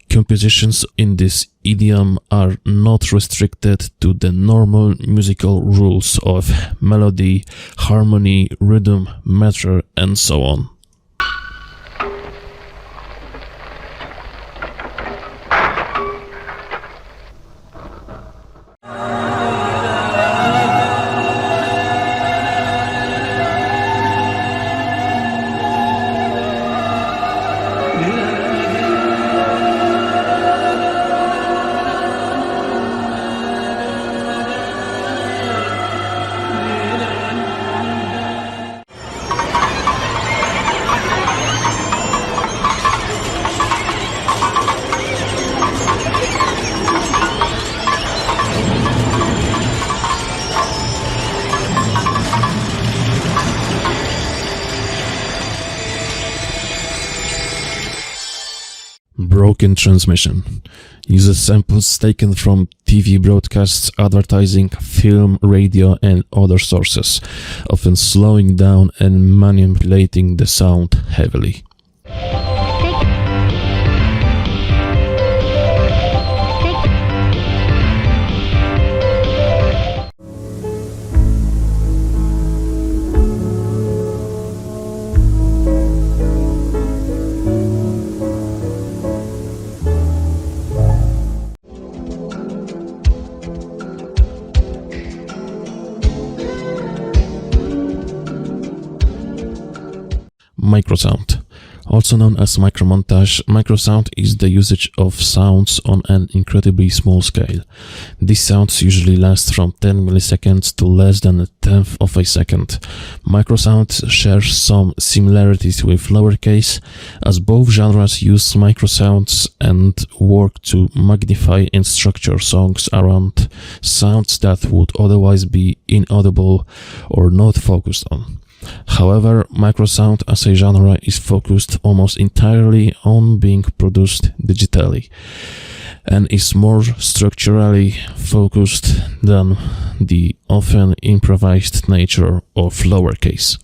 Compositions in this idiom are not restricted to the normal musical rules of melody, harmony, rhythm, meter, and so on. Broken Transmission uses samples taken from TV broadcasts, advertising, film, radio, and other sources, often slowing down and manipulating the sound heavily. Microsound. Also known as micromontage, microsound is the usage of sounds on an incredibly small scale. These sounds usually last from 10 milliseconds to less than a tenth of a second. Microsound shares some similarities with lowercase, as both genres use microsounds and work to magnify and structure songs around sounds that would otherwise be inaudible or not focused on. However, microsound as a genre is focused almost entirely on being produced digitally and is more structurally focused than the often improvised nature of lowercase.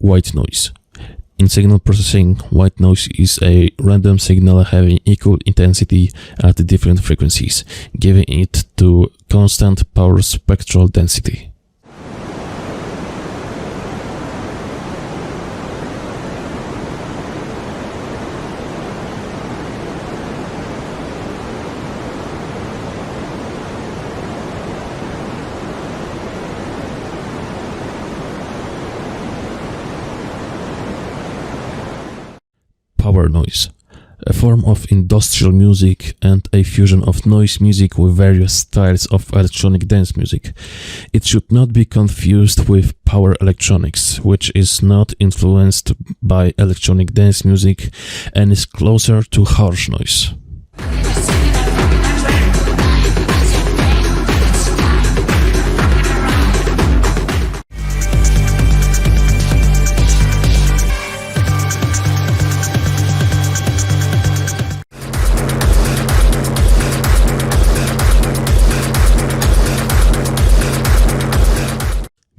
White noise. In signal processing, white noise is a random signal having equal intensity at different frequencies, giving it to constant power spectral density. Power noise, a form of industrial music and a fusion of noise music with various styles of electronic dance music. It should not be confused with power electronics, which is not influenced by electronic dance music and is closer to harsh noise.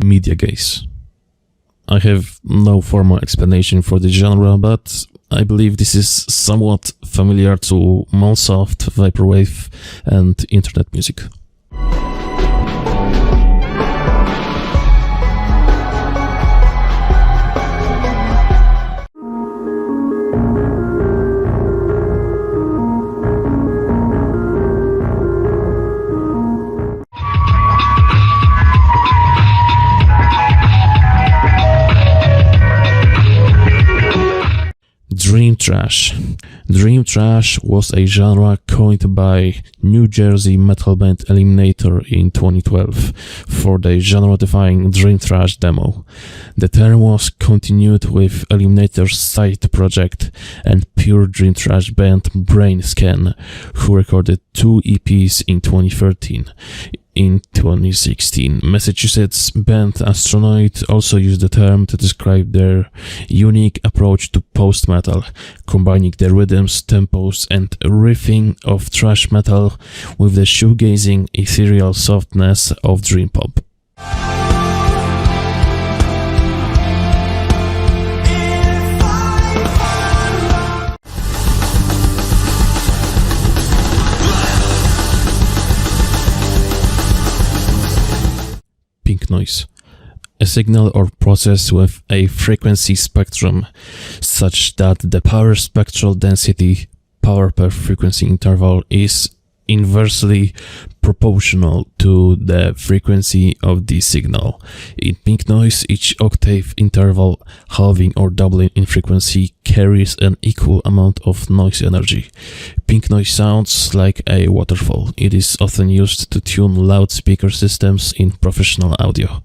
Media gaze. I have no formal explanation for the genre, but I believe this is somewhat familiar to Mallsoft, Vaporwave, and internet music. Dream Thrash. Dream Thrash was a genre coined by New Jersey metal band Eliminator in 2012 for the genre-defying Dream Thrash demo. The term was continued with Eliminator's side project and pure Dream Thrash band Brain Scan, who recorded 2 EPs in 2013. In 2016, Massachusetts band Astronoid also used the term to describe their unique approach to post-metal, combining the rhythms, tempos, and riffing of thrash metal with the shoegazing, ethereal softness of dream pop. Pink noise. a signal or process with a frequency spectrum such that the power spectral density, power per frequency interval, is inversely proportional to the frequency of the signal. In pink noise, each octave interval halving or doubling in frequency carries an equal amount of noise energy. Pink noise sounds like a waterfall. It is often used to tune loudspeaker systems in professional audio.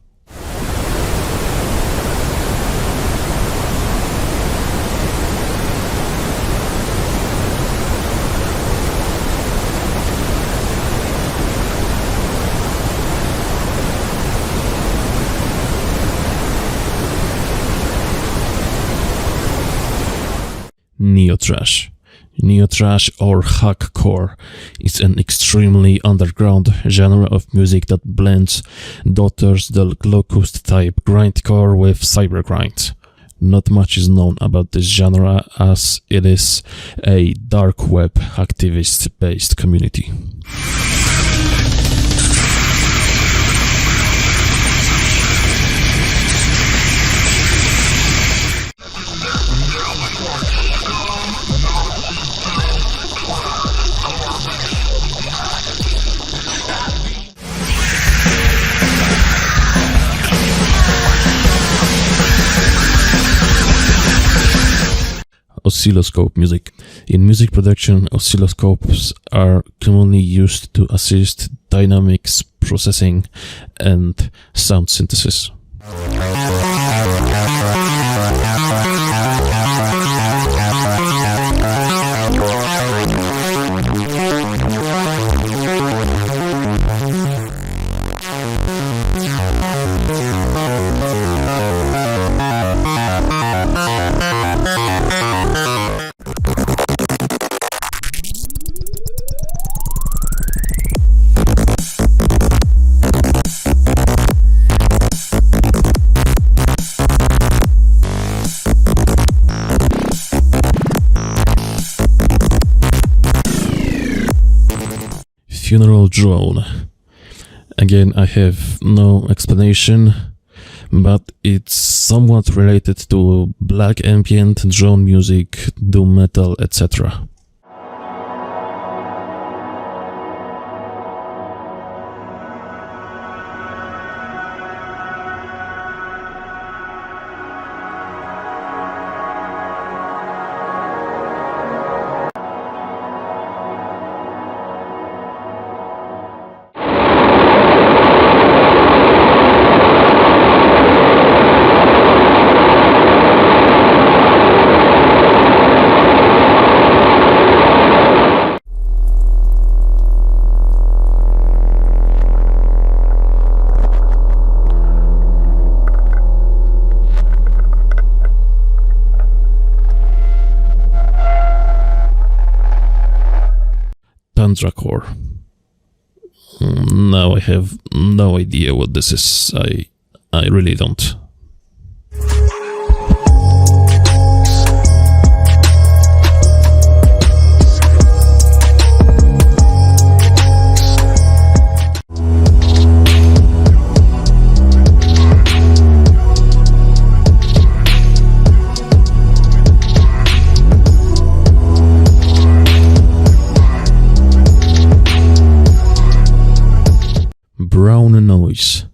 Neo-thrash. Neo-thrash or hackcore is an extremely underground genre of music that blends Daughters del Locust type grindcore with cybergrind. Not much is known about this genre as it is a dark web activist-based community. Oscilloscope music. In music production, oscilloscopes are commonly used to assist dynamics processing and sound synthesis. Funeral drone. Again, I have no explanation, but it's somewhat related to black ambient, drone music, doom metal, etc. Tandracore. Now I have no idea what this is. I really don't. Brown noise.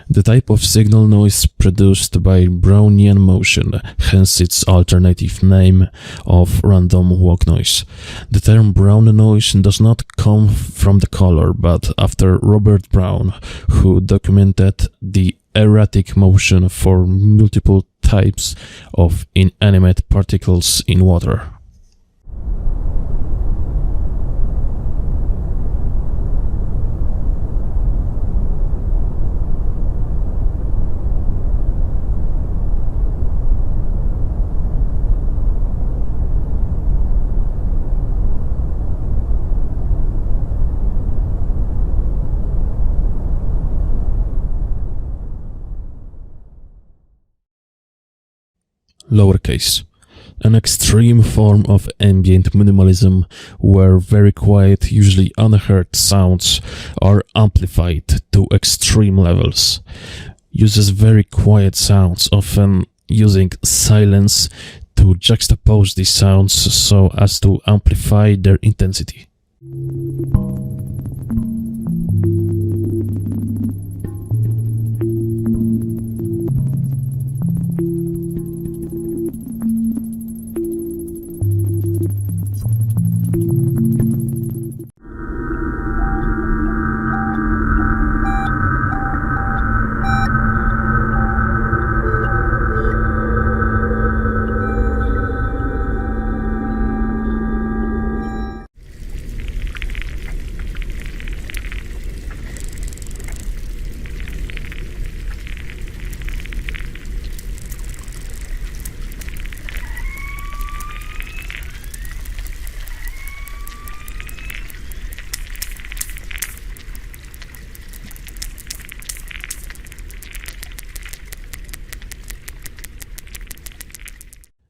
The type of signal noise produced by Brownian motion, hence its alternative name of random walk noise. The term brown noise does not come from the color, but after Robert Brown, who documented the erratic motion for multiple types of inanimate particles in water. Lowercase. An extreme form of ambient minimalism where very quiet, usually unheard sounds are amplified to extreme levels. uses very quiet sounds, often using silence to juxtapose these sounds so as to amplify their intensity.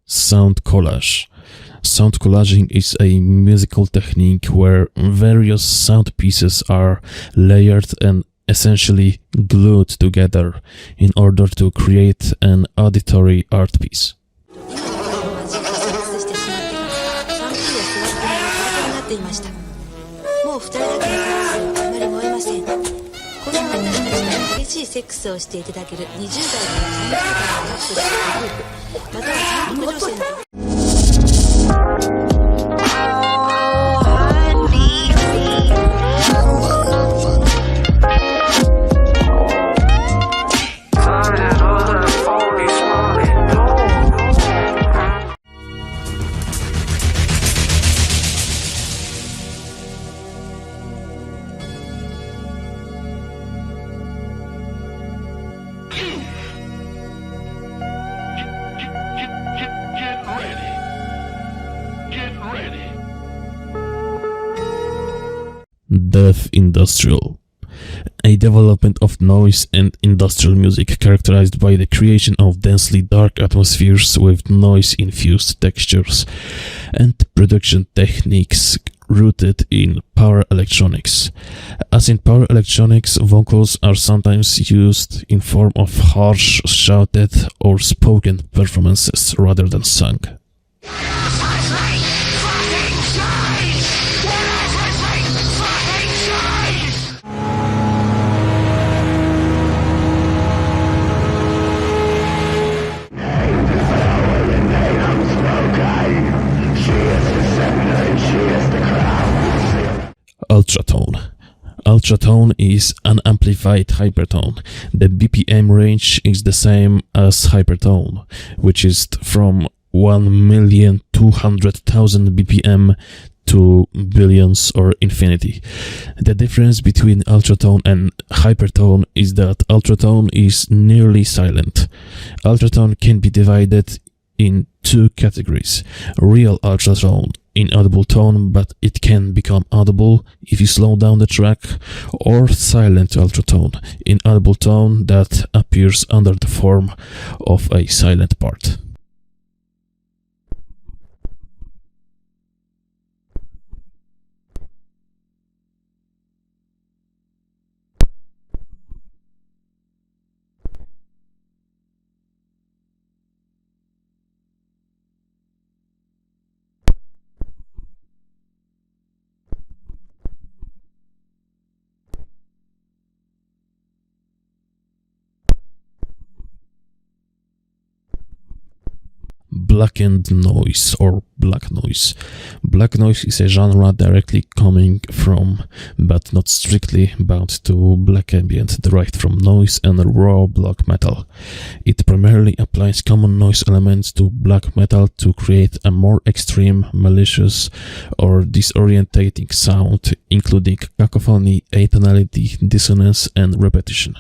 Sound collage. Sound collaging is a musical technique where various sound pieces are layered and essentially glued together in order to create an auditory art piece. 激しいセックスをしていただける20代から30代のアップしたグループまたは韓国女性の Death Industrial. A development of noise and industrial music characterized by the creation of densely dark atmospheres with noise-infused textures and production techniques rooted in power electronics. As in power electronics, vocals are sometimes used in form of harsh, shouted or spoken performances rather than sung. Ultratone. Ultratone is an amplified hypertone. The BPM range is the same as hypertone, which is from 1,200,000 BPM to billions or infinity. The difference between ultratone and hypertone is that ultratone is nearly silent. Ultratone can be divided in two categories: real ultratone, inaudible tone, but it can become audible if you slow down the track, or silent ultratone, inaudible tone that appears under the form of a silent part. Blackened noise or black noise. Black noise is a genre directly coming from, but not strictly bound to, black ambient derived from noise and raw black metal. It primarily applies common noise elements to black metal to create a more extreme, malicious or disorientating sound, including cacophony, atonality, dissonance and repetition.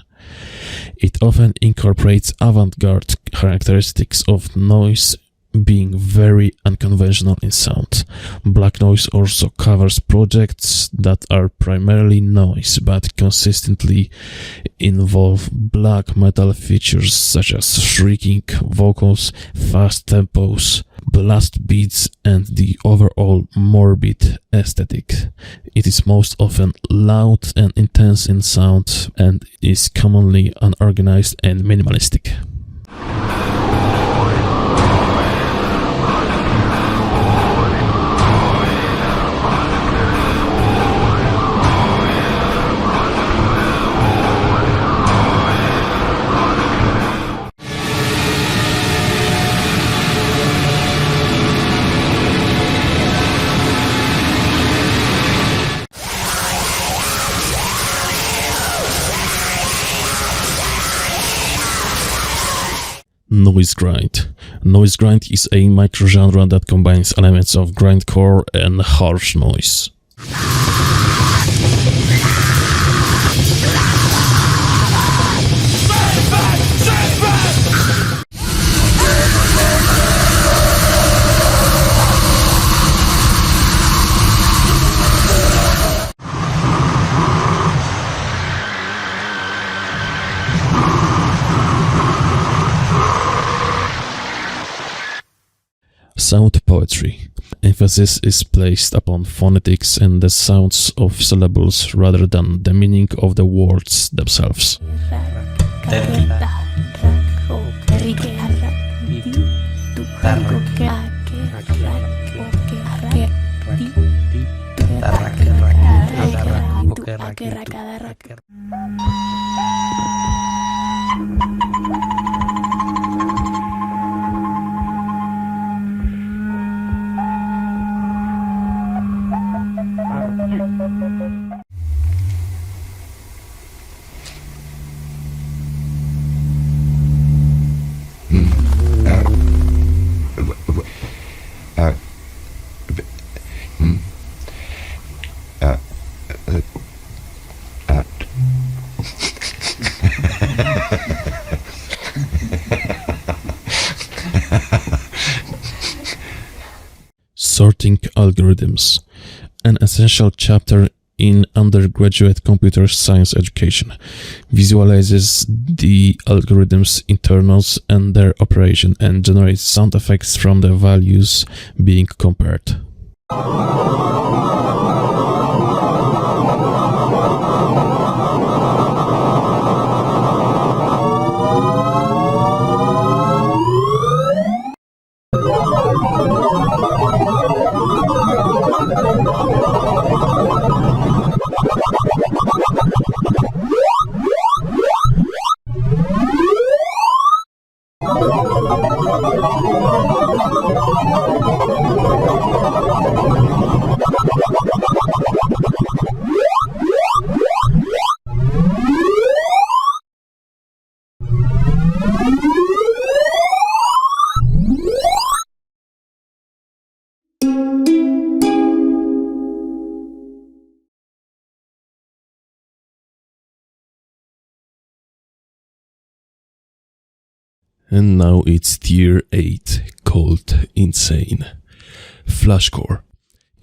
It often incorporates avant-garde characteristics of noise, being very unconventional in sound. Black Noise also covers projects that are primarily noise but consistently involve black metal features such as shrieking vocals, fast tempos, blast beats, and the overall morbid aesthetic. It is most often loud and intense in sound and is commonly unorganized and minimalistic. Noise grind. Noise grind is a microgenre that combines elements of grindcore and harsh noise. Sound poetry. Emphasis is placed upon phonetics and the sounds of syllables rather than the meaning of the words themselves. Sorting algorithms, an essential chapter in undergraduate computer science education, visualizes the algorithm's internals and their operation and generates sound effects from the values being compared. And now it's tier 8, called Insane. Flashcore.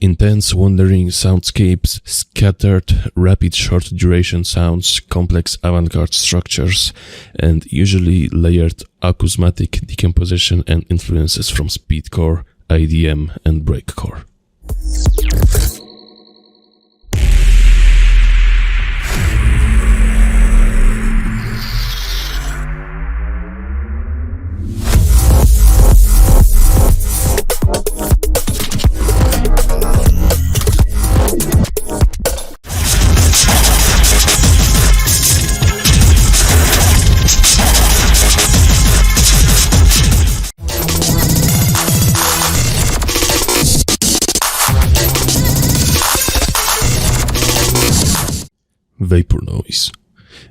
Intense wandering soundscapes, scattered, rapid short-duration sounds, complex avant-garde structures, and usually layered acousmatic decomposition and influences from speedcore, IDM, and breakcore. Vapor noise.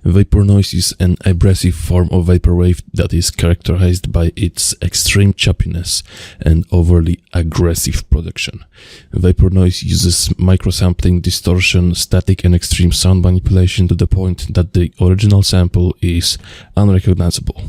Vapor noise is an abrasive form of vaporwave that is characterized by its extreme choppiness and overly aggressive production. Vapor noise uses microsampling, distortion, static and extreme sound manipulation to the point that the original sample is unrecognizable.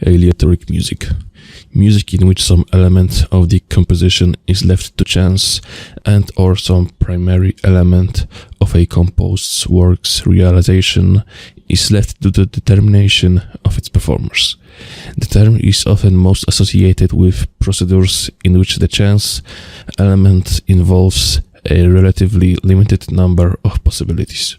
aleatoric music. Music in which some element of the composition is left to chance and or some primary element of a composed work's realization is left to the determination of its performers. The term is often most associated with procedures in which the chance element involves a relatively limited number of possibilities.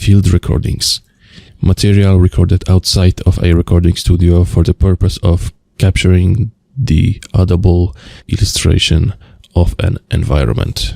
Field recordings. Material recorded outside of a recording studio for the purpose of capturing the audible illustration of an environment.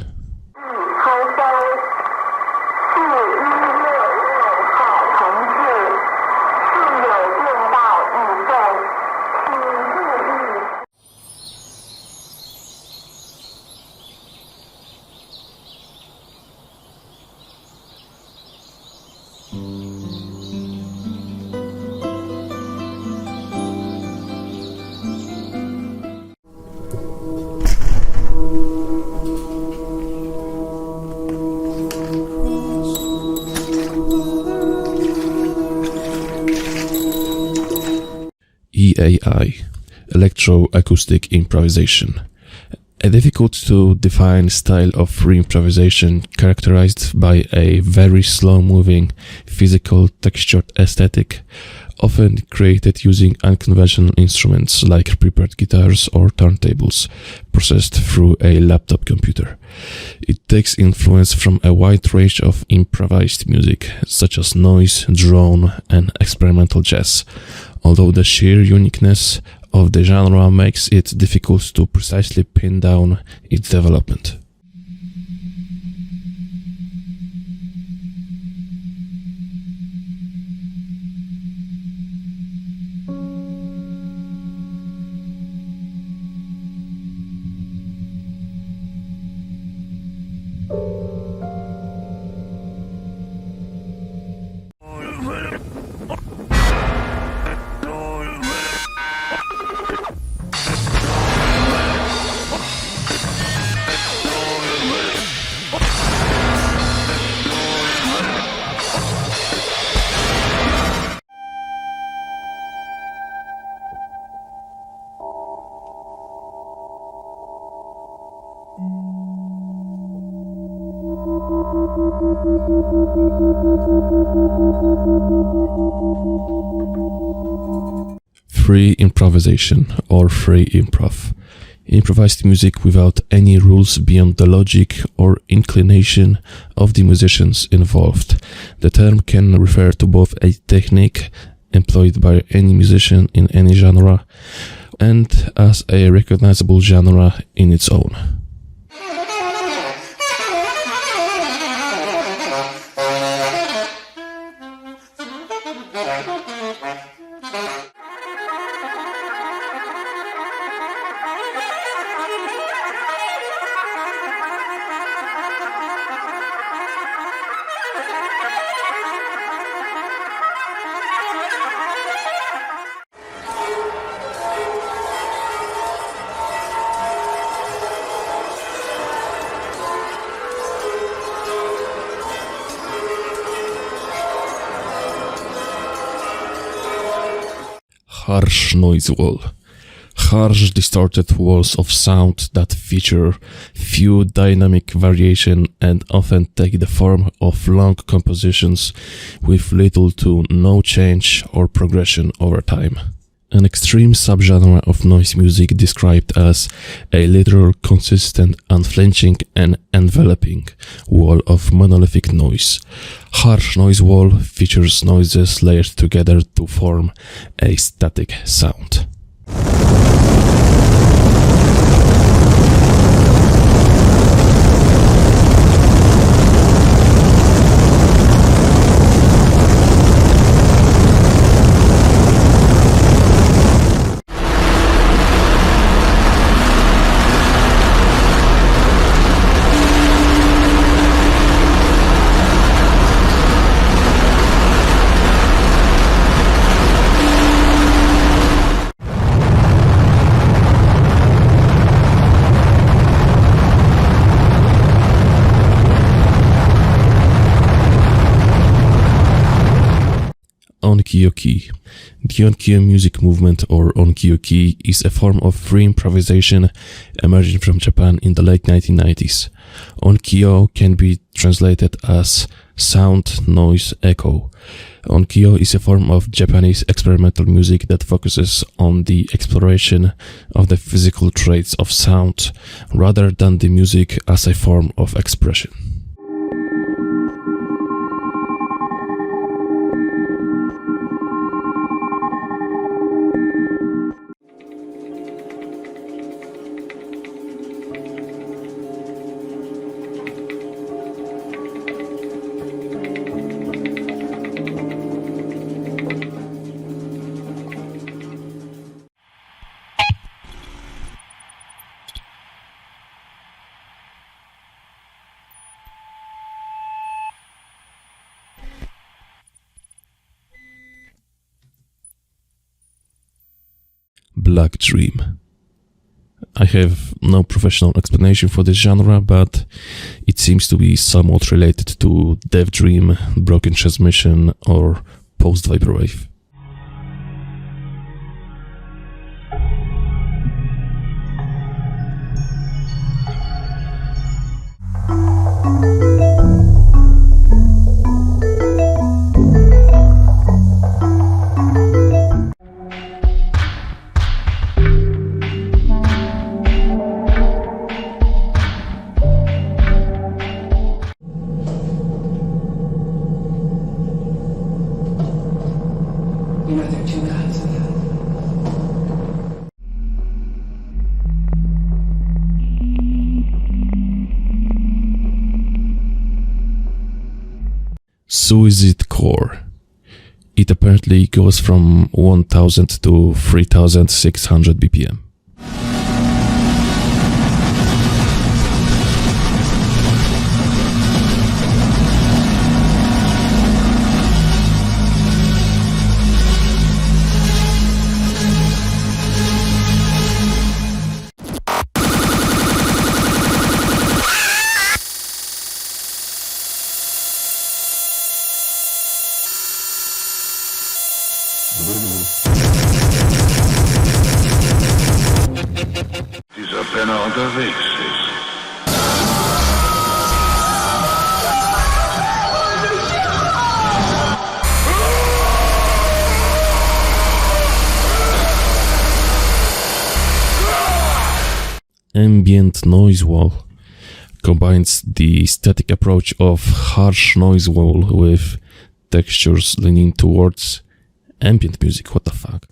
EAI, electroacoustic improvisation, a difficult to define style of free improvisation characterized by a very slow-moving, physical textured aesthetic, often created using unconventional instruments like prepared guitars or turntables, processed through a laptop computer. It takes influence from a wide range of improvised music, such as noise, drone, and experimental jazz, although the sheer uniqueness of the genre makes it difficult to precisely pin down its development. Free improvisation or free improv. Improvised music without any rules beyond the logic or inclination of the musicians involved. The term can refer to both a technique employed by any musician in any genre and as a recognizable genre in its own. Harsh noise wall. Harsh distorted walls of sound that feature few dynamic variation and often take the form of long compositions with little to no change or progression over time. An extreme subgenre of noise music described as a literal, consistent, unflinching and enveloping wall of monolithic noise. Harsh noise wall features noises layered together to form a static sound. Onkyo-kei. The Onkyo music movement, or Onkyo-kei, is a form of free improvisation emerging from Japan in the late 1990s. Onkyo can be translated as sound, noise, echo. Onkyo is a form of Japanese experimental music that focuses on the exploration of the physical traits of sound rather than the music as a form of expression. Black Dream. I have no professional explanation for this genre, but it seems to be somewhat related to Death Dream, Broken Transmission, or Post-Vaporwave. Suicide Core. It apparently goes from 1000 to 3600 BPM. Dieser Penner unterwegs ist. ambient noise wall combines the static approach of harsh noise wall with textures leaning towards ambient music. What the fuck?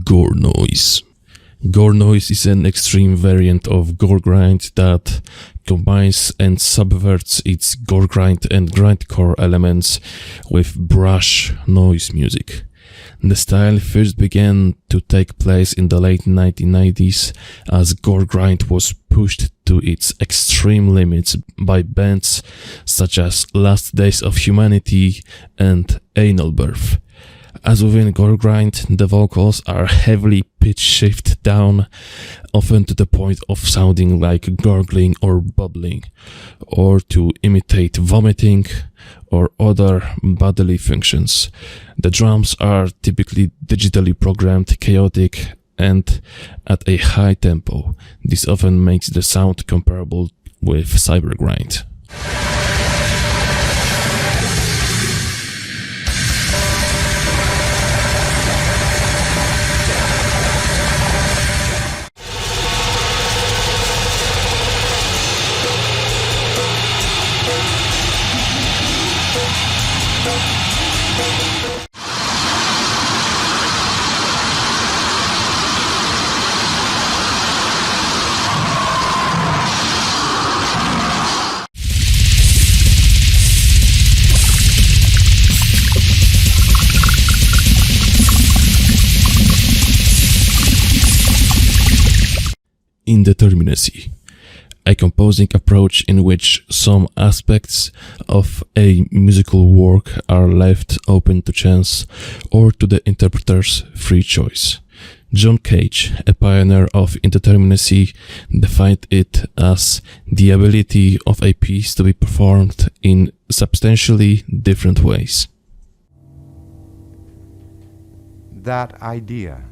Gore noise. Gore noise is an extreme variant of gore grind that combines and subverts its gore grind and grindcore elements with brush noise music. The style first began to take place in the late 1990s as gore grind was pushed to its extreme limits by bands such as Last Days of Humanity and Anal Birth. As within gore grind, the vocals are heavily pitch-shifted down, often to the point of sounding like gurgling or bubbling, or to imitate vomiting or other bodily functions. The drums are typically digitally programmed, chaotic, and at a high tempo. This often makes the sound comparable with cybergrind. Indeterminacy, a composing approach in which some aspects of a musical work are left open to chance or to the interpreter's free choice. John Cage, a pioneer of indeterminacy, defined it as the ability of a piece to be performed in substantially different ways. That idea.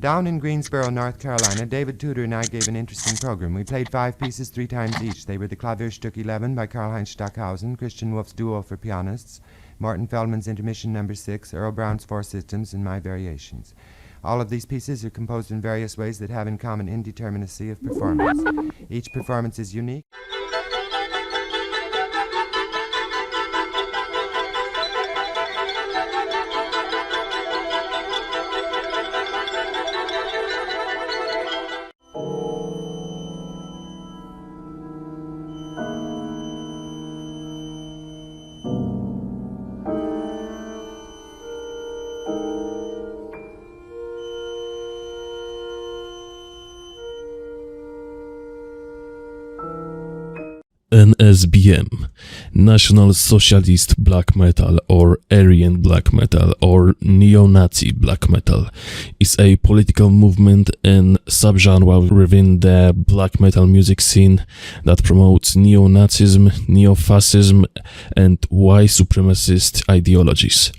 Down in Greensboro, North Carolina, David Tudor and I gave an interesting program. We played 5 pieces 3 times each. They were the Klavierstück 11 by Karl-Heinz Stockhausen, Christian Wolf's Duo for pianists, Martin Feldman's Intermission No. 6, Earl Brown's 4 Systems, and my variations. All of these pieces are composed in various ways that have in common indeterminacy of performance. Each performance is unique. NSBM, National Socialist Black Metal or Aryan Black Metal or Neo-Nazi Black Metal, is a political movement and subgenre within the black metal music scene that promotes neo-Nazism, neo-fascism, and white supremacist ideologies.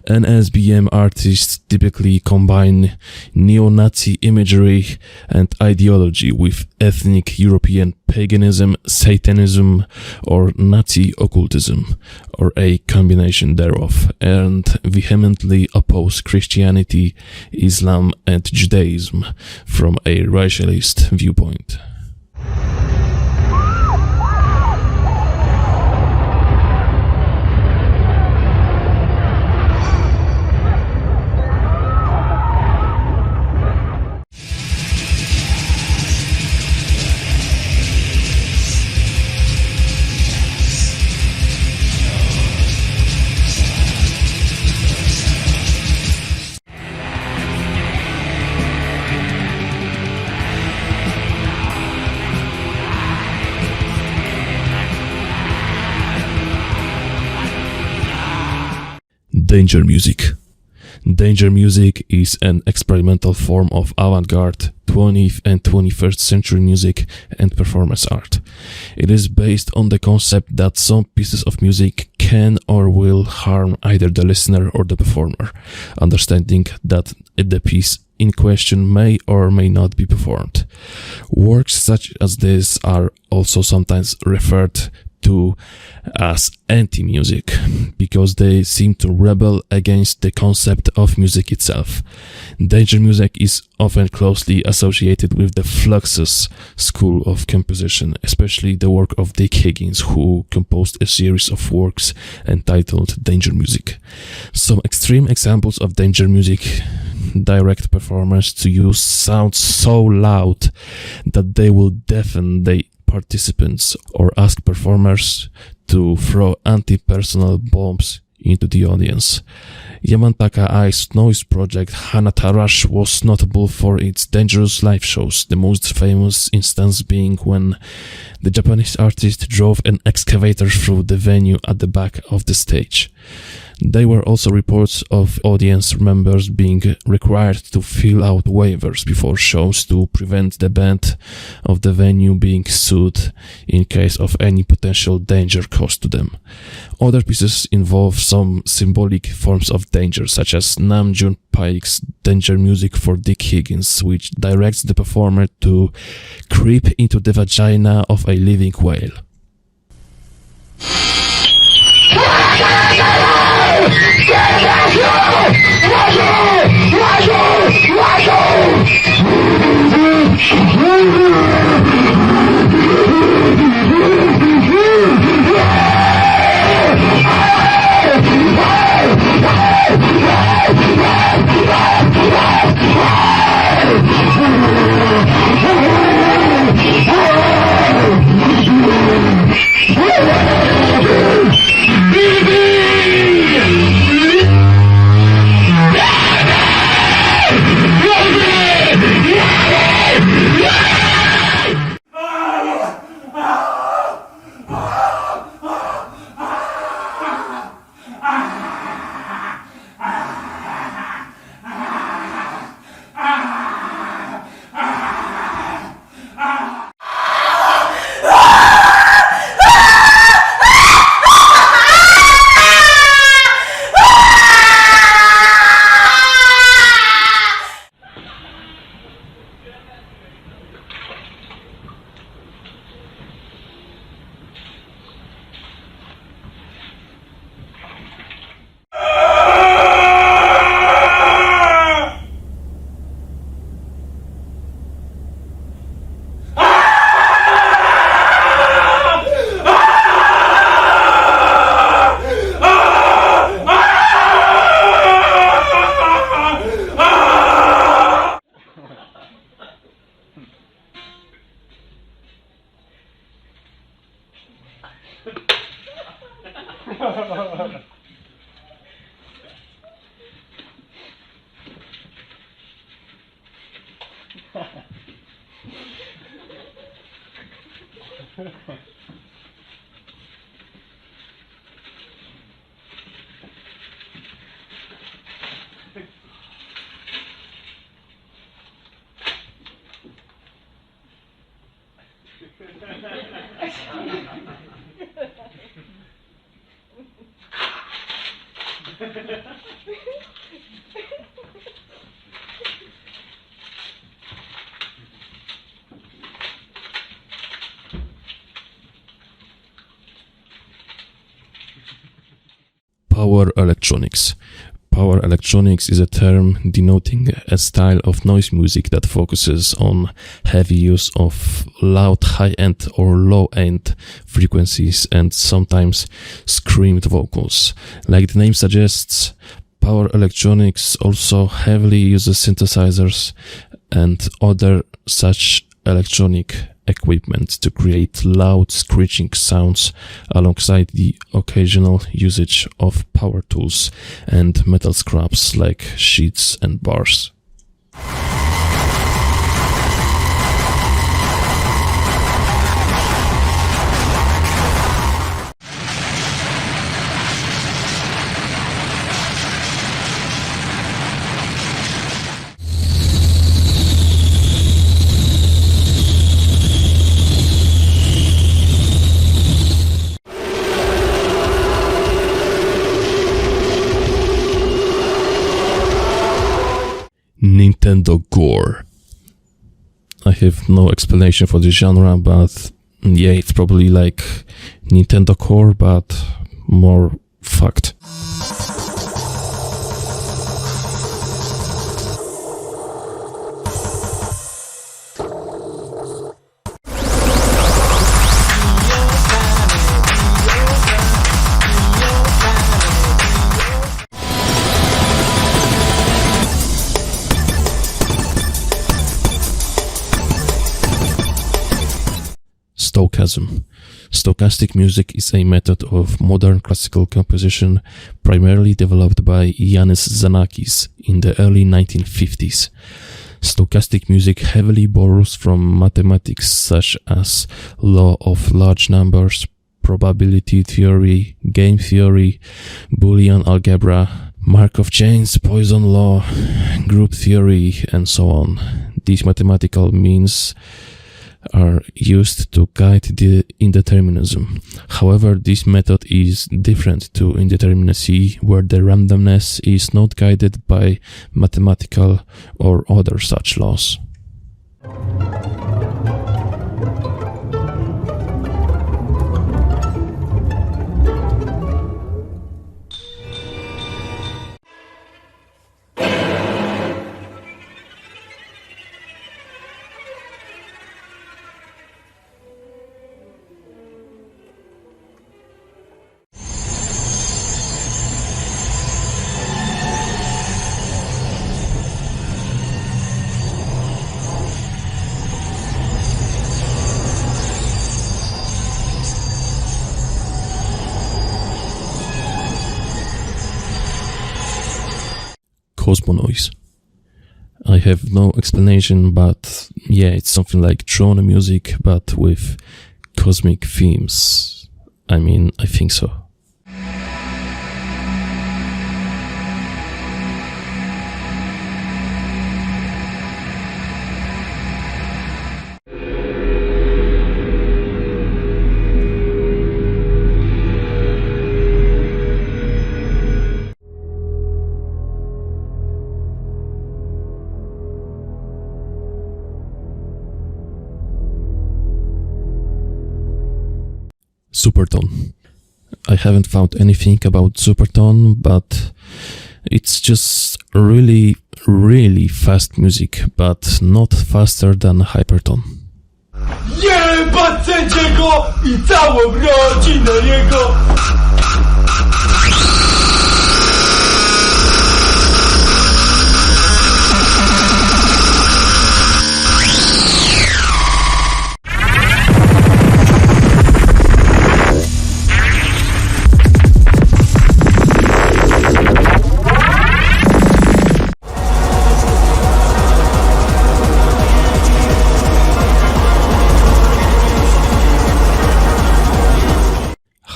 NSBM artists typically combine neo-Nazi imagery and ideology with ethnic European paganism, Satanism, or Nazi occultism, or a combination thereof, and vehemently oppose Christianity, Islam, and Judaism from a racialist viewpoint. Danger music. Danger music is an experimental form of avant-garde 20th and 21st century music and performance art. It is based on the concept that some pieces of music can or will harm either the listener or the performer, understanding that the piece in question may or may not be performed. Works such as this are also sometimes referred to as anti-music, because they seem to rebel against the concept of music itself. Danger music is often closely associated with the Fluxus school of composition, especially the work of Dick Higgins, who composed a series of works entitled Danger Music. Some extreme examples of danger music direct performers to use sounds so loud that they will deafen the participants or ask performers to throw anti-personal bombs into the audience. Yamantaka I's noise project Hanatarash was notable for its dangerous live shows, the most famous instance being when the Japanese artist drove an excavator through the venue at the back of the stage. There were also reports of audience members being required to fill out waivers before shows to prevent the band of the venue being sued in case of any potential danger caused to them. Other pieces involve some symbolic forms of danger, such as Nam June Paik's Danger Music for Dick Higgins, which directs the performer to creep into the vagina of a living whale. Power electronics. Power electronics is a term denoting a style of noise music that focuses on heavy use of loud high-end or low-end frequencies and sometimes screamed vocals. Like the name suggests, power electronics also heavily uses synthesizers and other such electronic equipment to create loud screeching sounds alongside the occasional usage of power tools and metal scraps like sheets and bars. Nintendo gore. I have no explanation for this genre, but yeah, it's probably like Nintendo core, but more fucked. Stochasm. Stochastic music is a method of modern classical composition primarily developed by Yanis Xenakis in the early 1950s. Stochastic music heavily borrows from mathematics such as law of large numbers, probability theory, game theory, Boolean algebra, Markov chains, Poisson law, group theory, and so on. These mathematical means are used to guide the indeterminism. However, this method is different to indeterminacy, where the randomness is not guided by mathematical or other such laws. Cosmonoise. I have no explanation, but yeah, it's something like drone music, but with cosmic themes. I mean, I think so. Supertone. I haven't found anything about Supertone, but it's just really, really fast music, but not faster than Hypertone. Jebać sędziego i całą rodzinę jego!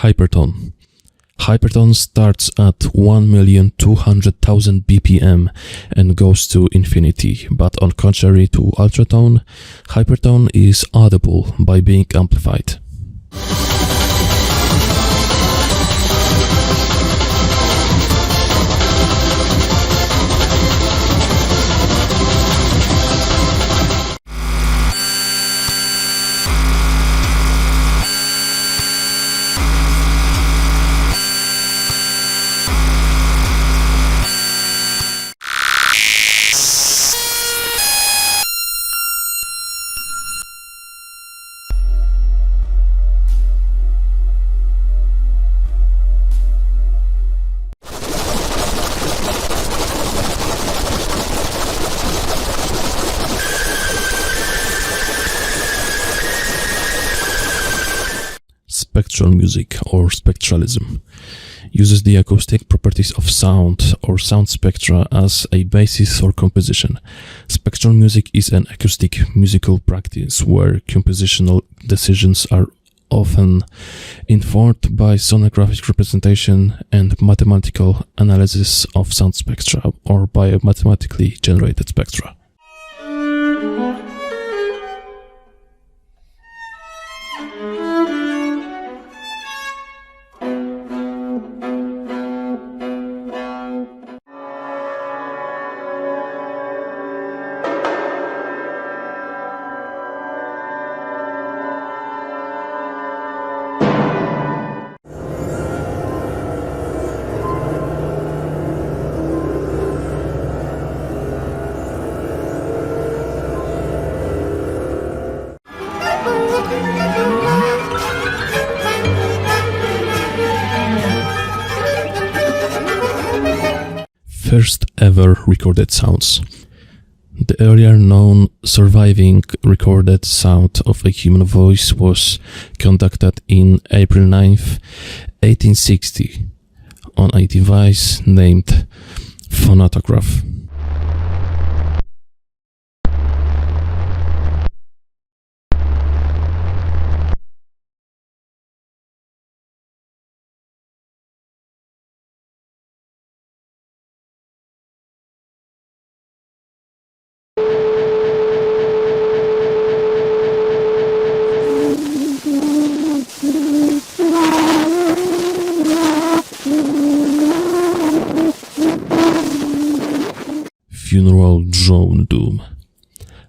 Hypertone. Hypertone starts at 1,200,000 BPM and goes to infinity, but on contrary to ultratone, hypertone is audible by being amplified. Spectral music, or spectralism, uses the acoustic properties of sound or sound spectra as a basis for composition. Spectral music is an acoustic musical practice where compositional decisions are often informed by sonographic representation and mathematical analysis of sound spectra or by mathematically generated spectra. ever recorded sounds. The earlier known surviving recorded sound of a human voice was conducted in April 9th, 1860 on a device named phonograph. Funeral drone doom,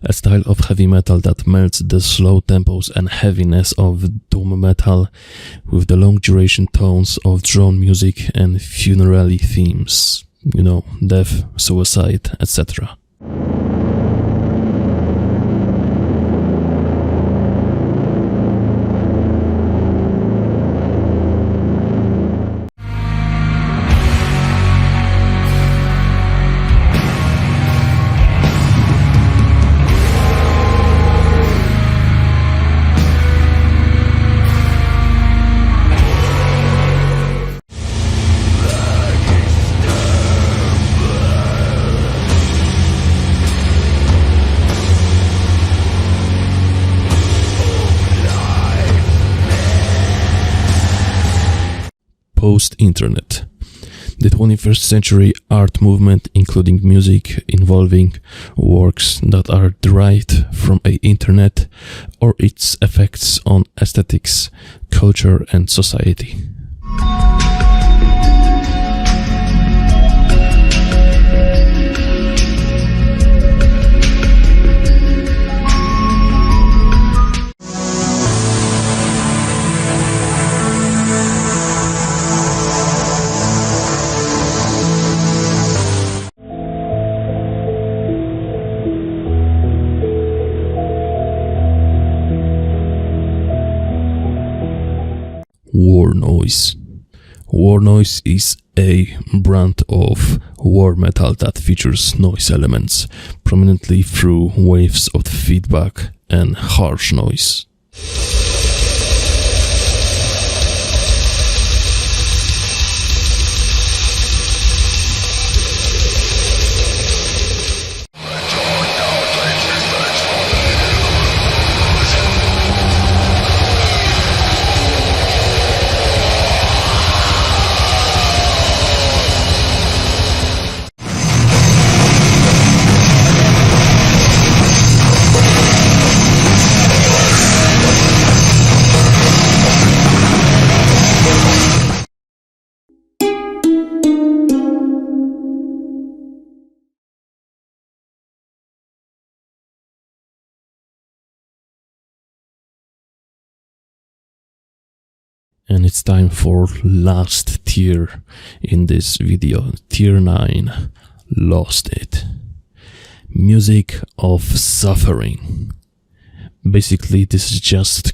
a style of heavy metal that melts the slow tempos and heaviness of doom metal with the long duration tones of drone music and funerary themes, death, suicide, etc. Post-internet. The 21st century art movement, including music involving works that are derived from the internet or its effects on aesthetics, culture and society. War noise. War noise is a brand of war metal that features noise elements prominently through waves of feedback and harsh noise. And it's time for last tier in this video, tier 9, Lost It. Music of suffering. Basically, this is just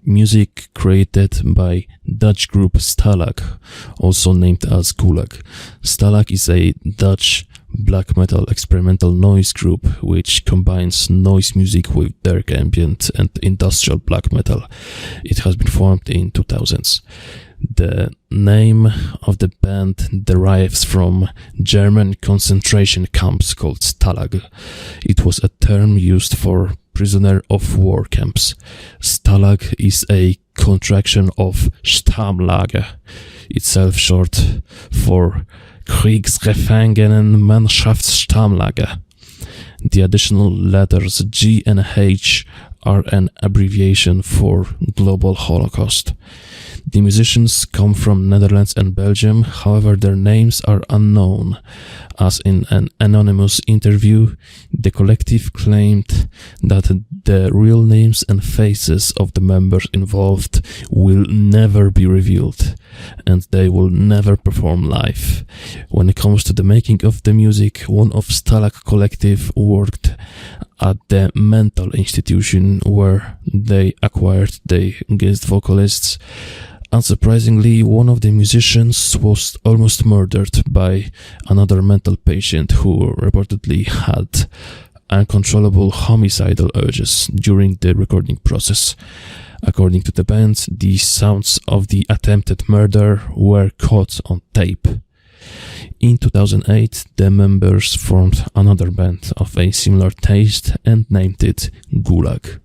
music created by Dutch group Stalag, also named as Gulag. Stalag is a Dutch black metal experimental noise group which combines noise music with dark ambient and industrial black metal. It has been formed in 2000s. The name of the band derives from German concentration camps called Stalag. It was a term used for prisoner of war camps. Stalag is a contraction of Stammlager, itself short for Kriegsgefangenenmannschaftsstammlager. The additional letters G and H are an abbreviation for Global Holocaust. The musicians come from Netherlands and Belgium, however their names are unknown. As in an anonymous interview, the collective claimed that the real names and faces of the members involved will never be revealed, and they will never perform live. When it comes to the making of the music, one of Stalag collective worked at the mental institution where they acquired the guest vocalists Unsurprisingly, one of the musicians was almost murdered by another mental patient who reportedly had uncontrollable homicidal urges during the recording process. According to the band, the sounds of the attempted murder were caught on tape. In 2008, the members formed another band of a similar taste and named it Gulag.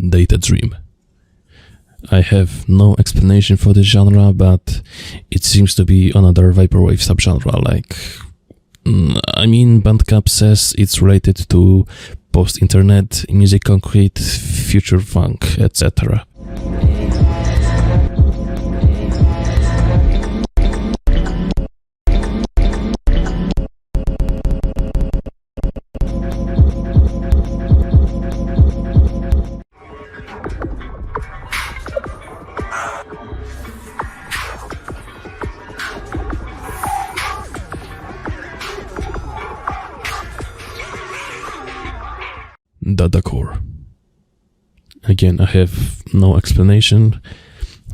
Data Dream. I have no explanation for this genre, but it seems to be another Vaporwave subgenre, Bandcamp says it's related to post-internet, music concrete, future funk, etc. Dadacore. Again, I have no explanation.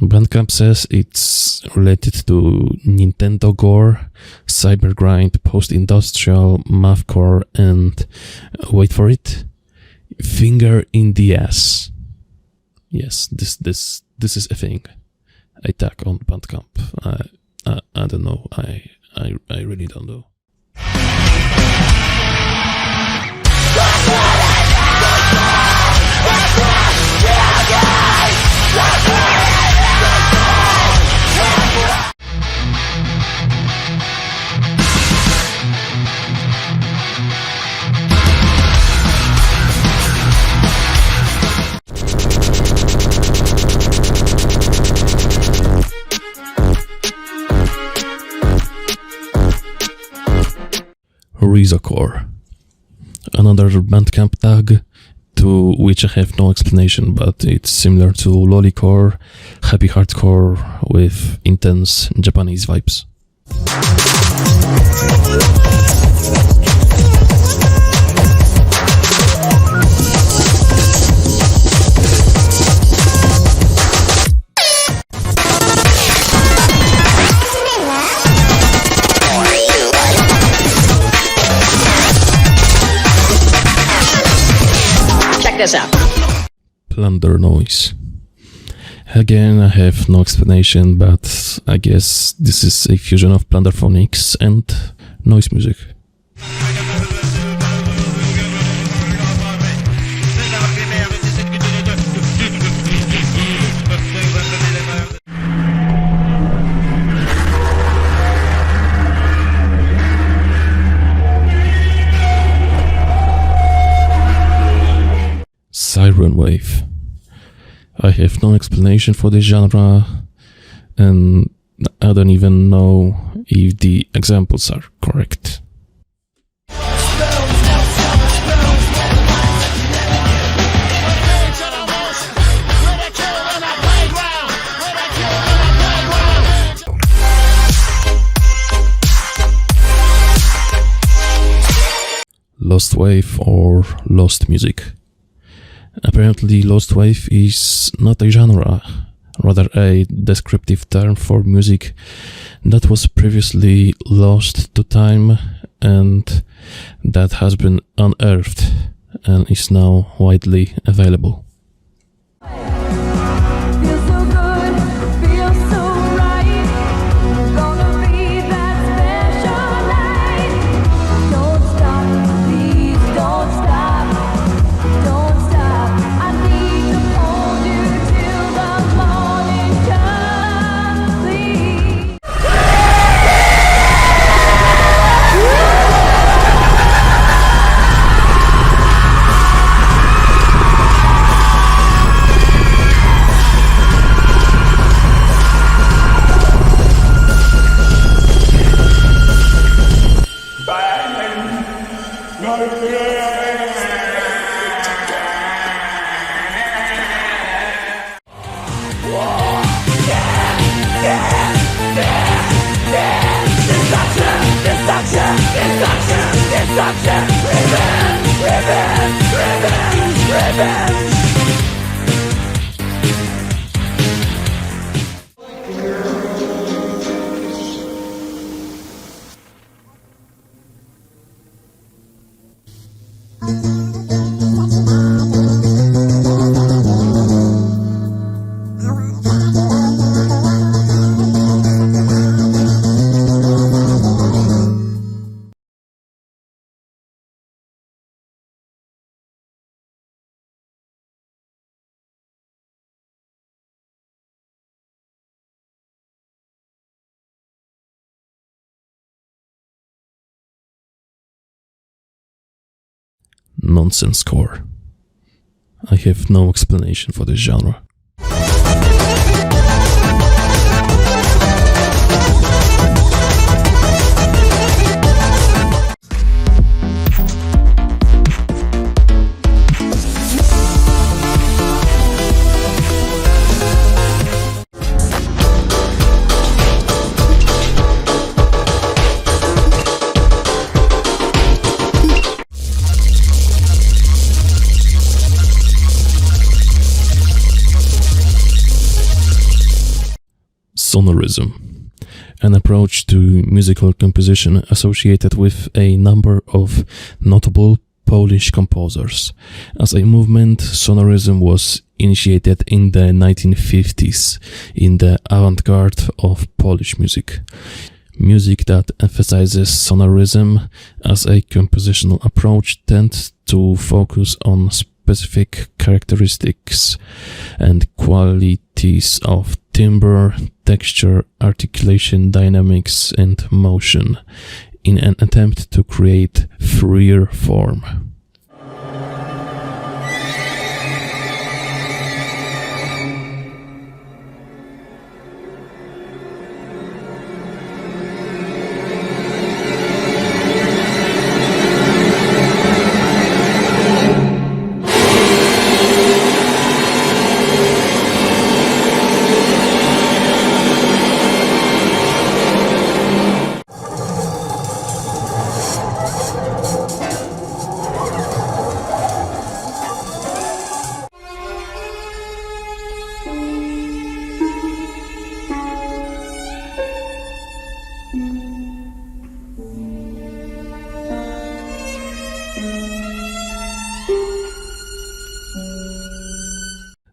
Bandcamp says it's related to Nintendo gore, cybergrind, post-industrial, mathcore, and wait for it, finger in the ass. Yes, this is a thing. I tag on Bandcamp. I don't know. I really don't know. Rezocore. Another Bandcamp tag to which I have no explanation, but it's similar to lollycore, happy hardcore with intense Japanese vibes. This out. Plunder Noise. Again, I have no explanation, but I guess this is a fusion of plunderphonics and noise music. Siren Wave. I have no explanation for this genre, and I don't even know if the examples are correct. Lost wave or lost music. Apparently, lost wave is not a genre, rather a descriptive term for music that was previously lost to time and that has been unearthed and is now widely available. Nonsensecore. I have no explanation for this genre. Sonorism, an approach to musical composition associated with a number of notable Polish composers. As a movement, sonorism was initiated in the 1950s in the avant-garde of Polish music. Music that emphasizes sonorism as a compositional approach tends to focus on specific characteristics and qualities of timbre, texture, articulation, dynamics, and motion in an attempt to create freer form.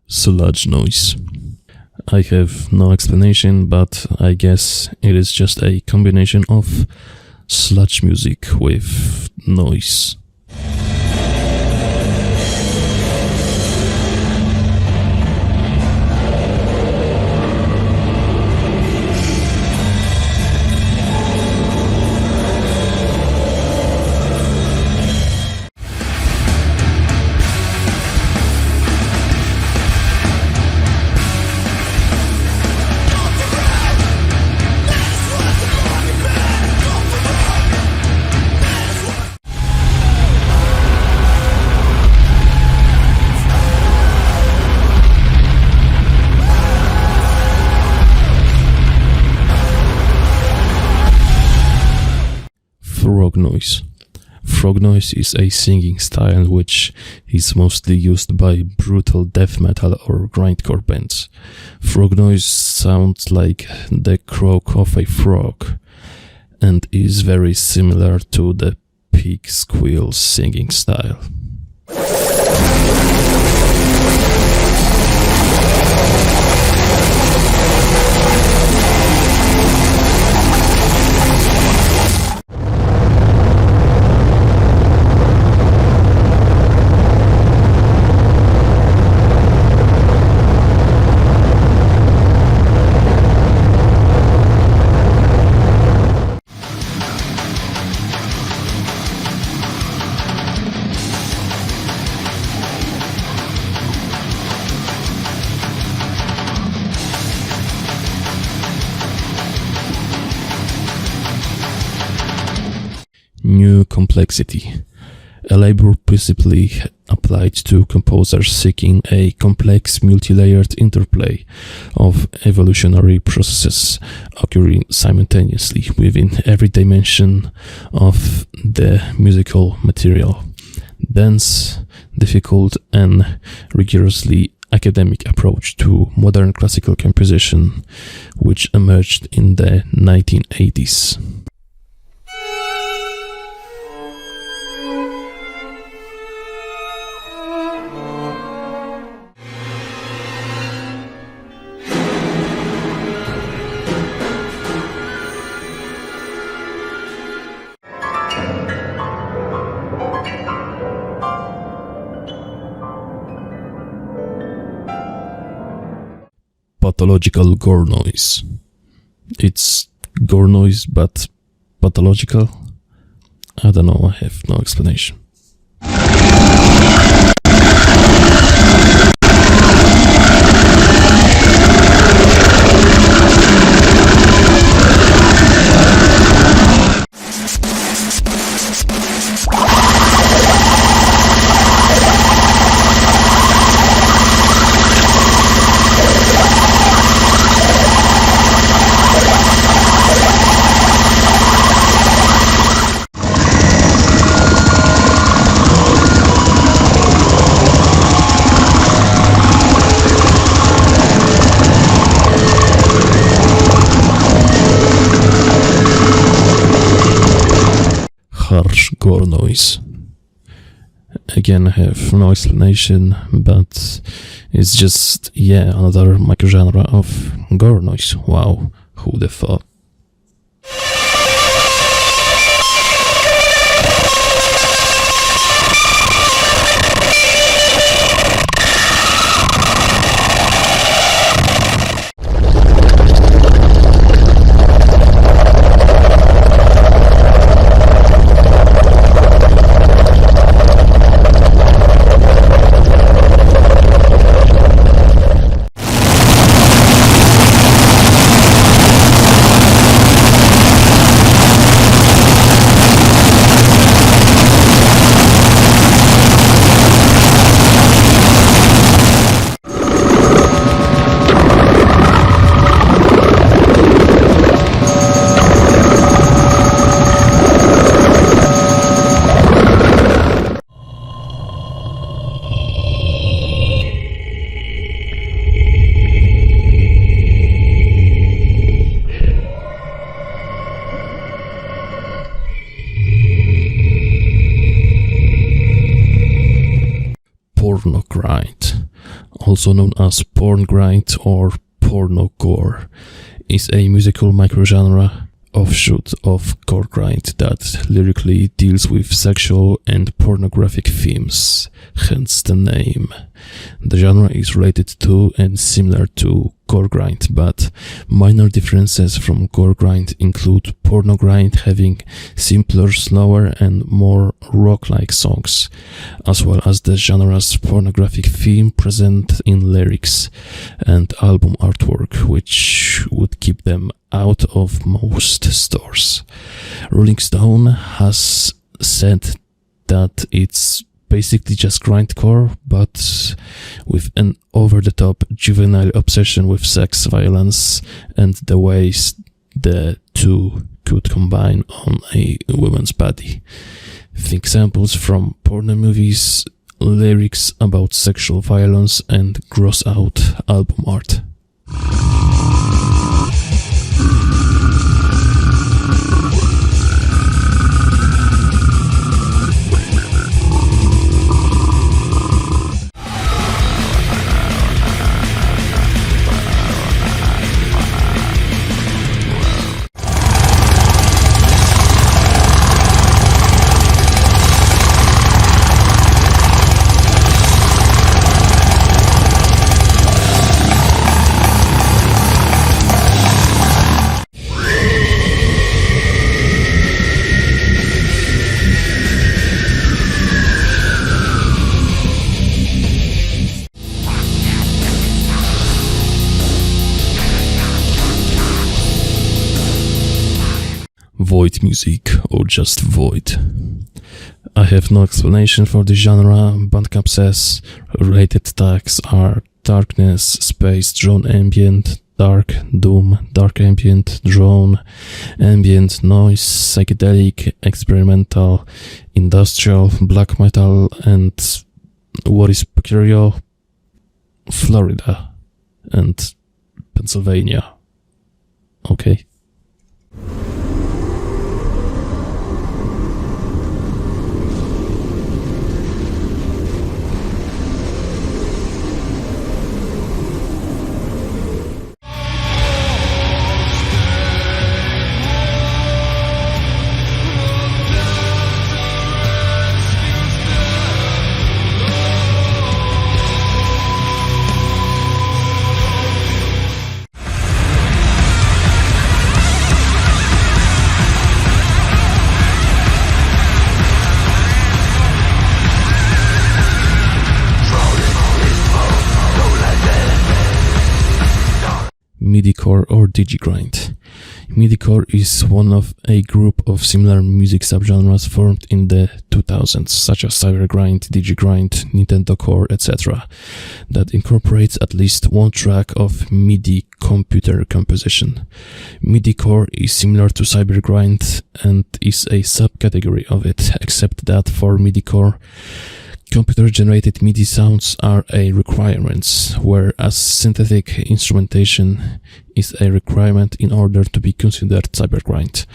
Sludge noise. I have no explanation, but I guess it is just a combination of sludge music with noise. Frog noise is a singing style which is mostly used by brutal death metal or grindcore bands. Frog noise sounds like the croak of a frog and is very similar to the pig squeal singing style. New complexity, a label principally applied to composers seeking a complex multi-layered interplay of evolutionary processes occurring simultaneously within every dimension of the musical material. Dense, difficult and rigorously academic approach to modern classical composition which emerged in the 1980s. Pathological gore noise. It's gore noise but pathological? I don't know, I have no explanation. Harsh gore noise. Again, I have no explanation, but it's just, another microgenre of gore noise. Wow, who the fuck? Porno grind, also known as porn grind or porno gore, is a musical microgenre offshoot of gore grind that lyrically deals with sexual and pornographic themes, hence the name. The genre is related to and similar to gore grind, but minor differences from gore grind include porno grind having simpler, slower and more rock-like songs, as well as the genre's pornographic theme present in lyrics and album artwork, which would keep them out of most stores. Rolling Stone has said that it's basically just grindcore, but with an over-the-top juvenile obsession with sex, violence, and the ways the two could combine on a woman's body. examples from porno movies, lyrics about sexual violence, and gross-out album art. Void music or just void. I have no explanation for the genre. Bandcamp says related tags are darkness, space, drone ambient, dark, doom, dark ambient, drone, ambient, noise, psychedelic, experimental, industrial, black metal, and what is peculiar, Florida and Pennsylvania. Okay. MIDI-core or digigrind. MIDI-core is one of a group of similar music subgenres formed in the 2000s, such as cybergrind, digigrind, Nintendo core, etc., that incorporates at least one track of MIDI computer composition. MIDI-core is similar to cybergrind and is a subcategory of it, except that for MIDI-core, computer-generated MIDI sounds are a requirement, whereas synthetic instrumentation is a requirement in order to be considered cybergrind.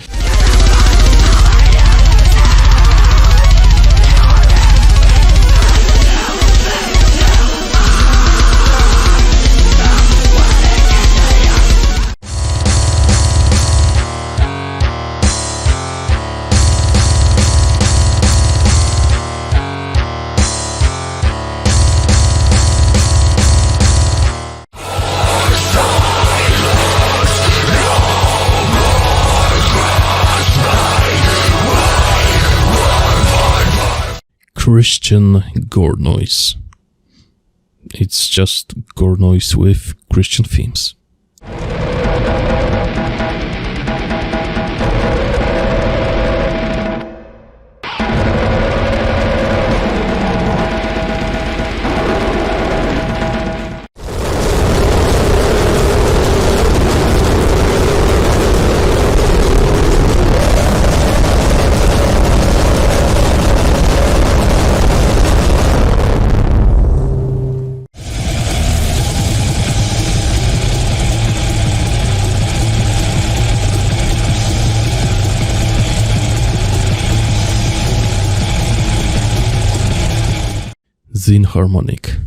Christian gore noise. It's just gore noise with Christian themes. Zinharmonic.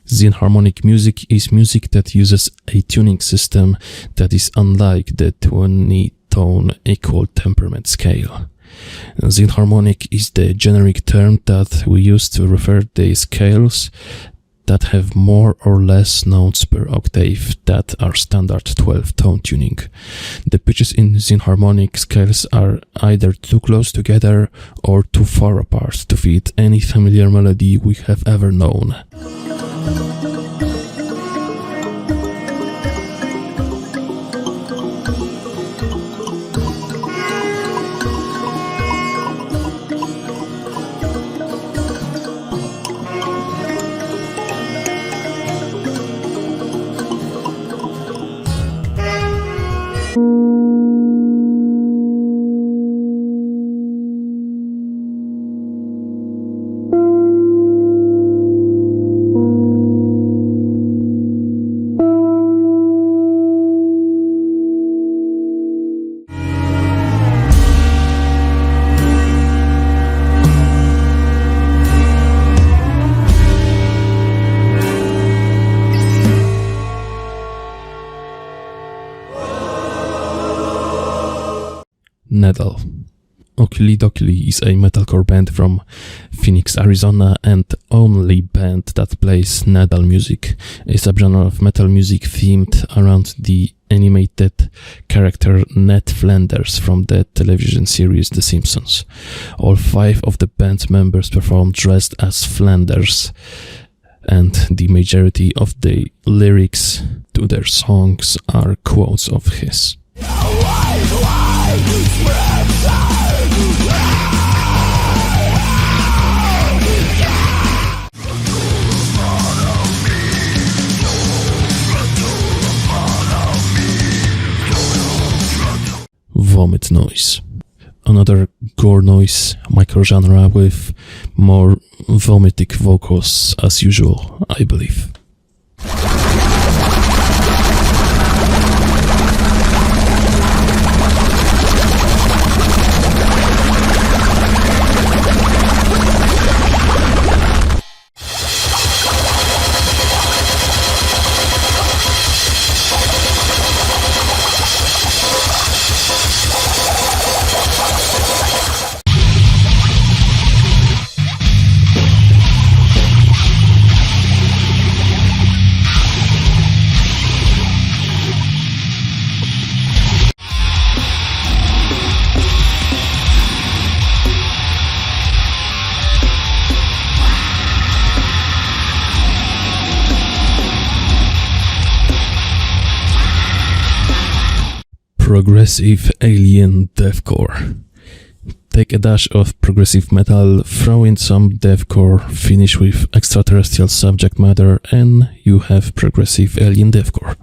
Zinharmonic music is music that uses a tuning system that is unlike the 20-tone equal temperament scale. Zinharmonic is the generic term that we use to refer to the scales that have more or less notes per octave that are standard 12-tone tuning. The pitches in zinharmonic scales are either too close together or too far apart to fit any familiar melody we have ever known. Nedal. Okili Dokili is a metalcore band from Phoenix, Arizona, and only band that plays Nedal music, a subgenre of metal music themed around the animated character Ned Flanders from the television series The Simpsons. All 5 of the band members perform dressed as Flanders, and the majority of the lyrics to their songs are quotes of his. Vomit noise. Another gore noise microgenre with more vomitic vocals as usual, I believe. Progressive alien deathcore. Take a dash of progressive metal, throw in some deathcore, finish with extraterrestrial subject matter, and you have progressive alien deathcore.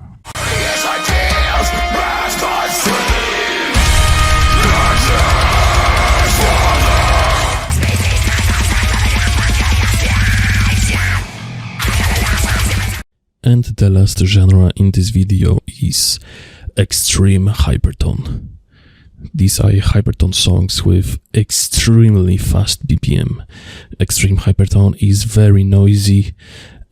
And the last genre in this video is extreme hypertone. These are hypertone songs with extremely fast BPM. Extreme hypertone is very noisy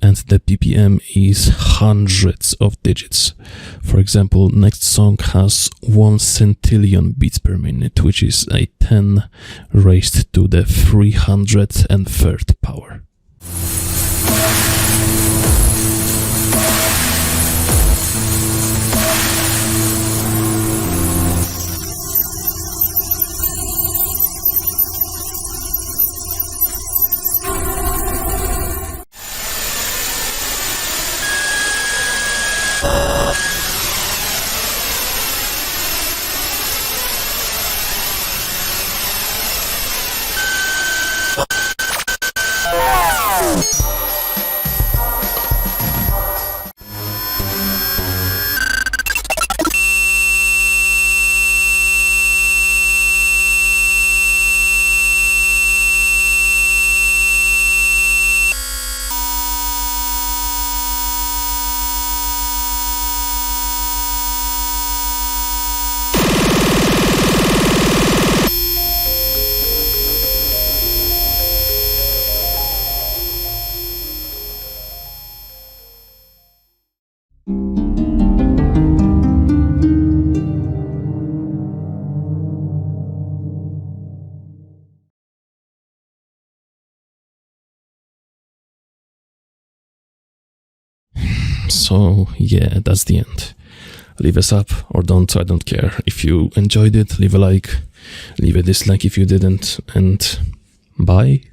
and the BPM is hundreds of digits. For example, next song has 1 centillion beats per minute, which is a 10 raised to the 303rd power. So yeah, that's the end. Leave a sub or don't, I don't care. If you enjoyed it, leave a like, leave a dislike if you didn't, and bye.